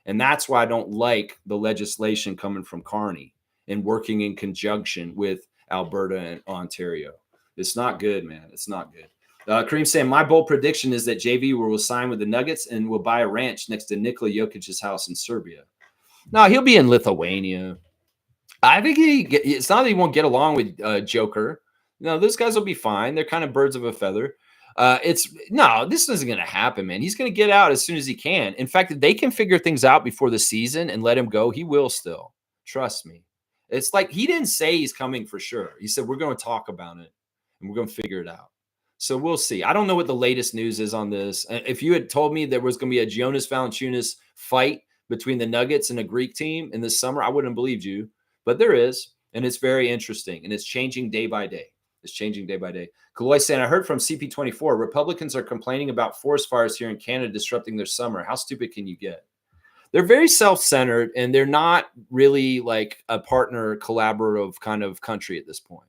And that's why I don't like the legislation coming from Carney and working in conjunction with Alberta and Ontario. It's not good, man. It's not good. Kareem saying, my bold prediction is that JV will sign with the Nuggets and will buy a ranch next to Nikola Jokic's house in Serbia. No, he'll be in Lithuania. I think it's not that he won't get along with Joker. No, those guys will be fine. They're kind of birds of a feather. This isn't going to happen, man. He's going to get out as soon as he can. In fact, if they can figure things out before the season and let him go, he will still. Trust me. It's like he didn't say he's coming for sure. He said, we're going to talk about it and we're going to figure it out. So we'll see. I don't know what the latest news is on this. If you had told me there was going to be a Jonas Valanciunas fight between the Nuggets and a Greek team in the summer, I wouldn't have believed you. But there is, and it's very interesting, and it's changing day by day. It's changing day by day. Kaloy saying, I heard from CP24, Republicans are complaining about forest fires here in Canada disrupting their summer. How stupid can you get? They're very self-centered, and they're not really like a partner, collaborative kind of country at this point.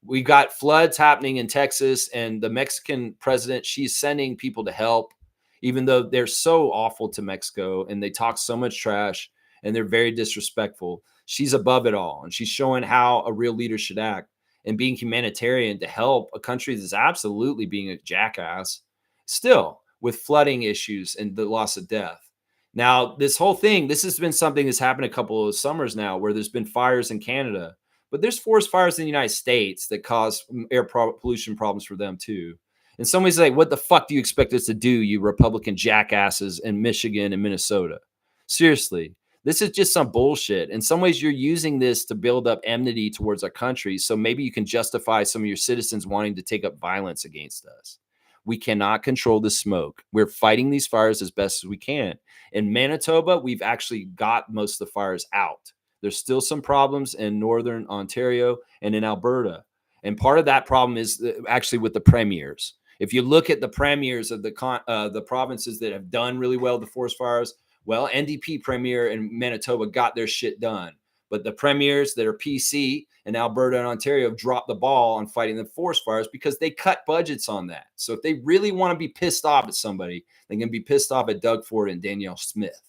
We got floods happening in Texas, and the Mexican president, she's sending people to help, even though they're so awful to Mexico, and they talk so much trash, and they're very disrespectful. She's above it all, and she's showing how a real leader should act and being humanitarian to help a country that's absolutely being a jackass still with flooding issues and the loss of death. Now, this whole thing, this has been something that's happened a couple of summers now where there's been fires in Canada, but there's forest fires in the United States that cause air pollution problems for them too. And somebody's like, what the fuck do you expect us to do, you Republican jackasses in Michigan and Minnesota? Seriously. This is just some bullshit. In some ways, you're using this to build up enmity towards our country. So maybe you can justify some of your citizens wanting to take up violence against us. We cannot control the smoke. We're fighting these fires as best as we can. In Manitoba, we've actually got most of the fires out. There's still some problems in Northern Ontario and in Alberta. And part of that problem is actually with the premiers. If you look at the premiers of the provinces that have done really well with the forest fires, well, NDP premier in Manitoba got their shit done. But the premiers that are PC in Alberta and Ontario have dropped the ball on fighting the forest fires because they cut budgets on that. So if they really want to be pissed off at somebody, they can be pissed off at Doug Ford and Danielle Smith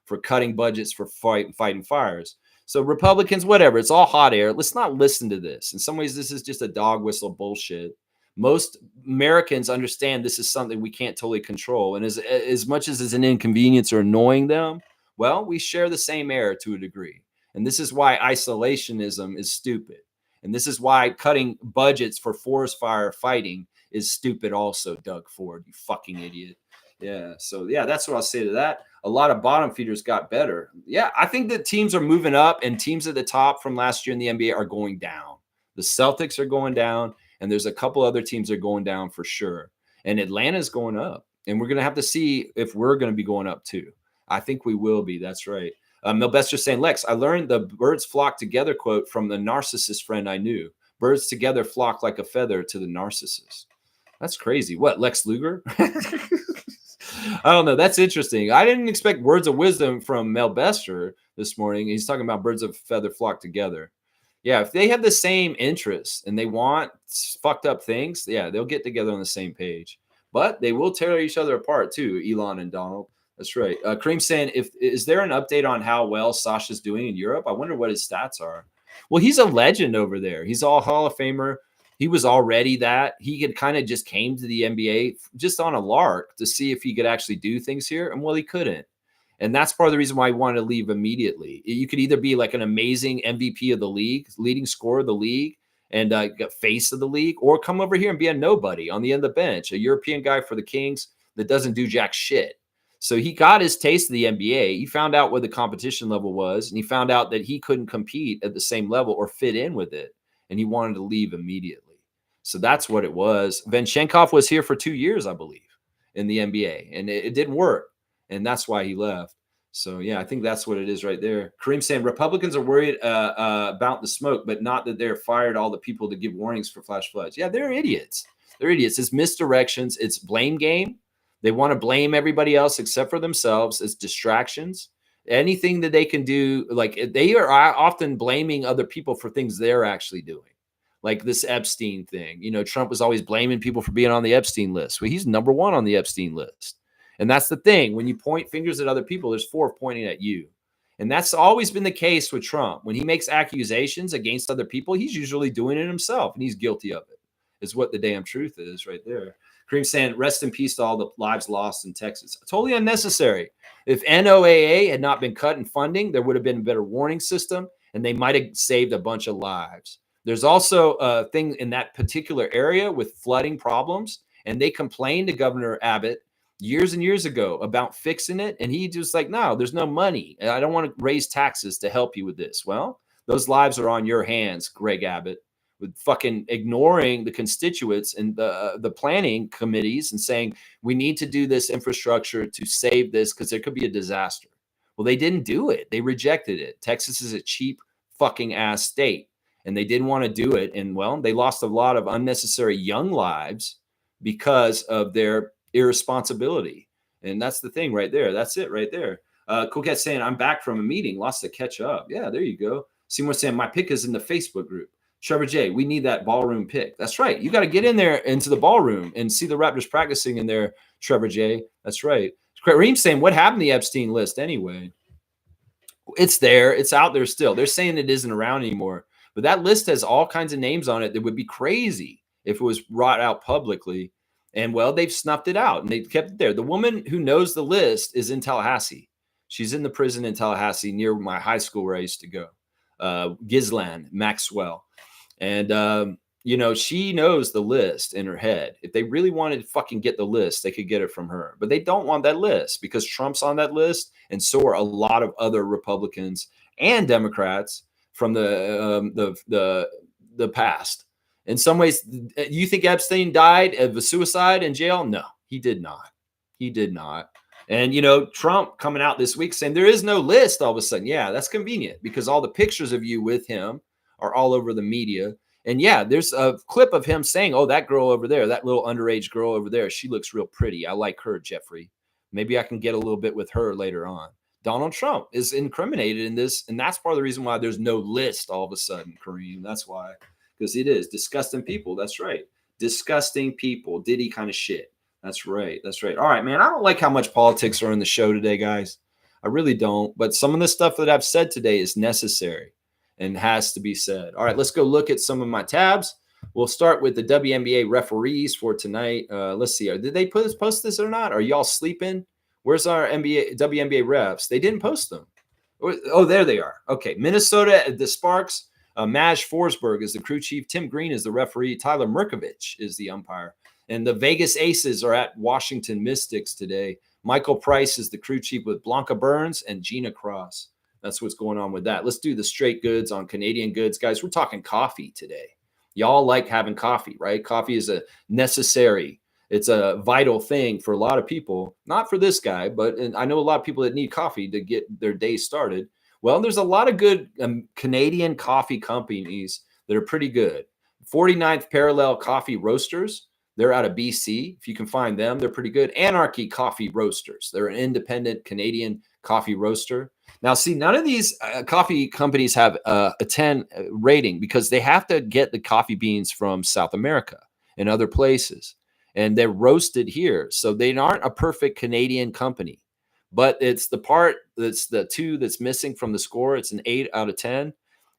for cutting budgets for fighting fires. So Republicans, whatever, it's all hot air. Let's not listen to this. In some ways, this is just a dog whistle bullshit. Most Americans understand this is something we can't totally control. And as much as it's an inconvenience or annoying them, well, we share the same air to a degree. And this is why isolationism is stupid. And this is why cutting budgets for forest fire fighting is stupid also, Doug Ford, you fucking idiot. Yeah, so yeah, that's what I'll say to that. A lot of bottom feeders got better. Yeah, I think that teams are moving up and teams at the top from last year in the NBA are going down. The Celtics are going down. And there's a couple other teams that are going down for sure. And Atlanta's going up. And we're going to have to see if we're going to be going up too. I think we will be. That's right. Milbester's saying, Lex, I learned the birds flock together quote from the narcissist friend I knew. Birds together flock like a feather to the narcissus. That's crazy. What, Lex Luger? I don't know. That's interesting. I didn't expect words of wisdom from Mel Bester this morning. He's talking about birds of feather flock together. Yeah, if they have the same interests and they want fucked up things, yeah, they'll get together on the same page. But they will tear each other apart too, Elon and Donald. That's right. Kareem saying, is there an update on how well Sasha's doing in Europe? I wonder what his stats are. Well, he's a legend over there. He's all Hall of Famer. He was already that. He could kind of just came to the NBA just on a lark to see if he could actually do things here. And well, he couldn't. And that's part of the reason why I wanted to leave immediately. You could either be like an amazing MVP of the league, leading scorer of the league, and face of the league, or come over here and be a nobody on the end of the bench, a European guy for the Kings that doesn't do jack shit. So he got his taste of the NBA. He found out what the competition level was, and he found out that he couldn't compete at the same level or fit in with it, and he wanted to leave immediately. So that's what it was. Venchenkoff was here for 2 years, I believe, in the NBA, and it didn't work, and that's why he left. So, yeah, I think that's what it is right there. Kareem saying Republicans are worried about the smoke, but not that they're fired all the people to give warnings for flash floods. Yeah, they're idiots. They're idiots. It's misdirections. It's blame game. They want to blame everybody else except for themselves. It's distractions. Anything that they can do, like they are often blaming other people for things they're actually doing. Like this Epstein thing. You know, Trump was always blaming people for being on the Epstein list. Well, he's number one on the Epstein list. And that's the thing. When you point fingers at other people, there's 4 pointing at you. And that's always been the case with Trump. When he makes accusations against other people, he's usually doing it himself, and he's guilty of it. Is what the damn truth is right there. Kareem saying, rest in peace to all the lives lost in Texas. Totally unnecessary. If NOAA had not been cut in funding, there would have been a better warning system, and they might have saved a bunch of lives. There's also a thing in that particular area with flooding problems, and they complained to Governor Abbott years and years ago about fixing it, and he just like, no, there's no money. I don't want to raise taxes to help you with this. Well, those lives are on your hands, Greg Abbott, with fucking ignoring the constituents and the planning committees and saying, we need to do this infrastructure to save this because there could be a disaster. Well, they didn't do it. They rejected it. Texas is a cheap fucking ass state, and they didn't want to do it. And well, they lost a lot of unnecessary young lives because of their irresponsibility. And that's the thing right there. That's it right there. Coquette saying, I'm back from a meeting, lots to catch up. Yeah, there you go. Seymour saying, my pick is in the Facebook group. Trevor J, we need that ballroom pick. That's right. You got to get in there into the ballroom and see the Raptors practicing in there, Trevor J. That's right. Kareem saying, what happened to the Epstein list anyway? It's there. It's out there still. They're saying it isn't around anymore. But that list has all kinds of names on it that would be crazy if it was brought out publicly. And, well, they've snuffed it out, and they've kept it there. The woman who knows the list is in Tallahassee. She's in the prison in Tallahassee near my high school where I used to go, Ghislaine Maxwell. And, you know, she knows the list in her head. If they really wanted to fucking get the list, they could get it from her. But they don't want that list because Trump's on that list, and so are a lot of other Republicans and Democrats from the past. In some ways, you think Epstein died of a suicide in jail? No, he did not. He did not. And, you know, Trump coming out this week saying there is no list all of a sudden. Yeah, that's convenient because all the pictures of you with him are all over the media. And yeah, there's a clip of him saying, oh, that girl over there, that little underage girl over there, she looks real pretty. I like her, Jeffrey. Maybe I can get a little bit with her later on. Donald Trump is incriminated in this. And that's part of the reason why there's no list all of a sudden, Kareem. That's why. Because it is disgusting people. That's right. Disgusting people. Diddy kind of shit. That's right. That's right. All right, man. I don't like how much politics are in the show today, guys. I really don't. But some of the stuff that I've said today is necessary and has to be said. All right, let's go look at some of my tabs. We'll start with the WNBA referees for tonight. Let's see. Did they post this or not? Are y'all sleeping? Where's our WNBA refs? They didn't post them. Oh, there they are. Okay. Minnesota, the Sparks. Maj Forsberg is the crew chief. Tim Green is the referee. Tyler Murkovich is the umpire. And the Vegas Aces are at Washington Mystics today. Michael Price is the crew chief with Blanca Burns and Gina Cross. That's what's going on with that. Let's do the straight goods on Canadian goods. Guys, we're talking coffee today. Y'all like having coffee, right? Coffee is a necessary. It's a vital thing for a lot of people. Not for this guy, but I know a lot of people that need coffee to get their day started. Well, there's a lot of good Canadian coffee companies that are pretty good. 49th Parallel Coffee Roasters. They're out of BC. If you can find them, they're pretty good. Anarchy Coffee Roasters. They're an independent Canadian coffee roaster. Now, see, none of these coffee companies have a 10 rating because they have to get the coffee beans from South America and other places, and they're roasted here. So they aren't a perfect Canadian company, but it's the part that's the 2 that's missing from the score. It's an 8 out of 10,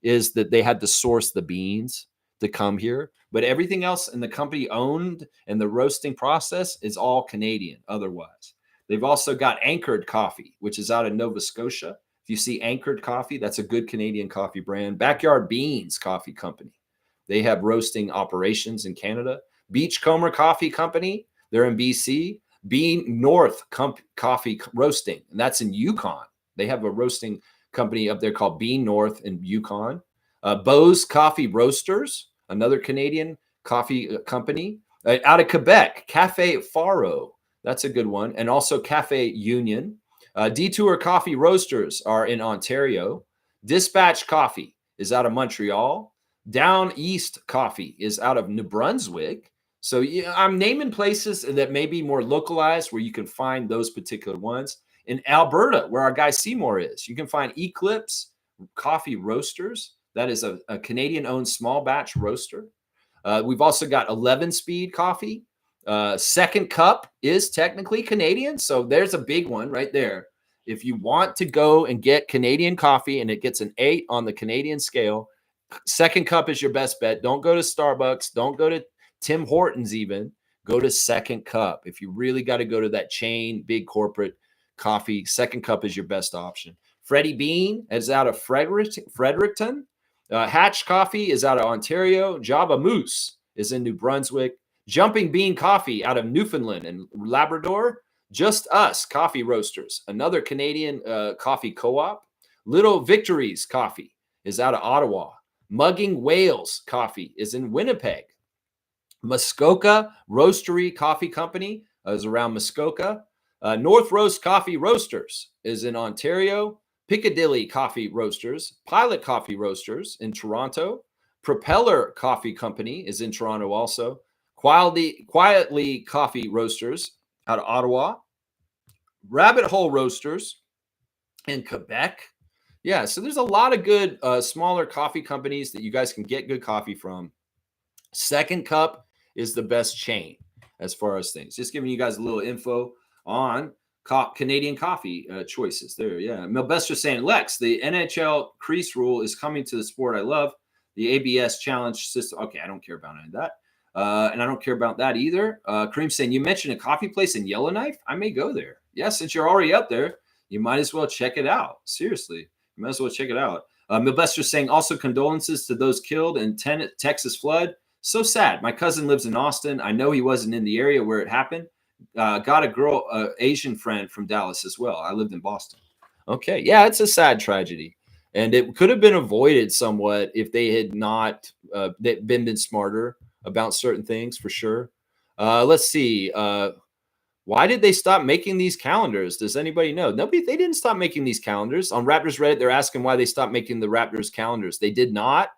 is that they had to source the beans to come here. But everything else in the company owned and the roasting process is all Canadian otherwise. They've also got Anchored Coffee, which is out of Nova Scotia. If you see Anchored Coffee, that's a good Canadian coffee brand. Backyard Beans Coffee Company. They have roasting operations in Canada. Beachcomber Coffee Company, they're in BC. Bean North Coffee Roasting, and that's in Yukon. They have a roasting company up there called Bean North in Yukon. Bose Coffee Roasters, another Canadian coffee company. Out of Quebec, Cafe Faro, that's a good one. And also Cafe Union. Detour Coffee Roasters are in Ontario. Dispatch Coffee is out of Montreal. Down East Coffee is out of New Brunswick. So yeah, I'm naming places that may be more localized where you can find those particular ones. In Alberta, where our guy Seymour is, you can find Eclipse Coffee Roasters. That is a Canadian-owned small batch roaster. We've also got 11 Speed Coffee. Second Cup is technically Canadian, so there's a big one right there. If you want to go and get Canadian coffee and it gets an 8 on the Canadian scale, Second Cup is your best bet. Don't go to Starbucks. Don't go to Tim Hortons even. Go to Second Cup. If you really got to go to that chain, big corporate coffee, Second Cup is your best option. Freddie Bean is out of Fredericton. Hatch Coffee is out of Ontario. Java Moose is in New Brunswick. Jumping Bean Coffee out of Newfoundland and Labrador. Just Us Coffee Roasters, another Canadian coffee co-op. Little Victories Coffee is out of Ottawa. Mugging Whales Coffee is in Winnipeg. Muskoka Roastery Coffee Company is around Muskoka. North Roast Coffee Roasters is in Ontario. Piccadilly Coffee Roasters, Pilot Coffee Roasters in Toronto. Propeller Coffee Company is in Toronto also. Quietly Coffee Roasters out of Ottawa. Rabbit Hole Roasters in Quebec. Yeah, so there's a lot of good smaller coffee companies that you guys can get good coffee from. Second Cup is the best chain as far as things. Just giving you guys a little info on Canadian coffee choices there. Yeah. Milbester saying, Lex, the NHL crease rule is coming to the sport I love. The ABS challenge system. Okay, I don't care about any of that. And I don't care about that either. Kareem saying, you mentioned a coffee place in Yellowknife. I may go there. Yeah, since you're already up there, you might as well check it out. Seriously, you might as well check it out. Milbester saying, also condolences to those killed in Texas flood. So sad. My cousin lives in Austin. I know he wasn't in the area where it happened. Got a girl, Asian friend from Dallas as well. I lived in Boston. Okay. Yeah, it's a sad tragedy. And it could have been avoided somewhat if they had not been smarter about certain things for sure. Let's see. Why did they stop making these calendars? Does anybody know? They didn't stop making these calendars. On Raptors Reddit, they're asking why they stopped making the Raptors calendars. They did not.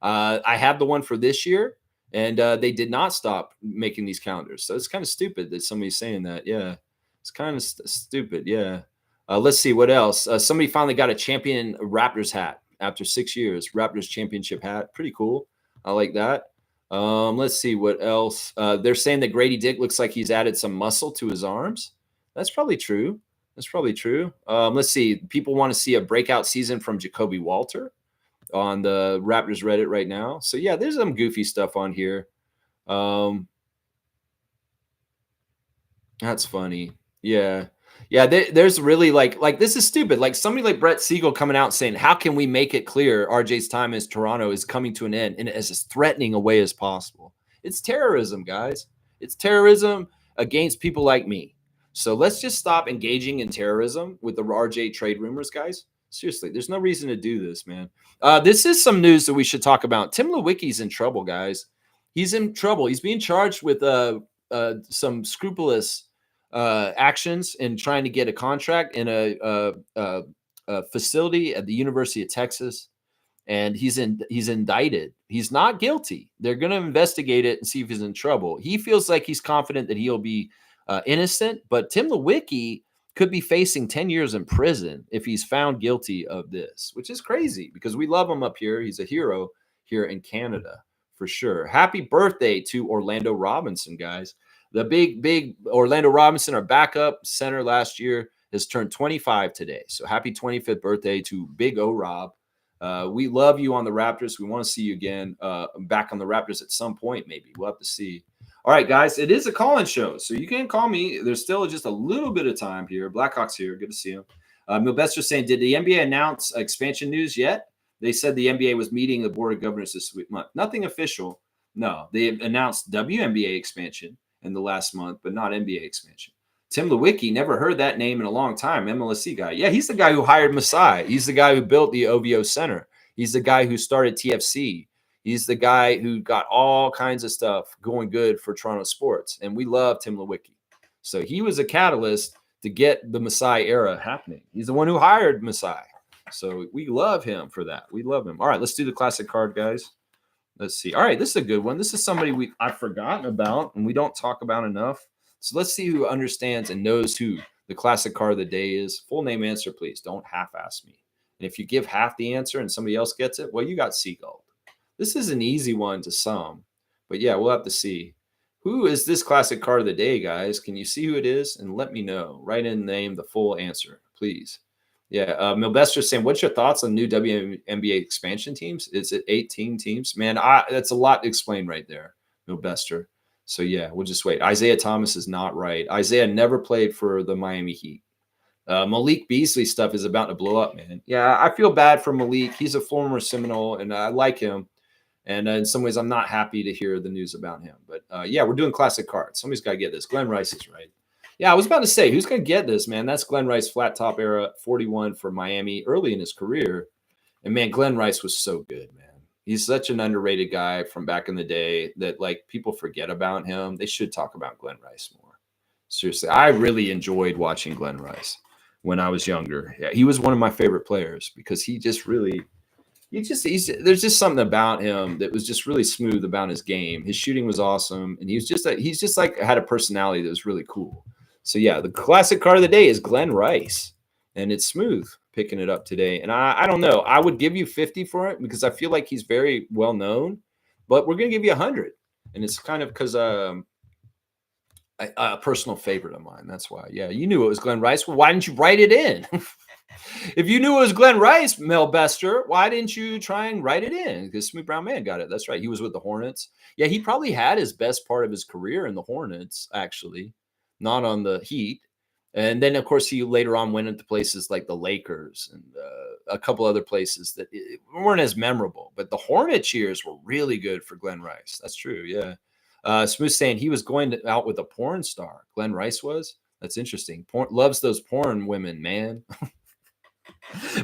I have the one for this year, and they did not stop making these calendars. So it's kind of stupid that somebody's saying that. Yeah, it's kind of stupid. Yeah. Let's see what else. Somebody finally got a champion Raptors hat after 6 years. Raptors championship hat. Pretty cool. I like that. Let's see what else. They're saying that Grady Dick looks like he's added some muscle to his arms. That's probably true. Let's see. People want to see a breakout season from Jacoby Walter on the Raptors Reddit right now. So yeah, there's some goofy stuff on here. That's funny. Yeah. There's really like this is stupid. Like somebody like Brett Siegel coming out saying, how can we make it clear RJ's time as Toronto is coming to an end and as threatening a way as possible? It's terrorism, guys. It's terrorism against people like me. So let's just stop engaging in terrorism with the RJ trade rumors, guys. Seriously, there's no reason to do this, man. This is some news that we should talk about. Tim Lewicki's in trouble, guys. He's in trouble. He's being charged with some scrupulous actions in trying to get a contract in a facility at the University of Texas. and he's indicted. He's not guilty. They're going to investigate it and see if he's in trouble. He feels like he's confident that he'll be innocent, but Tim Lewicki could be facing 10 years in prison if he's found guilty of this, which is crazy because we love him up here. He's a hero here in Canada for sure. Happy birthday to Orlando Robinson, guys. The big Orlando Robinson, our backup center last year, has turned 25 today. So happy 25th birthday to Big O Rob. We love you on the Raptors. We want to see you again back on the Raptors at some point, maybe. We'll have to see. All right, guys, it is a call-in show, so you can call me. There's still just a little bit of time here. Blackhawks here. Good to see you. Milbester saying, did the NBA announce expansion news yet? They said the NBA was meeting the Board of Governors this month. Nothing official. No, they announced WNBA expansion in the last month, but not NBA expansion. Tim Lewicki, never heard that name in a long time. MLSE guy. Yeah, he's the guy who hired Masai. He's the guy who built the OVO Center. He's the guy who started TFC. He's the guy who got all kinds of stuff going good for Toronto sports. And we love Tim Lewicki. So he was a catalyst to get the Masai era happening. He's the one who hired Masai. So we love him for that. We love him. All right, let's do the classic card, guys. Let's see. All right, this is a good one. This is somebody I've forgotten about and we don't talk about enough. So let's see who understands and knows who the classic card of the day is. Full name answer, please. Don't half-ass me. And if you give half the answer and somebody else gets it, well, you got Seagull. This is an easy one to some. But, yeah, we'll have to see. Who is this classic card of the day, guys? Can you see who it is? And let me know. Write in the name, the full answer, please. Yeah, Milbester saying, what's your thoughts on new WNBA expansion teams? Is it 18 teams? Man, that's a lot to explain right there, Milbester. So, yeah, we'll just wait. Isaiah Thomas is not right. Isaiah never played for the Miami Heat. Malik Beasley stuff is about to blow up, man. Yeah, I feel bad for Malik. He's a former Seminole, and I like him. And in some ways, I'm not happy to hear the news about him. But, yeah, we're doing classic cards. Somebody's got to get this. Glenn Rice is right. Yeah, I was about to say, who's going to get this, man? That's Glenn Rice, flat top era, 41 for Miami early in his career. And, man, Glenn Rice was so good, man. He's such an underrated guy from back in the day that, like, people forget about him. They should talk about Glenn Rice more. Seriously, I really enjoyed watching Glenn Rice when I was younger. Yeah, he was one of my favorite players because he just really – there's just something about him that was just really smooth about his game. His shooting was awesome, and he's just like had a personality that was really cool. So, yeah, the classic card of the day is Glenn Rice, and it's smooth picking it up today. And I don't know. I would give you 50 for it because I feel like he's very well known, but we're going to give you 100. And it's kind of because a personal favorite of mine. That's why. Yeah, you knew it was Glenn Rice. Well, why didn't you write it in? If you knew it was Glenn Rice, Mel Bester, why didn't you try and write it in? Because Smooth Brown Man got it. That's right. He was with the Hornets. Yeah, he probably had his best part of his career in the Hornets, actually, not on the Heat. And then, of course, he later on went into places like the Lakers and a couple other places that weren't as memorable. But the Hornets years were really good for Glenn Rice. That's true, yeah. Smooth saying he was going out with a porn star. Glenn Rice was? That's interesting. Loves those porn women, man.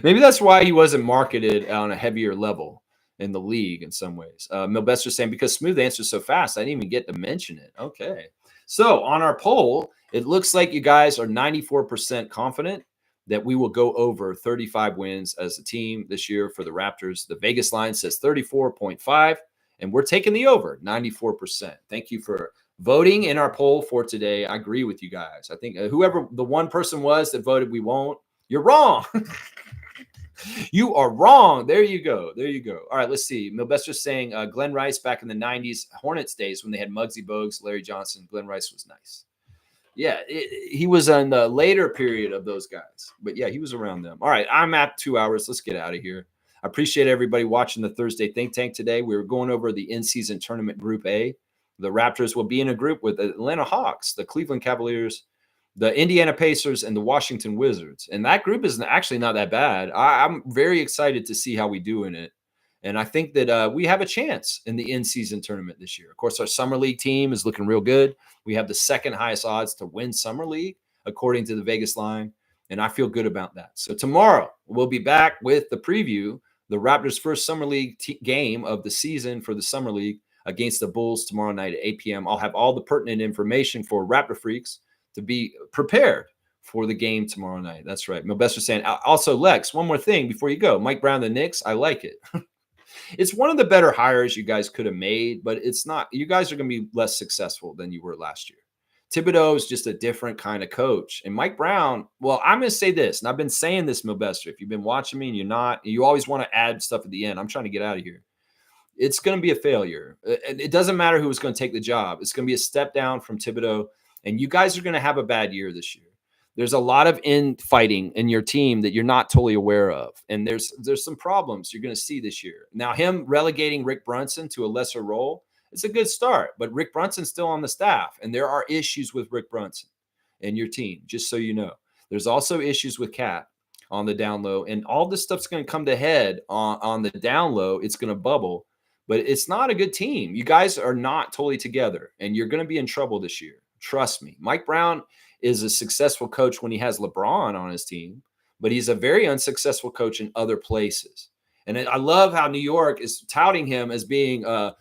Maybe that's why he wasn't marketed on a heavier level in the league in some ways. Milbester saying, because Smooth answers so fast, I didn't even get to mention it. Okay. So on our poll, it looks like you guys are 94% confident that we will go over 35 wins as a team this year for the Raptors. The Vegas line says 34.5, and we're taking the over, 94%. Thank you for voting in our poll for today. I agree with you guys. I think whoever the one person was that voted we won't, you're wrong. You are wrong. There you go. There you go. All right, let's see. Milbester's saying Glenn Rice back in the 90s Hornets days when they had Muggsy Bogues, Larry Johnson. Glenn Rice was nice. Yeah, he was in the later period of those guys. But, yeah, he was around them. All right, I'm at 2 hours. Let's get out of here. I appreciate everybody watching the Thursday Think Tank today. We were going over the in-season tournament Group A. The Raptors will be in a group with the Atlanta Hawks, the Cleveland Cavaliers, the Indiana Pacers, and the Washington Wizards. And that group is actually not that bad. I'm very excited to see how we do in it. And I think that we have a chance in the in-season tournament this year. Of course, our Summer League team is looking real good. We have the second highest odds to win Summer League, according to the Vegas line. And I feel good about that. So tomorrow, we'll be back with the preview, the Raptors' first Summer League game of the season for the Summer League against the Bulls tomorrow night at 8 p.m. I'll have all the pertinent information for Raptor Freaks to be prepared for the game tomorrow night. That's right. Milbester saying, also, Lex, one more thing before you go. Mike Brown, the Knicks, I like it. It's one of the better hires you guys could have made, but it's not. You guys are going to be less successful than you were last year. Thibodeau is just a different kind of coach. And Mike Brown, well, I'm going to say this, and I've been saying this, Milbester. If you've been watching me and you're not, you always want to add stuff at the end. I'm trying to get out of here. It's going to be a failure. It doesn't matter who is going to take the job. It's going to be a step down from Thibodeau, and you guys are going to have a bad year this year. There's a lot of infighting in your team that you're not totally aware of, and there's some problems you're going to see this year. Now, him relegating Rick Brunson to a lesser role, it's a good start, but Rick Brunson's still on the staff, and there are issues with Rick Brunson and your team, just so you know. There's also issues with Cat on the down low, and all this stuff's going to come to head on the down low. It's going to bubble, but it's not a good team. You guys are not totally together, and you're going to be in trouble this year. Trust me. Mike Brown is a successful coach when he has LeBron on his team, but he's a very unsuccessful coach in other places. And I love how New York is touting him as being a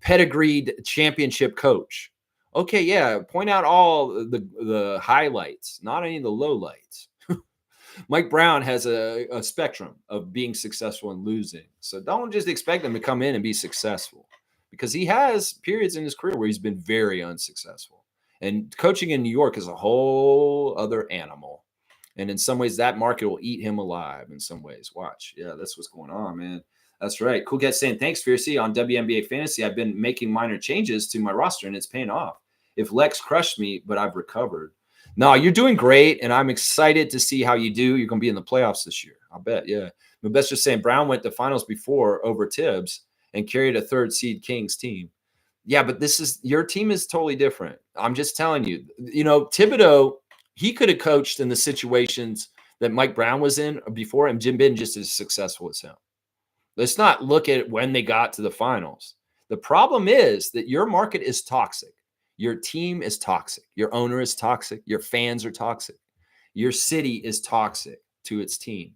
pedigreed championship coach. Okay, yeah, point out all the highlights, not any of the lowlights. Mike Brown has a spectrum of being successful and losing. So don't just expect him to come in and be successful, because he has periods in his career where he's been very unsuccessful. And coaching in New York is a whole other animal. And in some ways, that market will eat him alive in some ways. Watch. Yeah, that's what's going on, man. That's right. Cool Cat saying, thanks, Fiercey. On WNBA Fantasy, I've been making minor changes to my roster, and it's paying off. If Lex crushed me, but I've recovered. No, you're doing great, and I'm excited to see how you do. You're going to be in the playoffs this year. I'll bet, yeah. My best just saying Brown went to finals before over Tibbs and carried a third seed Kings team. Yeah, but your team is totally different. I'm just telling you. You know, Thibodeau, he could have coached in the situations that Mike Brown was in before, and Jim been just as successful as him. Let's not look at when they got to the finals. The problem is that your market is toxic. Your team is toxic. Your owner is toxic. Your fans are toxic. Your city is toxic to its team.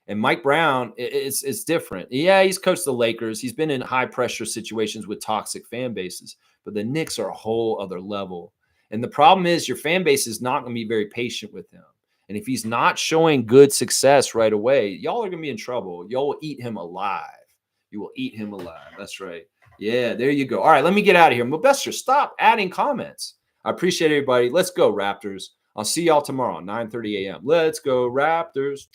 And Mike Brown, it's different. Yeah, he's coached the Lakers. He's been in high-pressure situations with toxic fan bases. But the Knicks are a whole other level. And the problem is your fan base is not going to be very patient with him. And if he's not showing good success right away, y'all are going to be in trouble. Y'all will eat him alive. You will eat him alive. That's right. Yeah, there you go. All right, let me get out of here. Milbester, stop adding comments. I appreciate everybody. Let's go, Raptors. I'll see y'all tomorrow, 9:30 a.m. Let's go, Raptors.